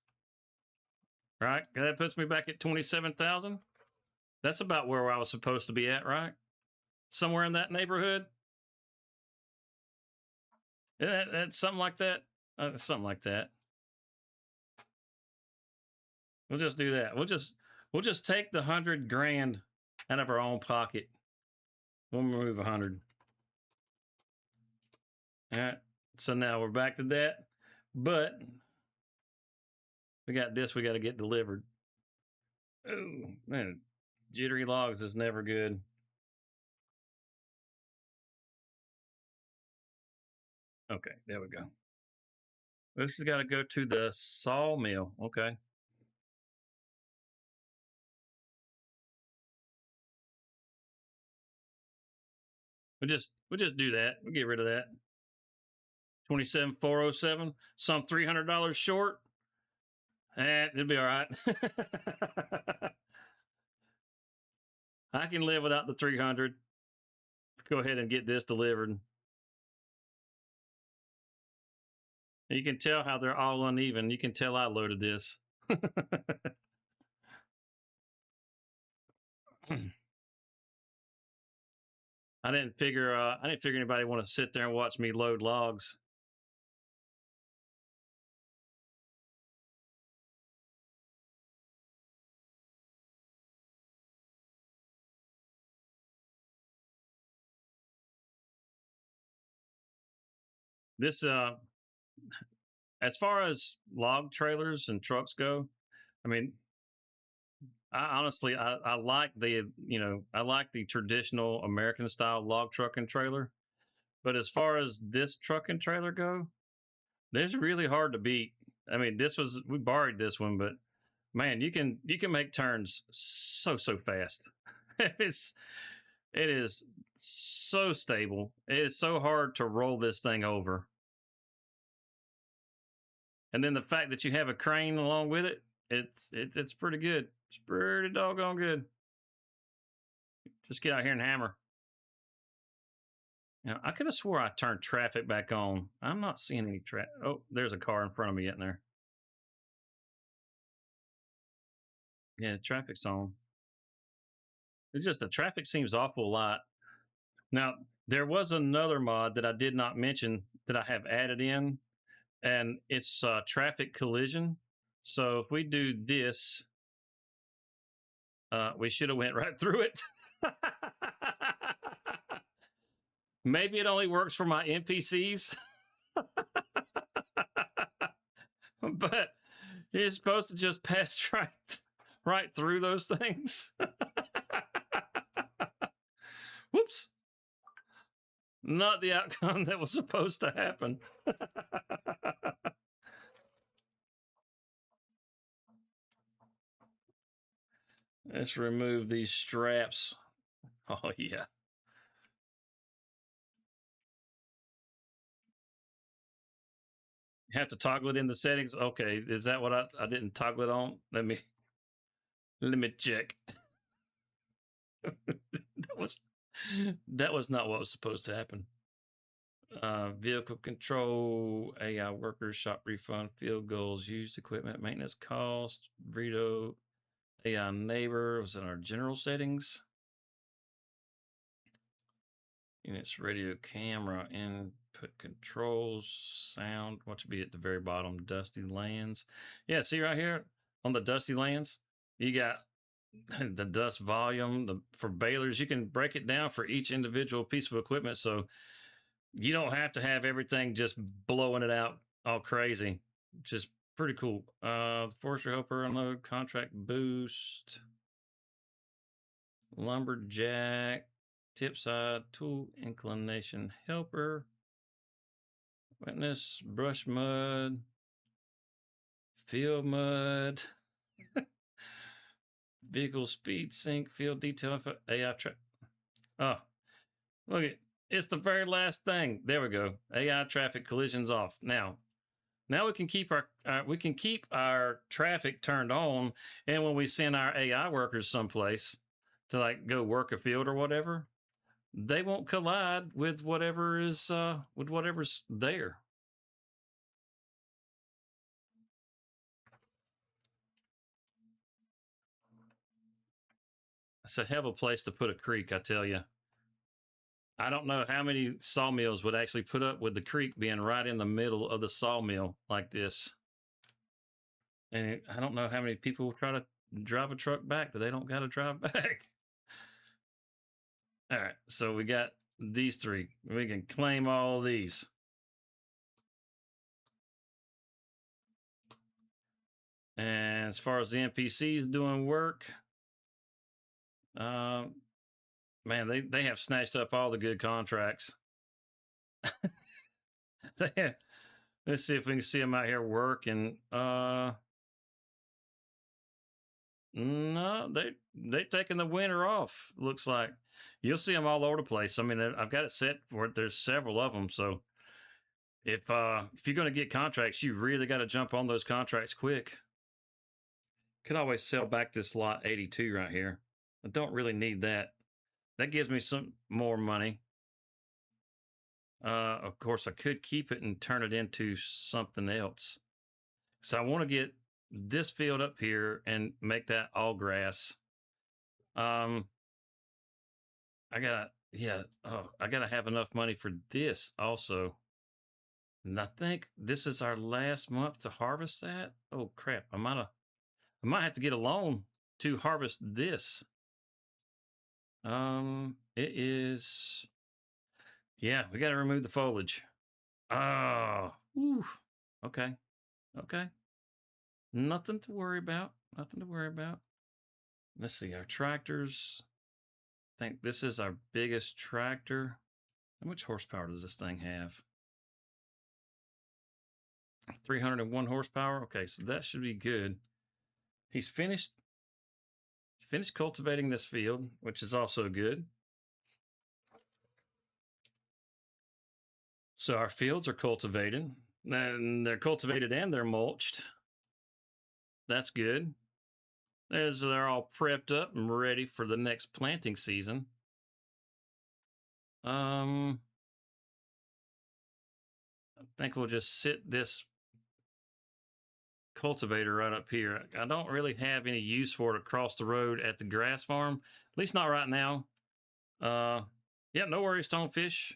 Right? That puts me back at 27,000. That's about where I was supposed to be at, right? Somewhere in that neighborhood. That's something like that. Something like that. We'll just do that. We'll just take the 100 grand out of our own pocket. We'll remove 100. All right. So now we're back to that, but we got this. We got to get delivered. Oh man, jittery logs is never good. Okay, there we go. This has got to go to the sawmill. Okay. We'll just do that. We'll get rid of that. 27,407. Some $300 short. It'll be all right. I can live without the 300. Go ahead and get this delivered. You can tell how they're all uneven. You can tell I loaded this. I didn't figure anybody want to sit there and watch me load logs. This as far as log trailers and trucks go, I mean, I honestly I like the I like the traditional American style log truck and trailer. But as far as this truck and trailer go, this really hard to beat. I mean, we borrowed this one, but man, you can make turns so fast. it's it is so stable. It is so hard to roll this thing over. And then the fact that you have a crane along with it, it's pretty good. It's pretty doggone good. Just get out here and hammer. Now, I could have swore I turned traffic back on. I'm not seeing any traffic. Oh, there's a car in front of me in there. Yeah, traffic's on. It's just the traffic seems awful a lot. Now, there was another mod that I did not mention that I have added in, and it's traffic collision. So if we do this, we should have went right through it. Maybe it only works for my NPCs. But you're supposed to just pass right through those things. Whoops. Not the outcome that was supposed to happen. Let's remove these straps. Oh, yeah. You have to toggle it in the settings. Okay, is that what I didn't toggle it on? Let me check. that was not what was supposed to happen. Vehicle control, AI workers, shop refund, field goals, used equipment, maintenance cost, burrito, AI neighbor was in our general settings. Units, radio, camera, input controls, sound. What should be at the very bottom? Dusty lands. Yeah, see right here on the dusty lands, you got the dust volume. For balers, you can break it down for each individual piece of equipment, so you don't have to have everything just blowing it out all crazy. Just pretty cool. Forestry helper, unload, contract boost, lumberjack, tip side, tool inclination helper, wetness, brush mud, field mud, vehicle speed sync, field detail, AI track. Oh, look at it's the very last thing. There we go. AI traffic collisions off. Now we can keep our traffic turned on, and when we send our AI workers someplace to like go work a field or whatever, they won't collide with whatever's there. It's a hell of a place to put a creek, I tell you. I don't know how many sawmills would actually put up with the creek being right in the middle of the sawmill like this. And I don't know how many people try to drive a truck back, but they don't got to drive back. All right, so we got these three. We can claim all of these. And as far as the NPCs doing work, man, they have snatched up all the good contracts. Let's see if we can see them out here working. No, they taking the winter off. Looks like you'll see them all over the place. I mean, I've got it set for it. There's several of them, so if you're going to get contracts, you really got to jump on those contracts quick. Could always sell back this lot 82 right here. I don't really need that. That gives me some more money. Of course, I could keep it and turn it into something else. So I want to get this field up here and make that all grass. I gotta have enough money for this also. And I think this is our last month to harvest that. Oh crap, I might have to get a loan to harvest this. It is, yeah, we got to remove the foliage. Oh, okay. Nothing to worry about. Let's see, our tractors. I think this is our biggest tractor. How much horsepower does this thing have? 301 horsepower. Okay, so that should be good. He's finished cultivating this field, which is also good. So our fields are cultivated, and they're cultivated and they're mulched. That's good. As they're all prepped up and ready for the next planting season. I think we'll just sit this cultivator right up here. I don't really have any use for it across the road at the grass farm, at least not right now. Yeah, no worries, Stonefish.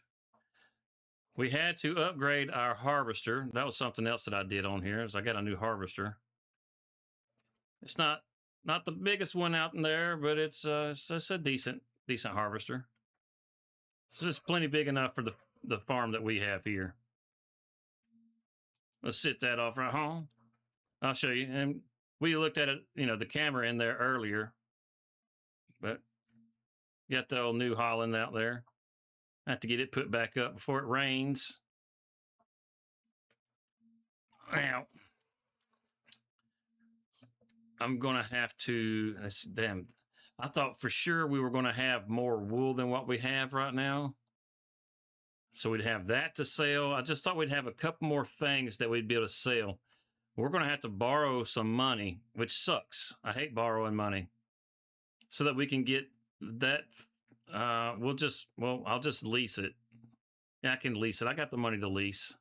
We had to upgrade our harvester. That was something else that I did on here, is I got a new harvester. It's not the biggest one out in there, but it's a decent harvester. So it's plenty big enough for the farm that we have here. Let's sit that off right home. I'll show you. And we looked at it, the camera in there earlier, but got the old New Holland out there. I have to get it put back up before it rains. Now, I'm going to have to, damn, I thought for sure we were going to have more wool than what we have right now. So we'd have that to sell. I just thought we'd have a couple more things that we'd be able to sell. We're going to have to borrow some money, which sucks. I hate borrowing money. So that we can get that. I'll just lease it. Yeah, I can lease it. I got the money to lease.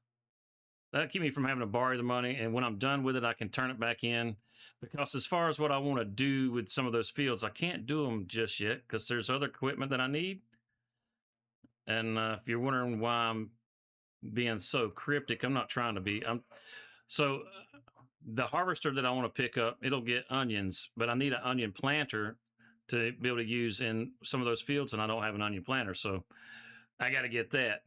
That'll keep me from having to borrow the money. And when I'm done with it, I can turn it back in. Because as far as what I want to do with some of those fields, I can't do them just yet because there's other equipment that I need. And if you're wondering why I'm being so cryptic, I'm not trying to be. So the harvester that I want to pick up, it'll get onions, but I need an onion planter to be able to use in some of those fields, and I don't have an onion planter, so I got to get that.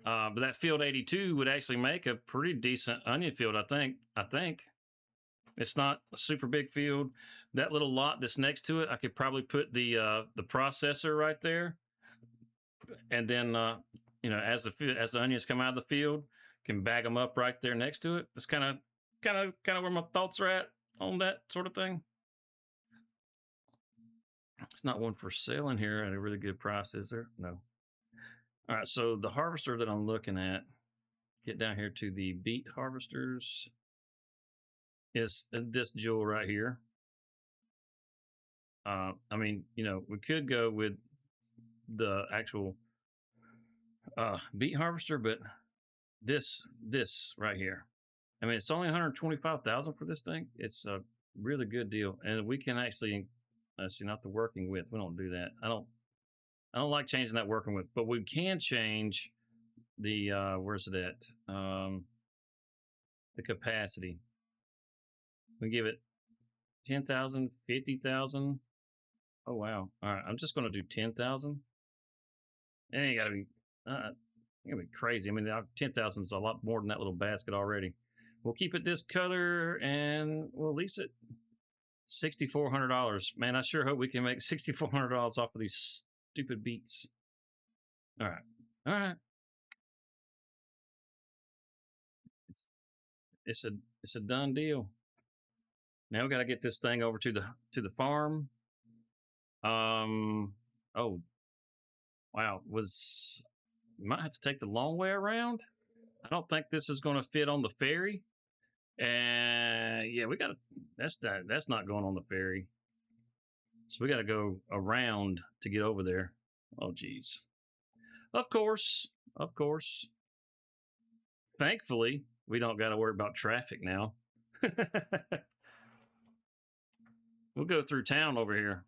But that field 82 would actually make a pretty decent onion field, I think. It's not a super big field. That little lot that's next to it, I could probably put the processor right there, and then as the onions come out of the field, can bag them up right there next to it. That's kind of where my thoughts are at on that sort of thing. It's not one for sale in here at a really good price, is there? No. All right, so the harvester that I'm looking at, get down here to the beet harvesters, is this jewel right here. I mean, we could go with the actual beet harvester, but this right here. I mean, it's only 125,000 for this thing. It's a really good deal, and we can actually, let's see, not the working width. We don't do that. I don't like changing that working width, but we can change the where's it at? The capacity. We give it 10,000, 50,000. Oh wow! All right, I'm just going to do 10,000. It ain't got to be. It's gonna be crazy. I mean, 10,000 is a lot more than that little basket already. We'll keep it this color, and we'll lease it. $6,400. Man, I sure hope we can make $6,400 off of these stupid beets. All right. It's a done deal. Now we got to get this thing over to the farm. Oh, wow. You might have to take the long way around. I don't think this is going to fit on the ferry. And yeah, that's not going on the ferry. So we got to go around to get over there. Oh, geez. Of course. Thankfully, we don't got to worry about traffic now. We'll go through town over here.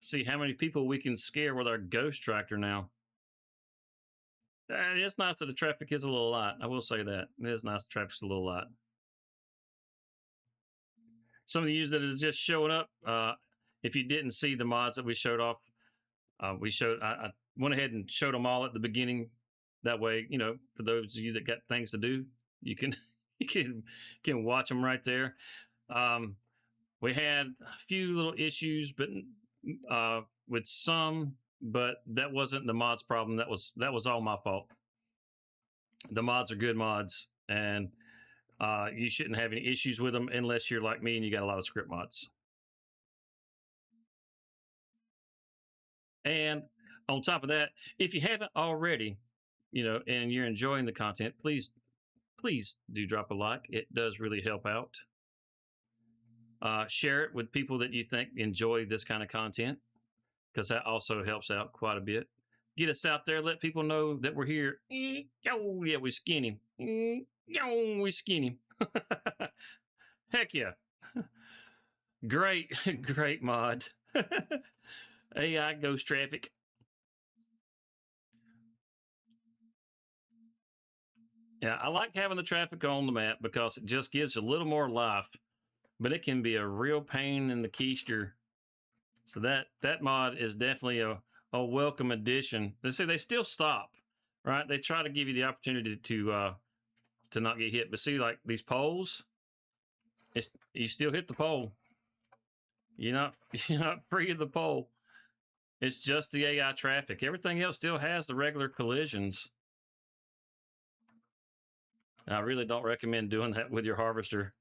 See how many people we can scare with our ghost tractor now. It's nice that the traffic is a little light. I will say that. It is nice the traffic's a little light. Some of you that is just showing up, if you didn't see the mods that we showed off, I went ahead and showed them all at the beginning. That way, for those of you that got things to do, you can can watch them right there. We had a few little issues, but with some, but that wasn't the mods problem. That was all my fault. The mods are good mods, and you shouldn't have any issues with them unless you're like me and you got a lot of script mods. And on top of that, if you haven't already, and you're enjoying the content, please do drop a like. It does really help out. Share it with people that you think enjoy this kind of content, because that also helps out quite a bit. Get us out there. Let people know that we're here. Oh, yeah, we're skinny. Oh, we're skinny. Heck yeah. Great, great mod. AI ghost traffic. Yeah, I like having the traffic on the map because it just gives a little more life, but it can be a real pain in the keister. So that mod is definitely a welcome addition. They say they still stop, right? They try to give you the opportunity to not get hit, but see, like these poles, you still hit the pole. You're not free of the pole. It's just the AI traffic. Everything else still has the regular collisions. I really don't recommend doing that with your harvester.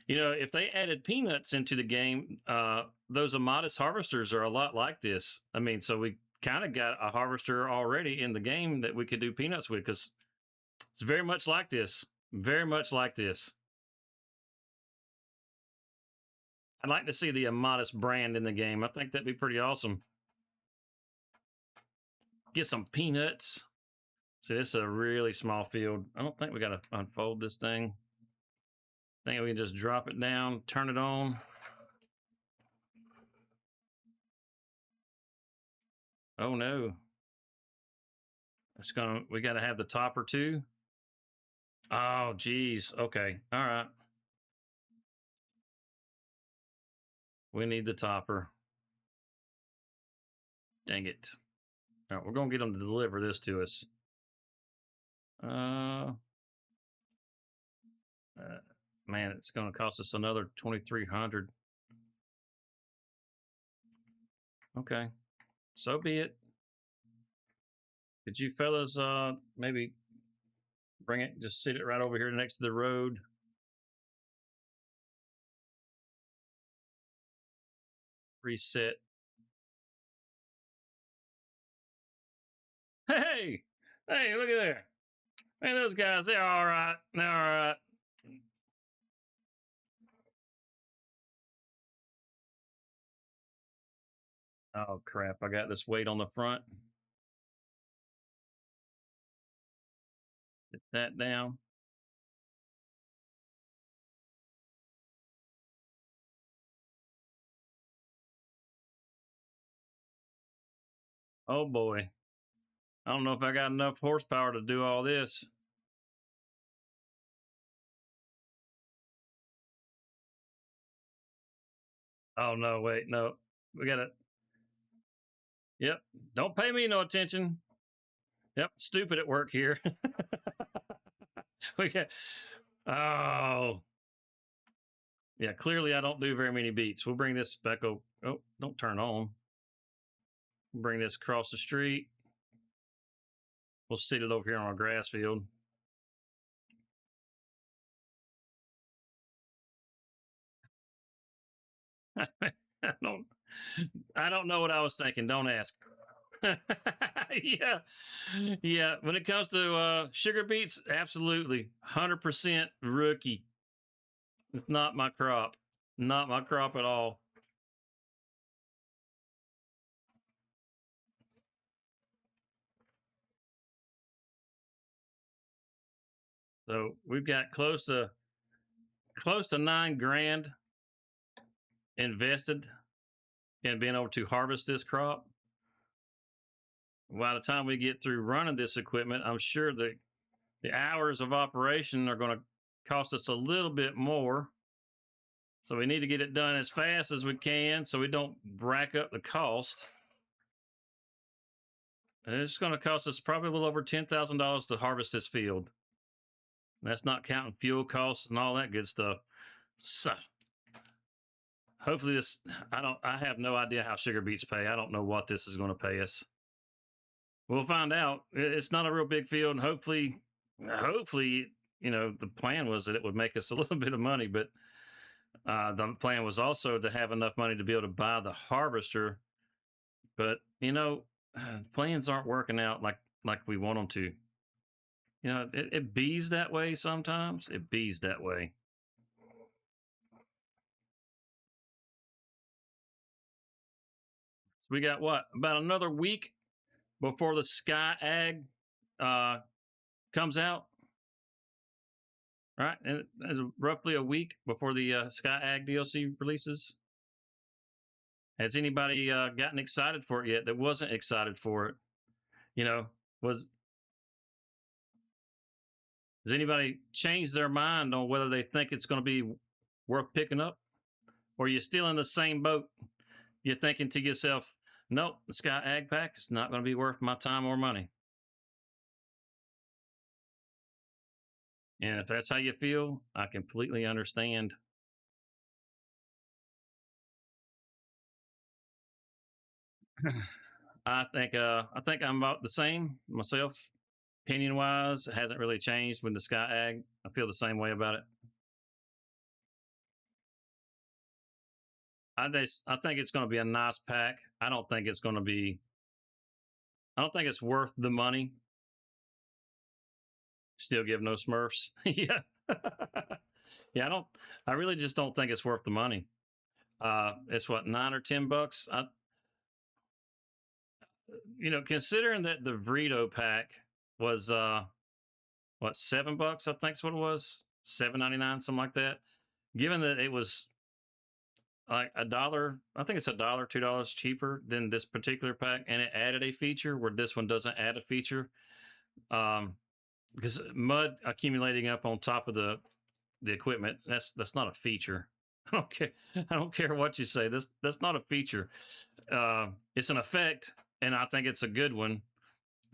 If they added peanuts into the game, those Amatis harvesters are a lot like this. I mean, so we kind of got a harvester already in the game that we could do peanuts with, because it's very much like this. Very much like this. I'd like to see the Amatis brand in the game. I think that'd be pretty awesome. Get some peanuts. See, this is a really small field. I don't think we got to unfold this thing. I think we can just drop it down, turn it on. Oh no. We got to have the topper too. Oh, geez. Okay. All right. We need the topper. Dang it. All right. We're going to get them to deliver this to us. Uh, man, it's going to cost us another 2,300. Okay. So be it. Could you fellas maybe bring it, just sit it right over here next to the road? Reset. Hey, hey, look at there. Hey, those guys, they're all right. They're all right. Oh, crap. I got this weight on the front. Get that down. Oh, boy. I don't know if I got enough horsepower to do all this. Oh, no, wait, no. We got to, yep. Don't pay me no attention. Yep, stupid at work here. we got, oh, yeah, clearly I don't do very many beats. We'll bring this back over. Oh, don't turn on. Bring this across the street. We'll sit it over here on our grass field. I don't know what I was thinking. Don't ask. Yeah. Yeah. When it comes to sugar beets, absolutely. 100% rookie. It's not my crop. Not my crop at all. So we've got close to 9 grand invested in being able to harvest this crop. By the time we get through running this equipment, I'm sure that the hours of operation are going to cost us a little bit more. So we need to get it done as fast as we can so we don't rack up the cost. And it's going to cost us probably a little over $10,000 to harvest this field. That's not counting fuel costs and all that good stuff. So hopefully I have no idea how sugar beets pay. I don't know what this is going to pay us. We'll find out. It's not a real big field, and hopefully, the plan was that it would make us a little bit of money, but the plan was also to have enough money to be able to buy the harvester. But plans aren't working out like we want them to. It bees that way sometimes. It bees that way. So we got what, about another week before the Sky Ag comes out, right? And roughly a week before the Sky Ag DLC releases. Has anybody gotten excited for it yet that wasn't excited for it? Was Has anybody changed their mind on whether they think it's going to be worth picking up? Or are you still in the same boat? You're thinking to yourself, nope, the Sky Ag Pack is not going to be worth my time or money. And if that's how you feel, I completely understand. I think I'm about the same myself. Opinion wise, it hasn't really changed with the Sky Ag. I feel the same way about it. I think it's going to be a nice pack. I don't think it's worth the money. Still give no Smurfs. Yeah. Yeah, I really just don't think it's worth the money. It's what, $9 or $10. Considering that the Vrito pack was what, $7, I think's what it was, $7.99, something like that. Given that it was like a dollar. I think it's a dollar, $2 cheaper than this particular pack, and it added a feature where this one doesn't add a feature. Um, because mud accumulating up on top of the equipment, that's not a feature. I don't care. I don't care what you say. That's not a feature. It's an effect, and I think it's a good one,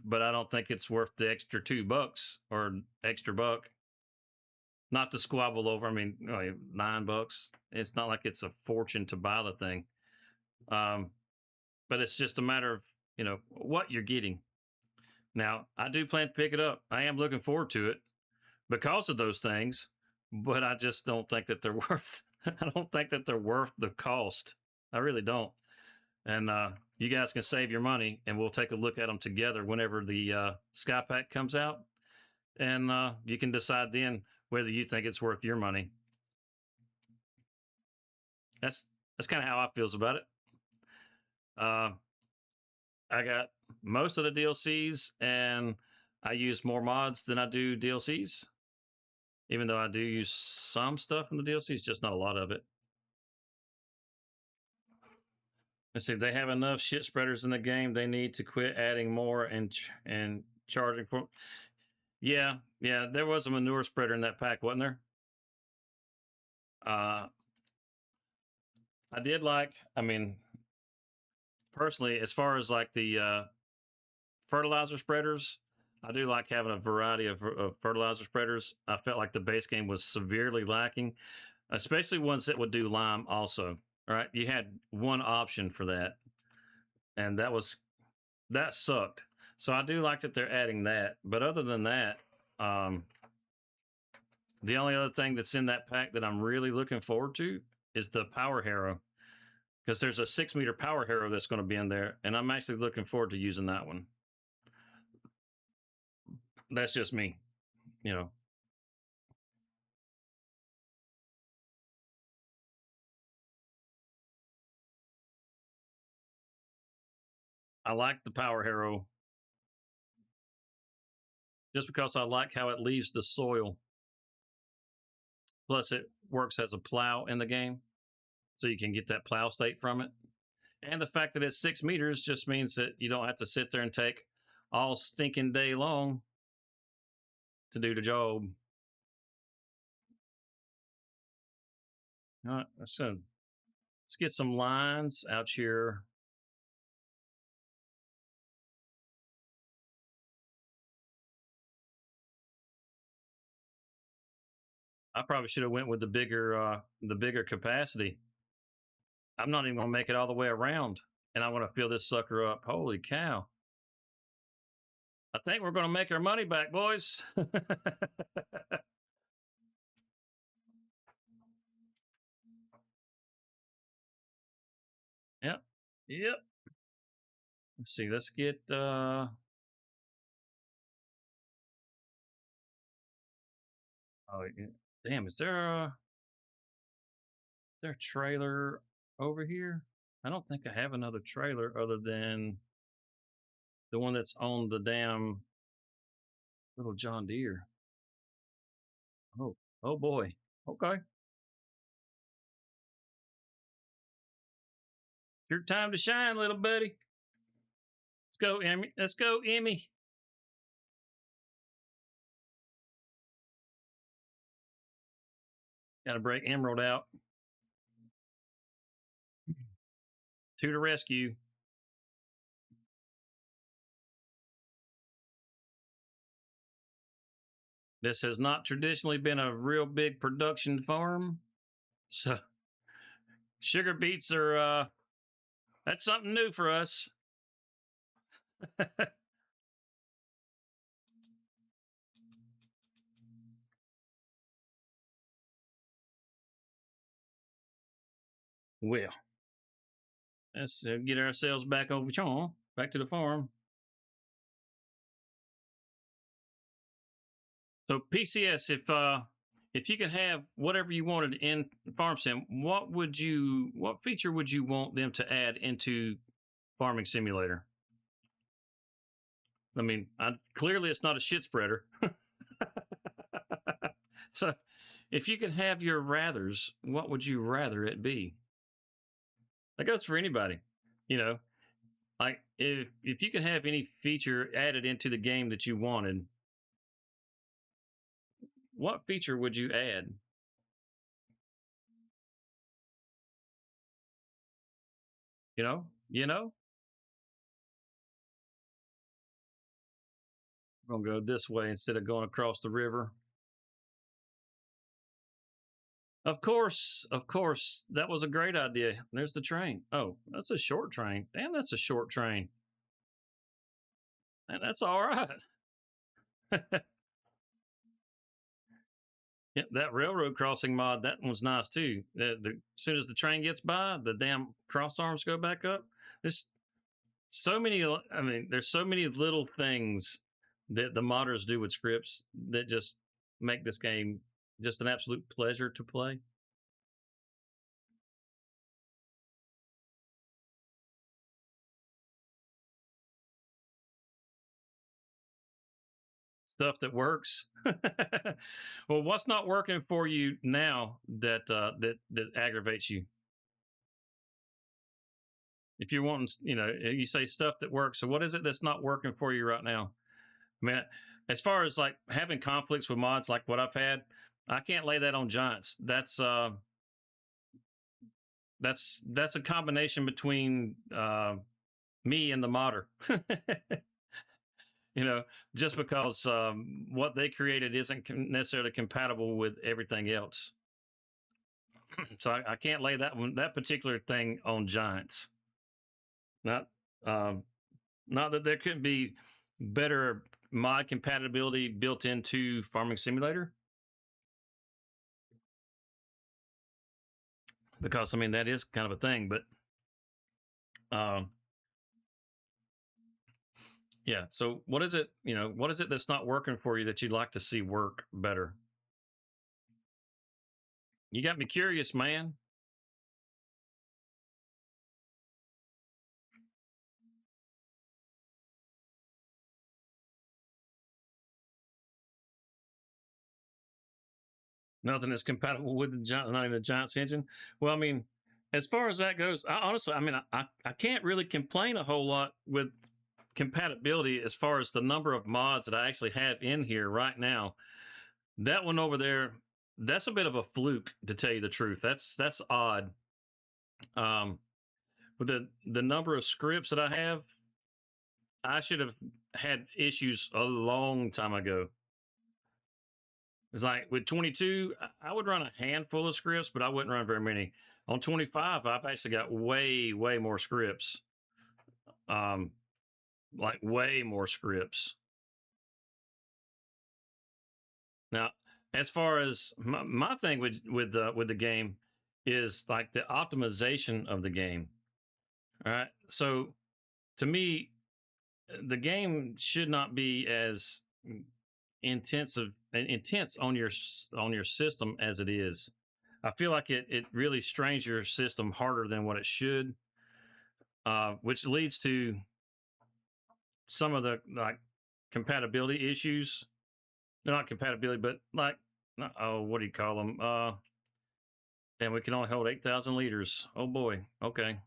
but I don't think it's worth the extra $2 or extra buck. Not to squabble over. I mean, $9. It's not like it's a fortune to buy the thing. Um, but it's just a matter of what you're getting. Now, I do plan to pick it up. I am looking forward to it because of those things, but I just don't think that they're worth. I don't think that they're worth the cost. I really don't. And you guys can save your money, and we'll take a look at them together whenever the Sky Pack comes out, and you can decide then whether you think it's worth your money. That's kind of how I feels about it. Uh, I got most of the DLCs, and I use more mods than I do DLCs. Even though I do use some stuff in the DLCs, just not a lot of it. Let's see, if they have enough shit spreaders in the game, they need to quit adding more and charging for. Yeah, there was a manure spreader in that pack, wasn't there? I did like. I mean, personally, as far as like the fertilizer spreaders, I do like having a variety of fertilizer spreaders. I felt like the base game was severely lacking, especially ones that would do lime also. All right, you had one option for that, and that sucked. So I do like that they're adding that. But other than that, um, the only other thing that's in that pack that I'm really looking forward to is the power harrow, because there's a 6-meter power harrow that's going to be in there, and I'm actually looking forward to using that one. That's just me, you know. I like the power harrow just because I like how it leaves the soil. Plus, it works as a plow in the game, so you can get that plow state from it. And the fact that it's 6 meters just means that you don't have to sit there and take all stinking day long to do the job. All right, so let's get some lines out here. I probably should have went with the bigger capacity. I'm not even gonna make it all the way around, and I want to fill this sucker up. Holy cow! I think we're gonna make our money back, boys. Yep, yep. Let's see. Let's get. Oh, damn! Is there a trailer over here? I don't think I have another trailer other than the one that's on the damn little John Deere. Oh boy. Okay. Your time to shine, little buddy. Let's go, Emmy. Let's go, Emmy. Gotta break Emerald out. To the rescue. This has not traditionally been a real big production farm. So sugar beets are that's something new for us. Well, let's get ourselves back over back to the farm. So PCS, if you could have whatever you wanted in Farm Sim, what feature would you want them to add into Farming Simulator? I mean, clearly it's not a shit spreader. So, if you could have your rathers, what would you rather it be? That goes for anybody. You know, like if you could have any feature added into the game that you wanted, what feature would you add? You know, we're gonna go this way instead of going across the river. Of course, that was a great idea. There's the train. Oh, that's a short train. Damn, that's a short train. And that's all right. Yeah, that railroad crossing mod, that one's nice too. As soon as the train gets by, the damn cross arms go back up. There's so many. I mean, there's so many little things that the modders do with scripts that just make this game just an absolute pleasure to play. Stuff that works. Well, what's not working for you now that that aggravates you? If you're wanting, you say stuff that works. So what is it that's not working for you right now? I mean, as far as like having conflicts with mods, like what I've had, I can't lay that on giants. That's a combination between me and the modder. you know, just because what they created isn't necessarily compatible with everything else. So I can't lay that particular thing on giants. Not um, not that there couldn't be better mod compatibility built into Farming Simulator, because I mean that is kind of a thing. But um, yeah. So what is it? What is it that's not working for you that you'd like to see work better? You got me curious, man. Nothing is compatible with the giant, not even the Giants engine. Well, I mean, as far as that goes, honestly, I mean, I can't really complain a whole lot with compatibility as far as the number of mods that I actually have in here right now. That one over there, that's a bit of a fluke, to tell you the truth. That's odd. Um, with the number of scripts that I have, I should have had issues a long time ago. It's like with 22, I would run a handful of scripts, but I wouldn't run very many. On 25, I've actually got way more scripts. Um, like way more scripts. Now, as far as my thing with the game is like the optimization of the game. All right. So to me, the game should not be as intense on your system as it is. I feel like it really strains your system harder than what it should, which leads to some of the like compatibility issues. Not compatibility, but like, oh, what do you call them? And we can only hold 8,000 liters. Oh boy. Okay.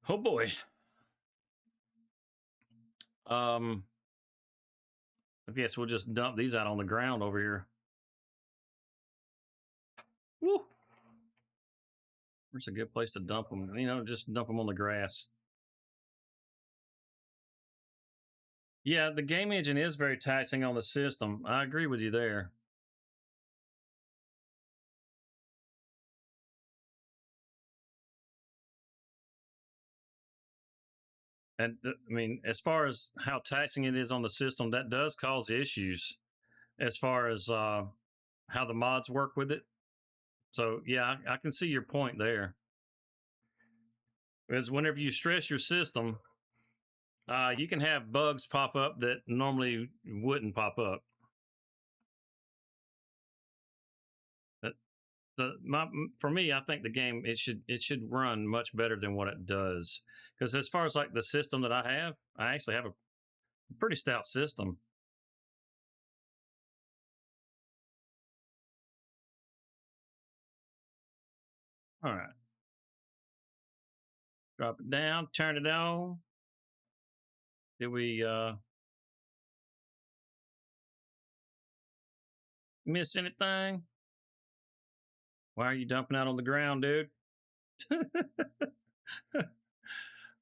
Oh boy. Um, I guess we'll just dump these out on the ground over here. Woo. Where's a good place to dump them? Just dump them on the grass. Yeah, the game engine is very taxing on the system. I agree with you there. And I mean, as far as how taxing it is on the system, that does cause issues as far as how the mods work with it. So yeah, I can see your point there. Because whenever you stress your system, you can have bugs pop up that normally wouldn't pop up. That for me, I think the game it should run much better than what it does. Because as far as like the system that I actually have a pretty stout system. All right. Drop it down, turn it on. Did we miss anything? Why are you dumping out on the ground, dude? I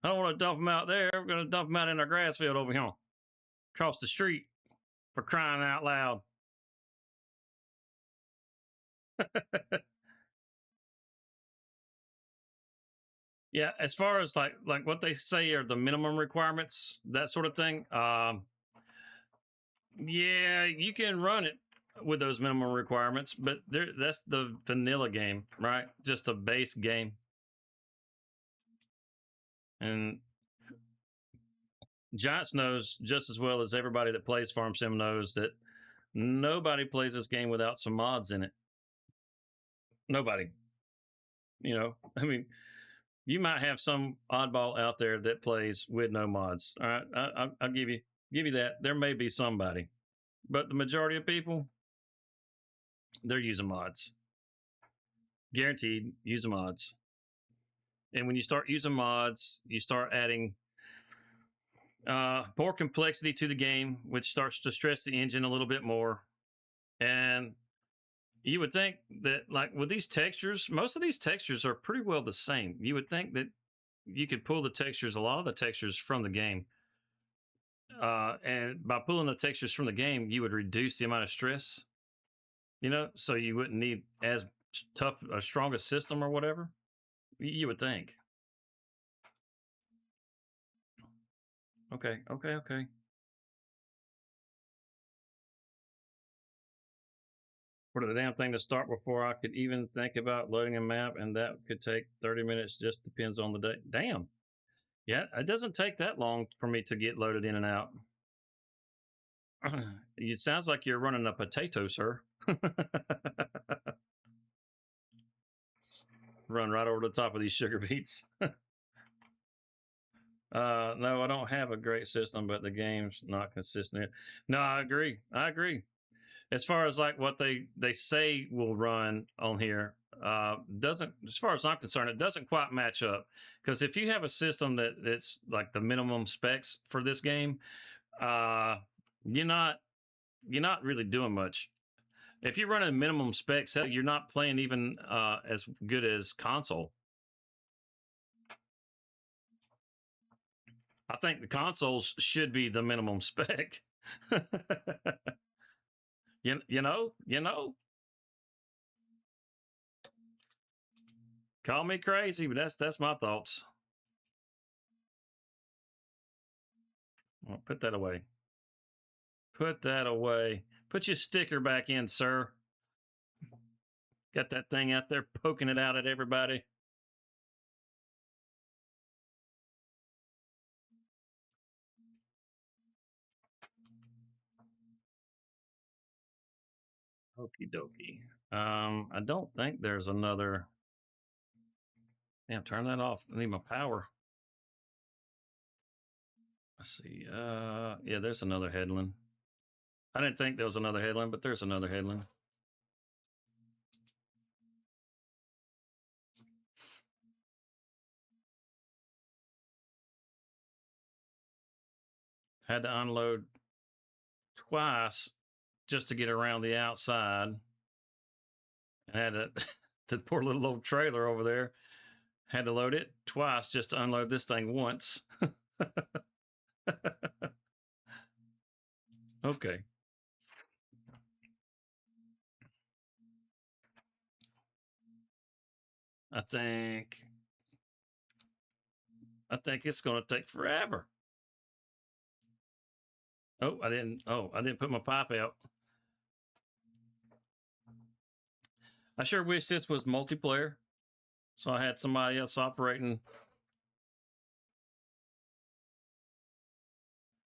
don't want to dump them out there. We're going to dump them out in our grass field over here across the street, for crying out loud. Yeah, as far as like what they say are the minimum requirements, that sort of thing. Yeah, you can run it with those minimum requirements, but that's the vanilla game, right? Just a base game. And Giants knows just as well as everybody that plays Farm Sim knows that nobody plays this game without some mods in it. Nobody. I mean, you might have some oddball out there that plays with no mods. All right, I'll give you that. There may be somebody, but the majority of people, they're using mods. Guaranteed, using mods. And when you start using mods, you start adding more complexity to the game, which starts to stress the engine a little bit more. And you would think that, like with these textures, most of these textures are pretty well the same. You would think that you could pull the textures, a lot of the textures from the game. And by pulling the textures from the game, you would reduce the amount of stress, so you wouldn't need as tough, a stronger system or whatever. You would think. Okay, okay, okay. For the damn thing to start before I could even think about loading a map, and that could take 30 minutes. Just depends on the day. Damn. Yeah, it doesn't take that long for me to get loaded in and out. It sounds like you're running a potato, sir. Run right over the top of these sugar beets. No, I don't have a great system, but the game's not consistent. No, I agree. As far as like what they say will run on here, doesn't, as far as I'm concerned, it doesn't quite match up. Because if you have a system that's like the minimum specs for this game, you're not really doing much. If you're running minimum specs, hell, you're not playing even as good as console. I think the consoles should be the minimum spec. you know. Call me crazy, but that's my thoughts. Well, put that away. Put that away. Put your sticker back in, sir. Got that thing out there poking it out at everybody. Okie dokie. I don't think there's another. Damn, turn that off. I need my power. Let's see. Yeah, there's another headland. I didn't think there was another headland, but there's another headland. Had to unload twice just to get around the outside. I had to, the poor little old trailer over there, had to load it twice just to unload this thing once. Okay. I think it's going to take forever. Oh, I didn't put my pipe out. I sure wish this was multiplayer, so I had somebody else operating.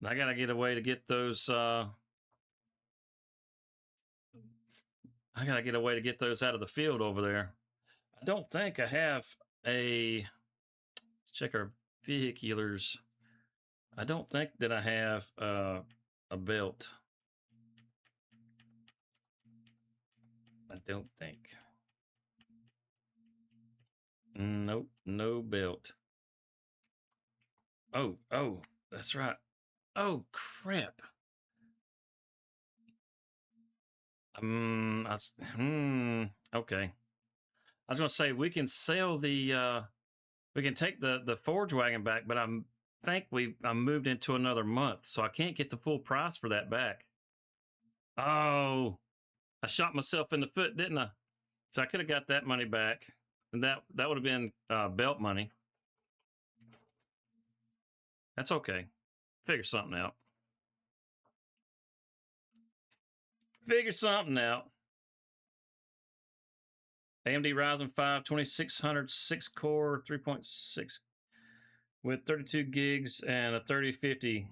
I gotta get a way to get those. I gotta get a way to get those out of the field over there. I don't think I have a. Let's check our vehiculars. I don't think that I have a belt. I don't think. Nope, no belt. Oh, that's right. Oh, crap. Okay. I was gonna say we can sell we can take the forage wagon back, but I moved into another month, so I can't get the full price for that back. Oh, I shot myself in the foot, didn't I? So I could have got that money back, and that would have been belt money. That's okay. Figure something out. Figure something out. AMD Ryzen 5 2600 6 core 3.6 with 32 gigs and a 3050.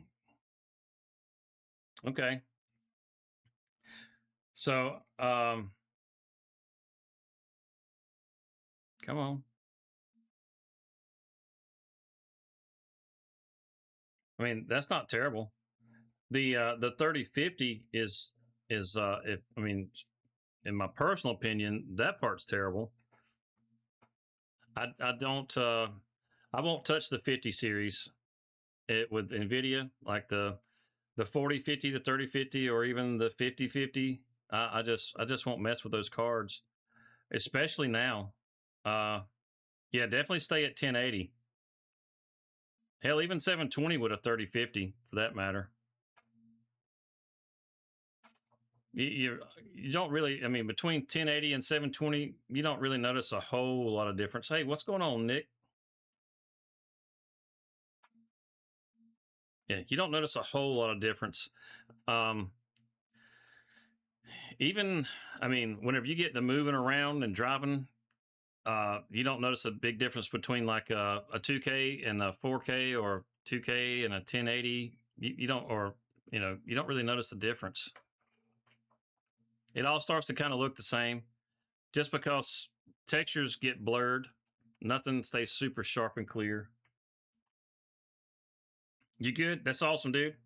Okay. So, come on. I mean, that's not terrible. The 3050 is if I mean, in my personal opinion, that part's terrible. I don't I won't touch the 50 series with Nvidia, like the 4050, the 3050, or even the 5050. I just won't mess with those cards, especially now. Uh, yeah, definitely stay at 1080. Hell, even 720 with a 3050 for that matter. You, you don't really, I mean, between 1080 and 720, you don't really notice a whole lot of difference. Hey, what's going on, Nick? Yeah, you don't notice a whole lot of difference. Um, even, I mean, whenever you get to moving around and driving, you don't notice a big difference between like a 2K and a 4K or 2K and a 1080. You don't, or, you know, you don't really notice the difference. It all starts to kind of look the same just because textures get blurred. Nothing stays super sharp and clear. You good? That's awesome, dude.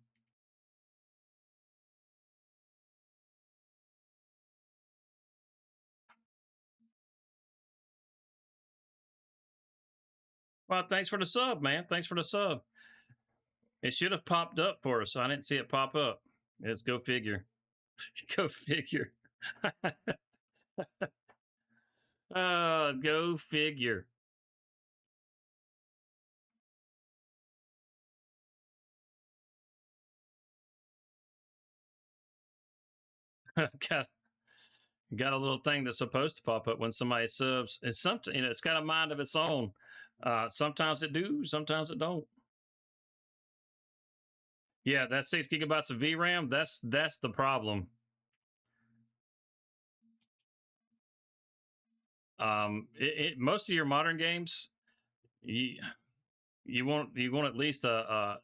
Well, thanks for the sub, man. Thanks for the sub. It should have popped up for us. I didn't see it pop up. Let's go figure. Go figure. Go figure. got got a little thing that's supposed to pop up when somebody subs. It's something, you know, it's got a mind of its own. Sometimes it do, sometimes it don't. Yeah, that 6 gigabytes of VRAM, that's the problem. Most of your modern games, you, you want at least a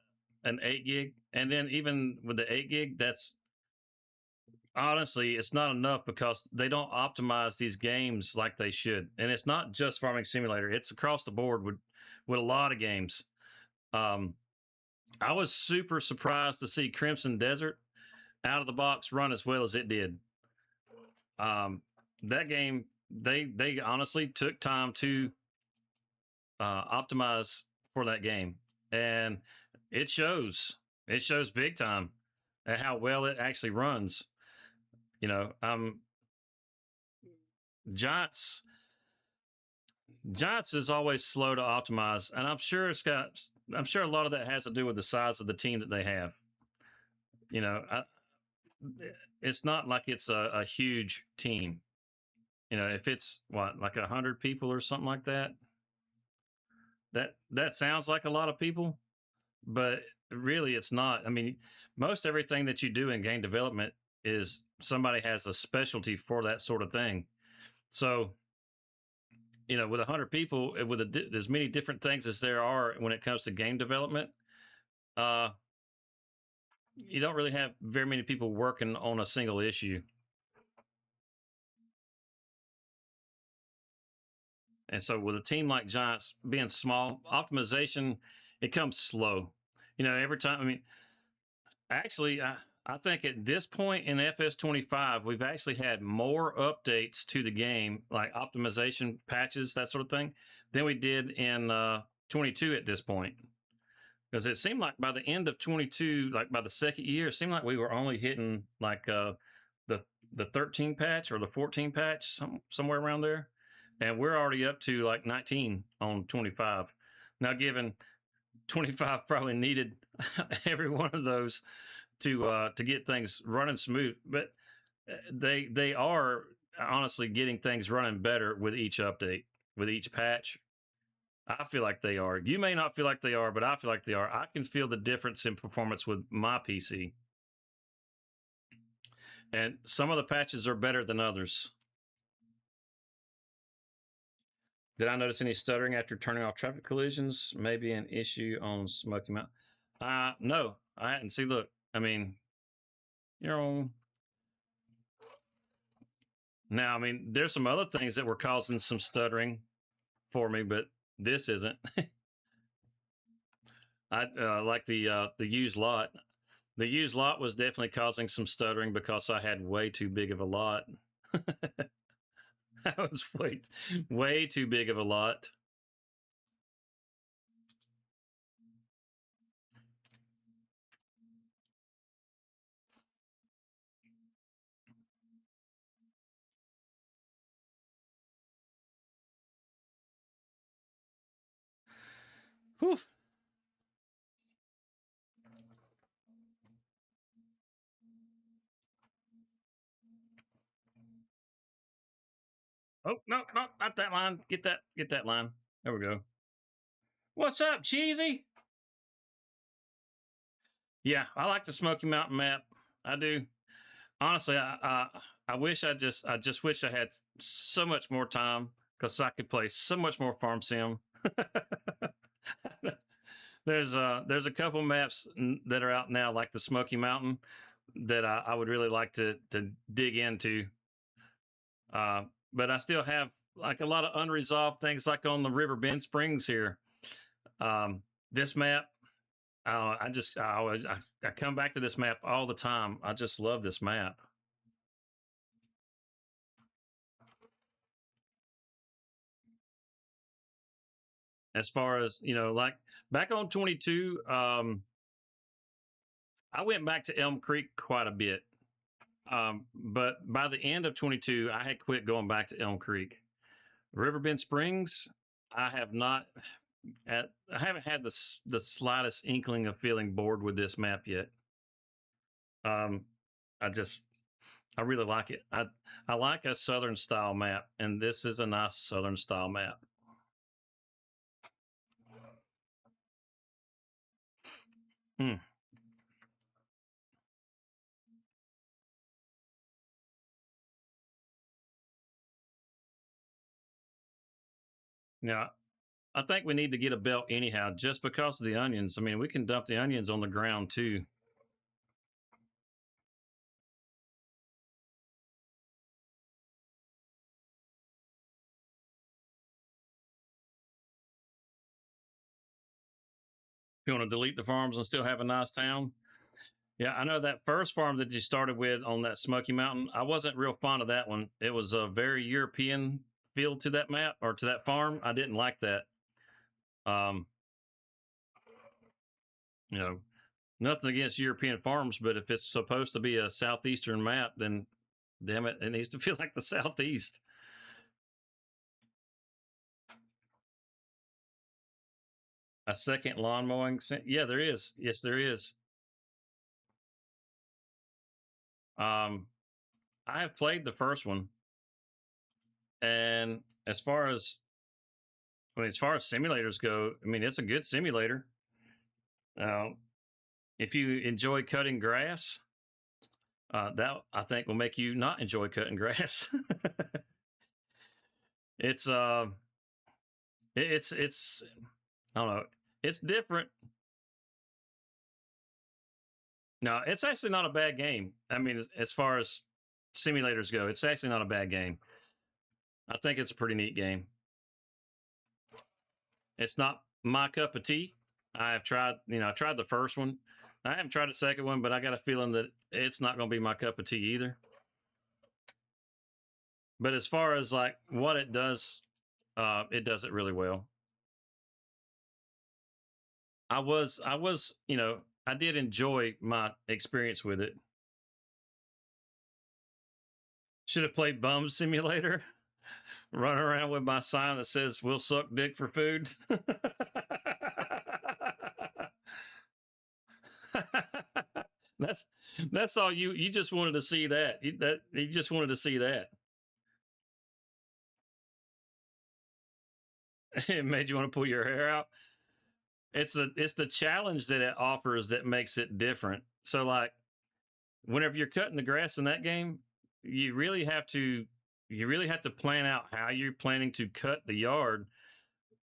an 8 gig, and then even with the 8 gig, that's honestly it's not enough because they don't optimize these games like they should, and it's not just Farming Simulator; it's across the board with a lot of games. Um, I was super surprised to see Crimson Desert out of the box run as well as it did. That game, they honestly took time to optimize for that game, and it shows. It shows big time at how well it actually runs. You know, Giants Giants is always slow to optimize, and I'm sure a lot of that has to do with the size of the team that they have. You know, it's not like it's a huge team. You know, if it's what like 100 people or something like that, that sounds like a lot of people, but really it's not. I mean, most everything that you do in game development is somebody has a specialty for that sort of thing. So, you know, with 100 people, with as many different things as there are when it comes to game development, uh, you don't really have very many people working on a single issue. And so, with a team like Giants being small, optimization it comes slow. You know, every time. I mean, actually, I think at this point in FS25, we've actually had more updates to the game, like optimization patches, that sort of thing, than we did in 22 at this point. because it seemed like by the end of 22, like by the second year, it seemed like we were only hitting like the the 13 patch or the 14 patch, somewhere around there, and we're already up to like 19 on 25. Now, given 25 probably needed every one of those to get things running smooth, but they are honestly getting things running better with each update, with each patch. I feel like they are. You may not feel like they are, but I feel like they are. I can feel the difference in performance with my PC. And some of the patches are better than others. Did I notice any stuttering after turning off traffic collisions? Maybe an issue on Smoky Mountain. No, I hadn't. See, look, I mean, you know, now, I mean, there's some other things that were causing some stuttering for me, but this isn't. I like the used lot. The used lot was definitely causing some stuttering because I had way too big of a lot. That was way too big of a lot. Whew. Oh, no, no, not that line. Get that line. There we go. What's up, Cheesy? Yeah, I like the Smoky Mountain map. I do. Honestly, I wish I just wish I had so much more time because I could play so much more Farm Sim. There's a couple maps that are out now, like the Smoky Mountain, that I would really like to dig into. But I still have like a lot of unresolved things, like on the River Bend Springs here. This map, I always I come back to this map all the time. I just love this map. As far as like back on 22, I went back to Elm Creek quite a bit. But by the end of 22, I had quit going back to Elm Creek. Riverbend Springs, I have not. I haven't had the slightest inkling of feeling bored with this map yet. Um, I just I really like it. I like a southern style map, and this is a nice southern style map. Hmm. Now, I think we need to get a belt anyhow, just because of the onions. I mean, we can dump the onions on the ground too. If you want to delete the farms and still have a nice town. Yeah, I know that first farm that you started with on that Smoky Mountain. I wasn't real fond of that one. It was a very European feel to that map or to that farm. I didn't like that. Um, you know, nothing against European farms, but if it's supposed to be a southeastern map, then damn it, it needs to feel like the southeast. A second lawn mowing. Yeah, there is. Yes, there is. Um, I have played the first one, and as far as simulators go, I mean, it's a good simulator. Uh, if you enjoy cutting grass, that I think will make you not enjoy cutting grass. it's it's I don't know. It's different. No, it's actually not a bad game. I mean, as far as simulators go, it's actually not a bad game. I think it's a pretty neat game. It's not my cup of tea. I've tried, I tried the first one. I haven't tried the second one, but I got a feeling that it's not going to be my cup of tea either. But as far as like what it does it really well. I did enjoy my experience with it. Should have played Bum Simulator. Running around with my sign that says "We'll suck dick for food." that's that's all you just wanted to see that. You just wanted to see that. It made you want to pull your hair out. It's the challenge that it offers that makes it different. So like whenever you're cutting the grass in that game, you really have to you really have to plan out how you're planning to cut the yard,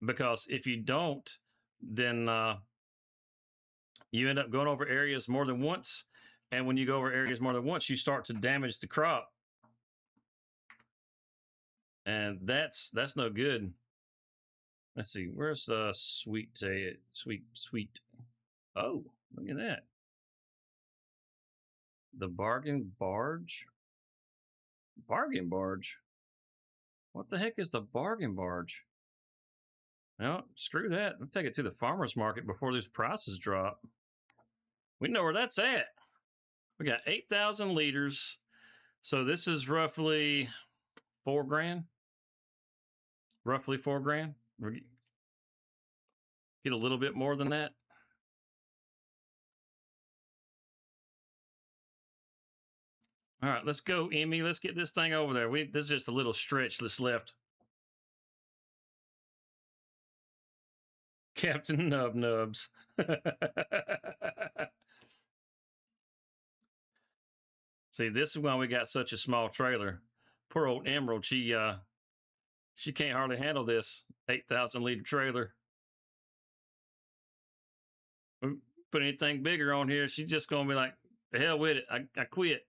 because if you don't, then you end up going over areas more than once. And when you go over areas more than once, you start to damage the crop. And that's no good. Let's see, where's sweet. Oh, look at that. The bargain barge? Bargain barge? What the heck is the bargain barge? No, screw that. I'll take it to the farmer's market before those prices drop. We know where that's at. We got 8,000 liters. So this is roughly 4 grand. Roughly 4 grand. We get a little bit more than that. All right, let's go, Emmy. Let's get this thing over there. This is just a little stretch that's left. Captain Nub Nubs. See, this is why we got such a small trailer. Poor old Emerald, she can't hardly handle this 8,000 liter trailer. Put anything bigger on here, she's just gonna be like, the hell with it. I quit.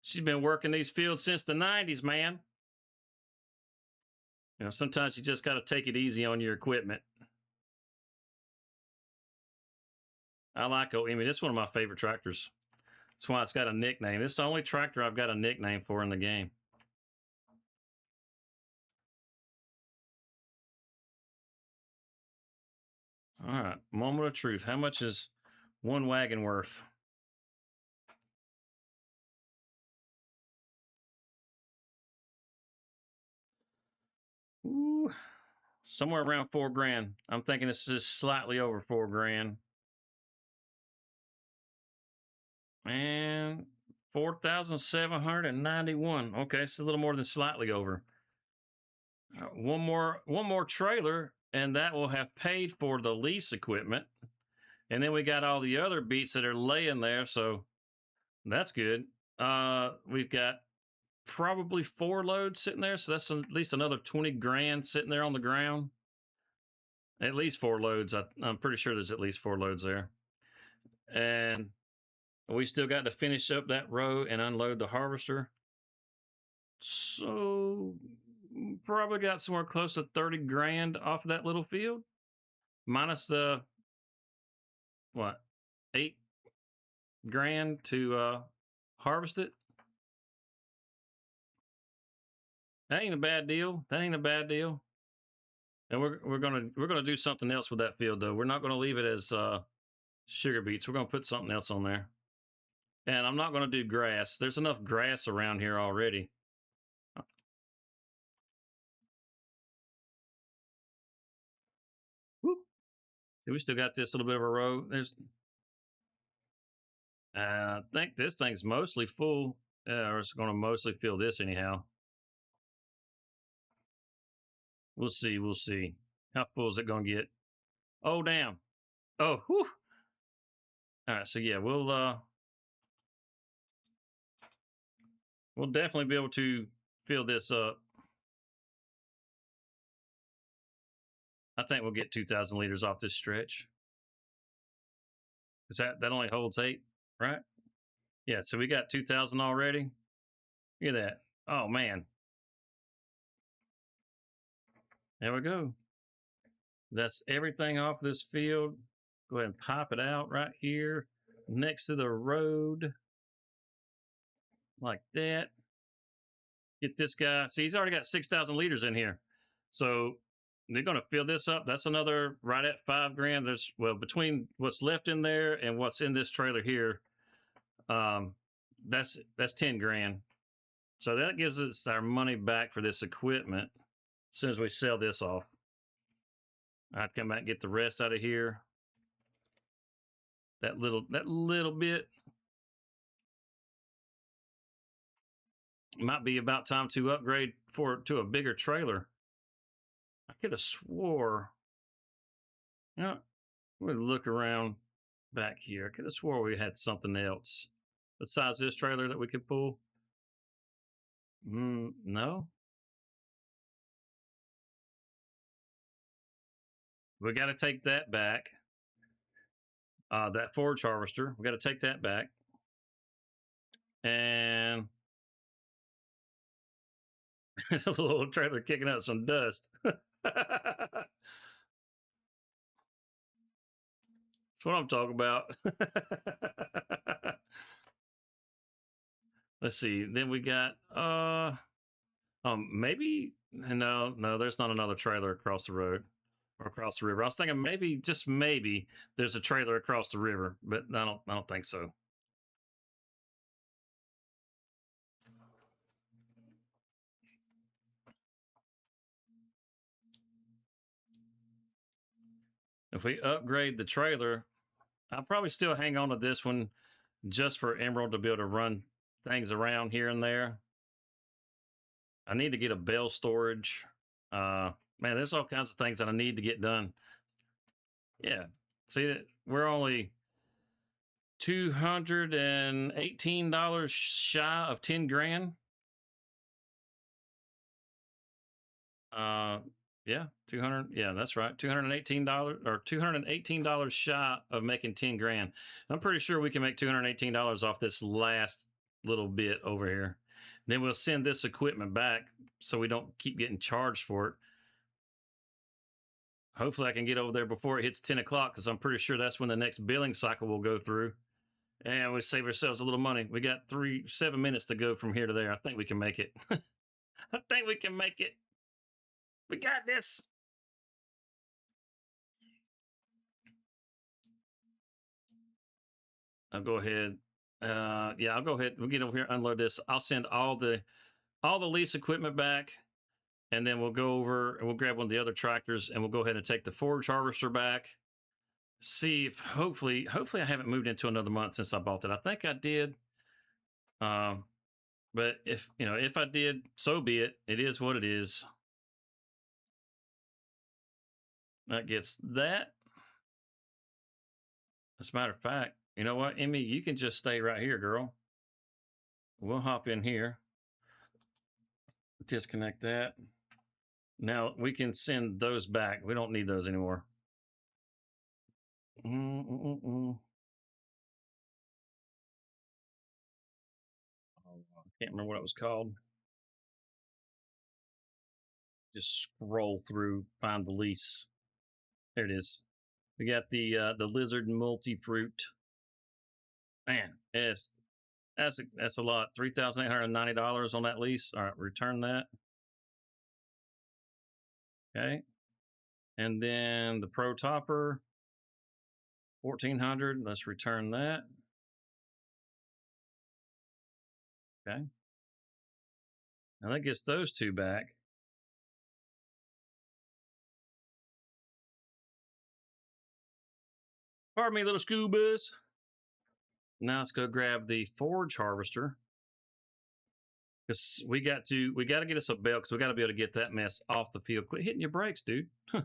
She's been working these fields since the 90s, man. Sometimes you just got to take it easy on your equipment. I like OEMI. This is one of my favorite tractors. That's why it's got a nickname. It's the only tractor I've got a nickname for in the game. All right, moment of truth. How much is one wagon worth? Ooh, somewhere around 4 grand. I'm thinking this is slightly over 4 grand. And 4,791. Okay, it's a little more than slightly over. One more trailer, and that will have paid for the lease equipment. And then we got all the other beats that are laying there, so that's good. We've got probably 4 loads sitting there, so that's at least another 20 grand sitting there on the ground. At least 4 loads. I'm pretty sure there's at least 4 loads there. And we still got to finish up that row and unload the harvester. So probably got somewhere close to 30 grand off of that little field, minus the 8 grand to harvest it. That ain't a bad deal. And we're gonna do something else with that field though. We're not gonna leave it as sugar beets. We're gonna put something else on there. And I'm not gonna do grass. There's enough grass around here already. Whoop. See, we still got this little bit of a row. I think this thing's mostly full, or it's going to mostly fill this anyhow. We'll see. How full is it going to get? Oh, damn. Oh, whew. All right, so yeah, we'll definitely be able to fill this up. I think we'll get 2,000 liters off this stretch. Is that only holds 8, right? Yeah, so we got 2,000 already. Look at that. Oh, man. There we go. That's everything off this field. Go ahead and pop it out right here next to the road. Like that. Get this guy. See, he's already got 6,000 liters in here. So they're going to fill this up. That's another right at $5 grand. There's, well, between what's left in there and what's in this trailer here, um, that's 10 grand. So that gives us our money back for this equipment as soon as we sell this off. I'd come back and get the rest out of here. That little bit. Might be about time to upgrade to a bigger trailer. I could have swore. You know, we'll look around back here. I could have swore we had something else besides this trailer that we could pull. No. We got to take that back. That forage harvester, we got to take that back. And a little trailer kicking out some dust. That's what I'm talking about. Let's see. Then we got maybe no, there's not another trailer across the road or across the river. I was thinking maybe, just maybe, there's a trailer across the river, but I don't think so. If we upgrade the trailer, I'll probably still hang on to this one just for Emerald to be able to run things around here and there. I need to get a bale storage. Man, there's all kinds of things that I need to get done. Yeah. See, we're only $218 shy of 10 grand. Yeah, 200. Yeah, that's right. $218 or $218 shy of making 10 grand. I'm pretty sure we can make $218 off this last little bit over here. Then we'll send this equipment back so we don't keep getting charged for it. Hopefully I can get over there before it hits 10 o'clock, because I'm pretty sure that's when the next billing cycle will go through. And we save ourselves a little money. We got 7 minutes to go from here to there. I think we can make it. I think we can make it. We got this. I'll go ahead. Yeah, I'll go ahead. We'll get over here, unload this. I'll send all the lease equipment back, and then we'll go over and we'll grab one of the other tractors, and we'll go ahead and take the forage harvester back. See if hopefully I haven't moved into another month since I bought it. I think I did. But if I did, so be it. It is what it is. That gets that. As a matter of fact, you know what, Emmy, you can just stay right here, girl. We'll hop in here. Disconnect that. Now we can send those back. We don't need those anymore. I can't remember what it was called. Just scroll through, find the lease. There it is. We got the lizard multi-fruit. Man, that's a lot. $3,890 on that lease. All right, return that. Okay. And then the Pro Topper, $1,400. Let's return that. Okay. Now that gets those two back. Pardon me, little school bus. Now let's go grab the forage harvester, because we got to get us a belt, because we got to be able to get that mess off the field. Quit hitting your brakes, dude. You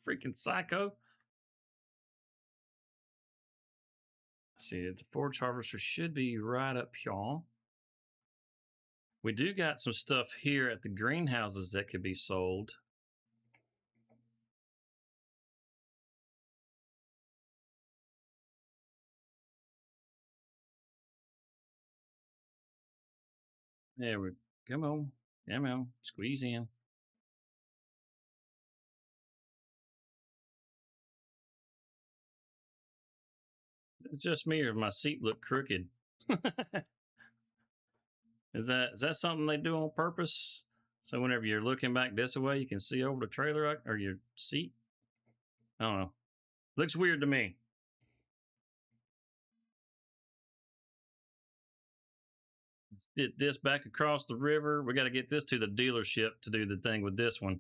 freaking psycho. Let's see, the forage harvester should be right up here. We do got some stuff here at the greenhouses that could be sold. There we come on, squeeze in. It's just me, or my seat look crooked. Is that something they do on purpose? So whenever you're looking back this way, you can see over the trailer or your seat. I don't know. Looks weird to me. Let's get this back across the river. We got to get this to the dealership to do the thing with this one.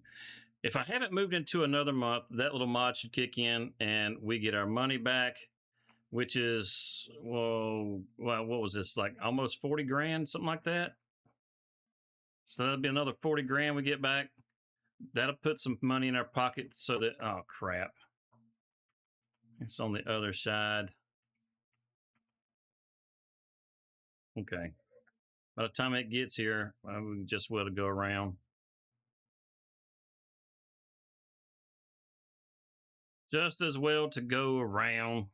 If I haven't moved into another month, that little mod should kick in and we get our money back, which is, well, what was this? Like almost 40 grand, something like that. So that'll be another 40 grand we get back. That'll put some money in our pocket so that, oh crap. It's on the other side. Okay. By the time it gets here, we just will to go around. Just as well to go around.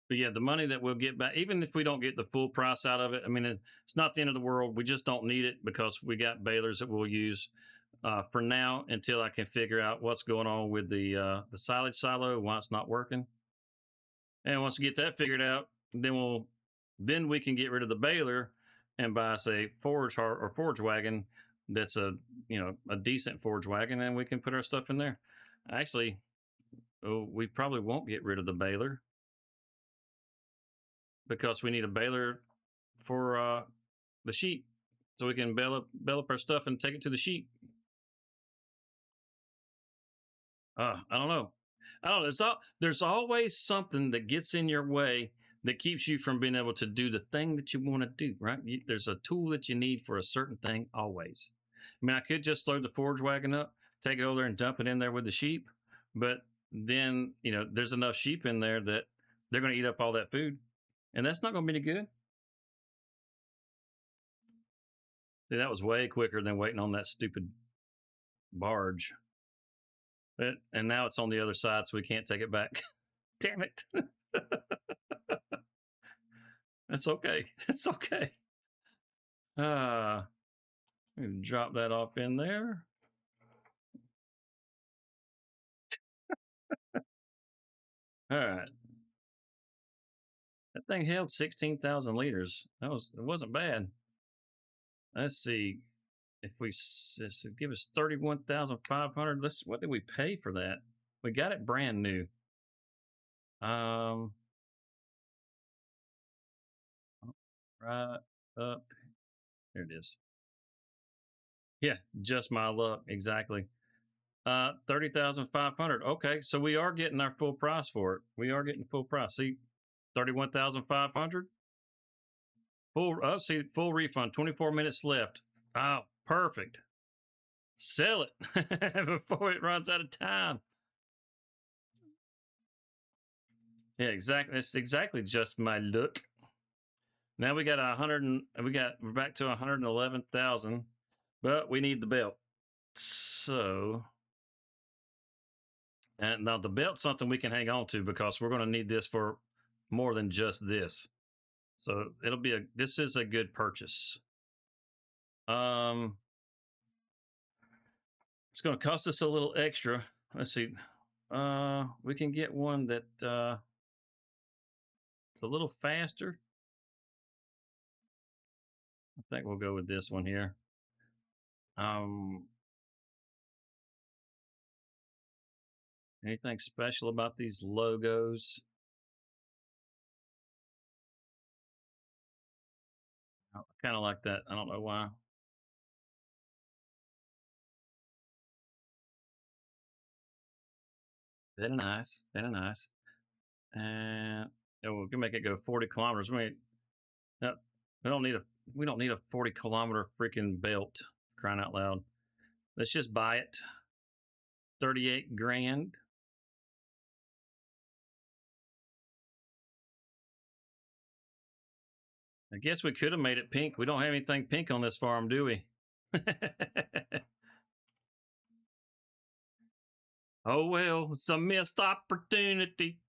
But yeah, the money that we'll get back, even if we don't get the full price out of it, I mean, it's not the end of the world. We just don't need it because we got balers that we'll use for now until I can figure out what's going on with the silage silo, why it's not working. And once we get that figured out, then we can get rid of the baler and buy, say, forage or forage wagon that's a decent forage wagon, and we can put our stuff in there. Actually, we probably won't get rid of the baler because we need a baler for the sheep, so we can bale up our stuff and take it to the sheep. I don't know. I don't know. There's always something that gets in your way that keeps you from being able to do the thing that you want to do, right? There's a tool that you need for a certain thing always. I mean, I could just load the forage wagon up, take it over there and dump it in there with the sheep, but then, there's enough sheep in there that they're going to eat up all that food, and that's not going to be any good. See, that was way quicker than waiting on that stupid barge. And now it's on the other side, so we can't take it back. Damn it. It's okay. It's okay. Drop that off in there. All right. That thing held 16,000 liters. It wasn't bad. Let's see. If we give us 31,500, what did we pay for that? We got it brand new. Right up. There it is. Yeah, just my luck. Exactly. 30,500. Okay, so we are getting our full price for it. We are getting full price. See, 31,500. Full refund. 24 minutes left. Oh, perfect. Sell it before it runs out of time. Yeah, exactly. That's exactly just my look. Now we got we're back to 111,000, but we need the belt. So, and now the belt's something we can hang on to because we're going to need this for more than just this. So this is a good purchase. It's going to cost us a little extra. Let's see. We can get one that it's a little faster. I think we'll go with this one here. Anything special about these logos? I kind of like that. I don't know why. Very nice. Very nice. And we can make it go 40 kilometers. No, we don't need a 40-kilometer freaking belt, crying out loud. Let's just buy it. 38 grand. I guess we could have made it pink. We don't have anything pink on this farm, do we? Oh well, it's a missed opportunity.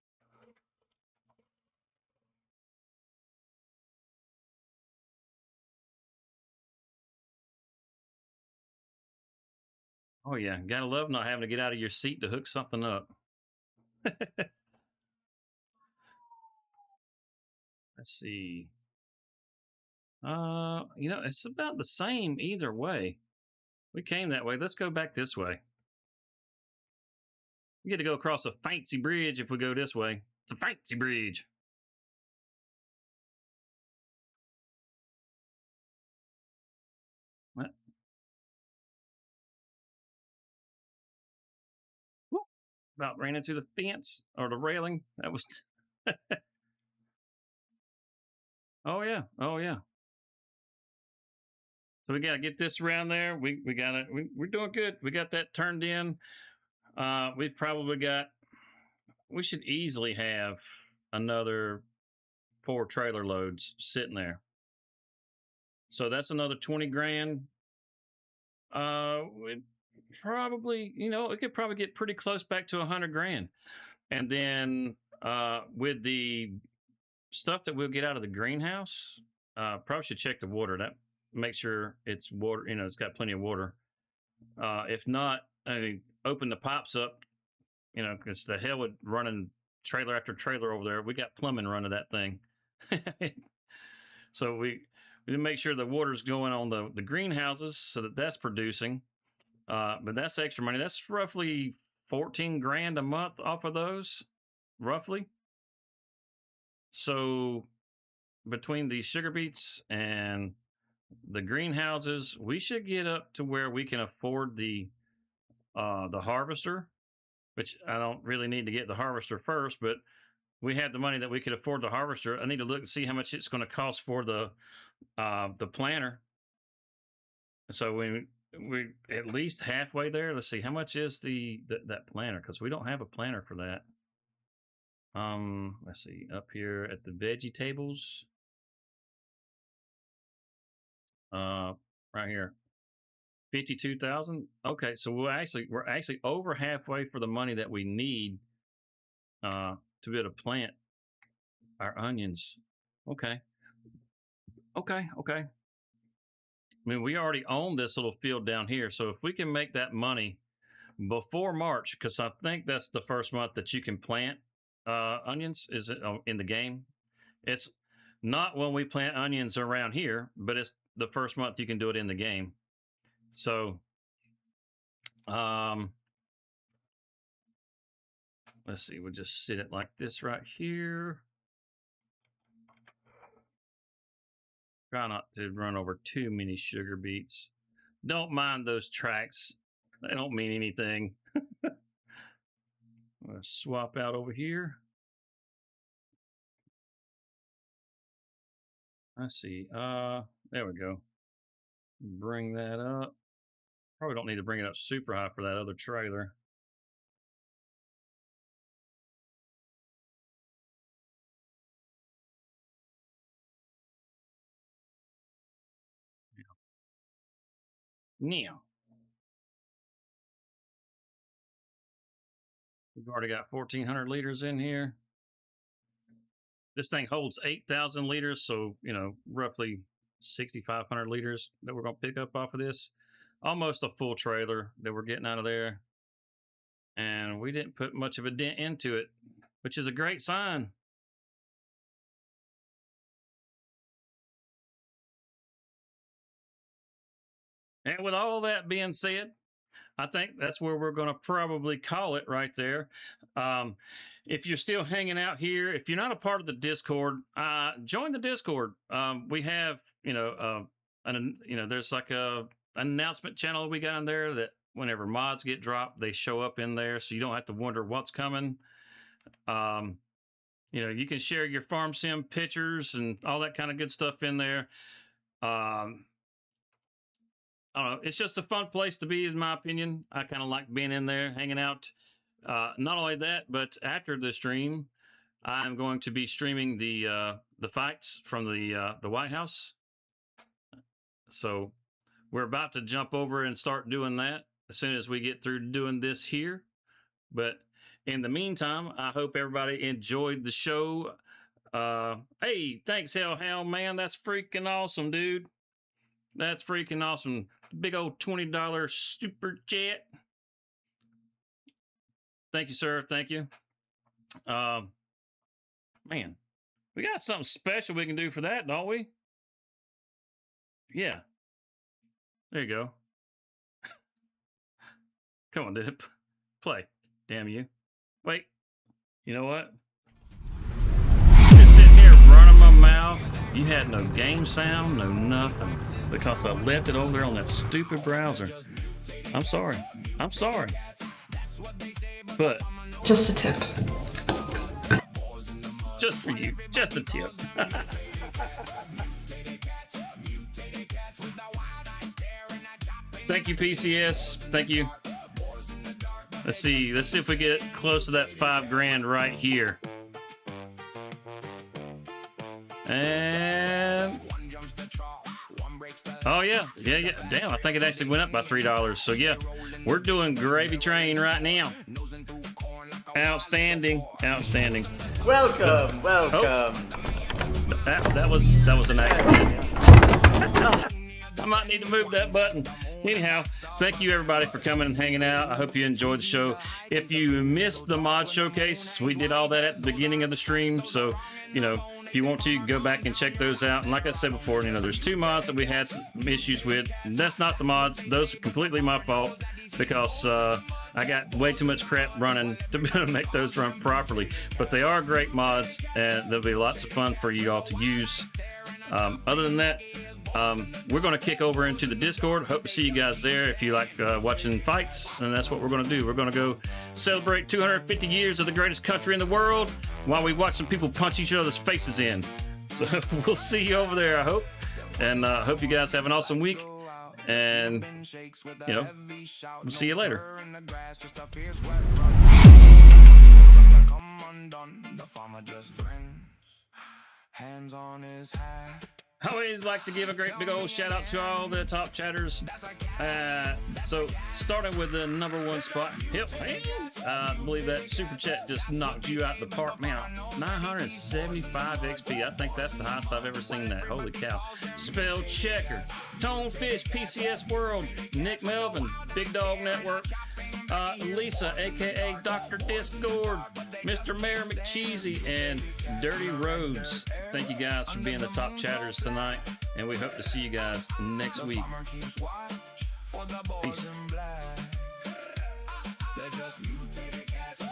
Oh yeah, gotta love not having to get out of your seat to hook something up. Let's see. It's about the same either way. We came that way. Let's go back this way. We get to go across a fancy bridge if we go this way. It's a fancy bridge. What? Whoop. About ran into the fence or the railing. That was. Oh yeah. Oh yeah. So we got to get this around there. We got it. We're doing good. We got that turned in. We've probably got. We should easily have another 4 trailer loads sitting there. So that's another 20 grand. We probably, it could probably get pretty close back to 100 grand. And then with the stuff that we'll get out of the greenhouse, probably should check the water. That make sure it's water, it's got plenty of water. If not, I mean, open the pipes up, because the hell with running trailer after trailer over there. We got plumbing running that thing. So we make sure the water's going on the greenhouses so that that's producing. But that's extra money. That's roughly 14 grand a month off of those, roughly. So between the sugar beets and the greenhouses, we should get up to where we can afford the harvester, which I don't really need to get the harvester first, but we had the money that we could afford the harvester. I need to look and see how much it's going to cost for the planter. So we at least halfway there. Let's see, how much is that planter, because we don't have a planter for that. Let's see, up here at the veggie tables, right here, 52,000. Okay, so we're actually over halfway for the money that we need to be able to plant our onions. Okay. I mean, we already own this little field down here, so if we can make that money before March, because I think that's the first month that you can plant onions, is it in the game? It's not when we plant onions around here, but it's the first month you can do it in the game. So, let's see. We'll just sit it like this right here. Try not to run over too many sugar beets. Don't mind those tracks. They don't mean anything. I'm going to swap out over here. Let's see. There we go. Bring that up. Probably don't need to bring it up super high for that other trailer. Now, we've already got 1,400 liters in here. This thing holds 8,000 liters, so roughly 6,500 liters that we're going to pick up off of this. Almost a full trailer that we're getting out of there, and we didn't put much of a dent into it, which is a great sign. And with all that being said, I think that's where we're going to probably call it right there. If you're still hanging out here, if you're not a part of the Discord, join the Discord. We have, there's like a announcement channel we got in there that whenever mods get dropped, they show up in there, so you don't have to wonder what's coming. You can share your farm sim pictures and all that kind of good stuff in there. I don't know. It's just a fun place to be, in my opinion. I kind of like being in there, hanging out. Not only that, but after the stream, I'm going to be streaming the fights from the White House. So we're about to jump over and start doing that as soon as we get through doing this here. But in the meantime, I hope everybody enjoyed the show. Hey, thanks, Hellhound, man. That's freaking awesome, dude. That's freaking awesome. Big old $20 super chat. Thank you, sir. Thank you. Man, we got something special we can do for that, don't we? Yeah. There you go. Come on, Dip. Play. Damn you. Wait. You know what? Just sitting here running my mouth. You had no game sound, no nothing. Because I left it over there on that stupid browser. I'm sorry. I'm sorry. But Just a tip. just for you. Just a tip. Thank you, PCS. Thank you. Let's see. Let's see if we get close to that $5,000 right here. And oh yeah. Damn, I think it actually went up by $3. So yeah, we're doing gravy train right now. Outstanding. Welcome. That was an accident. I might need to move that button. Anyhow, thank you everybody for coming and hanging out. I hope you enjoyed the show. If you missed the mod showcase, we did all that at the beginning of the stream. So, if you want to, you can go back and check those out. And like I said before, there's 2 mods that we had some issues with. And that's not the mods. Those are completely my fault because I got way too much crap running to make those run properly. But they are great mods, and there'll be lots of fun for you all to use. Other than that, we're going to kick over into the Discord. Hope to see you guys there if you like watching fights, and that's what we're going to do. We're going to go celebrate 250 years of the greatest country in the world while we watch some people punch each other's faces in. So we'll see you over there, I hope, and hope you guys have an awesome week. And, we'll see you later. Hands on his hat. I always like to give a great big old shout out to all the top chatters. So starting with the #1 spot, I believe that super chat just knocked you out the park, man. 975 XP. I think that's the highest I've ever seen that. Holy cow. Spell Checker, Tonefish, PCS World, Nick Melvin, Big Dog Network, Lisa, aka Dr. Discord, Mr. Mayor McCheesy, and Dirty Roads. Thank you guys for being the top chatters tonight, and we hope to see you guys next week. Peace. They're just mutated cats.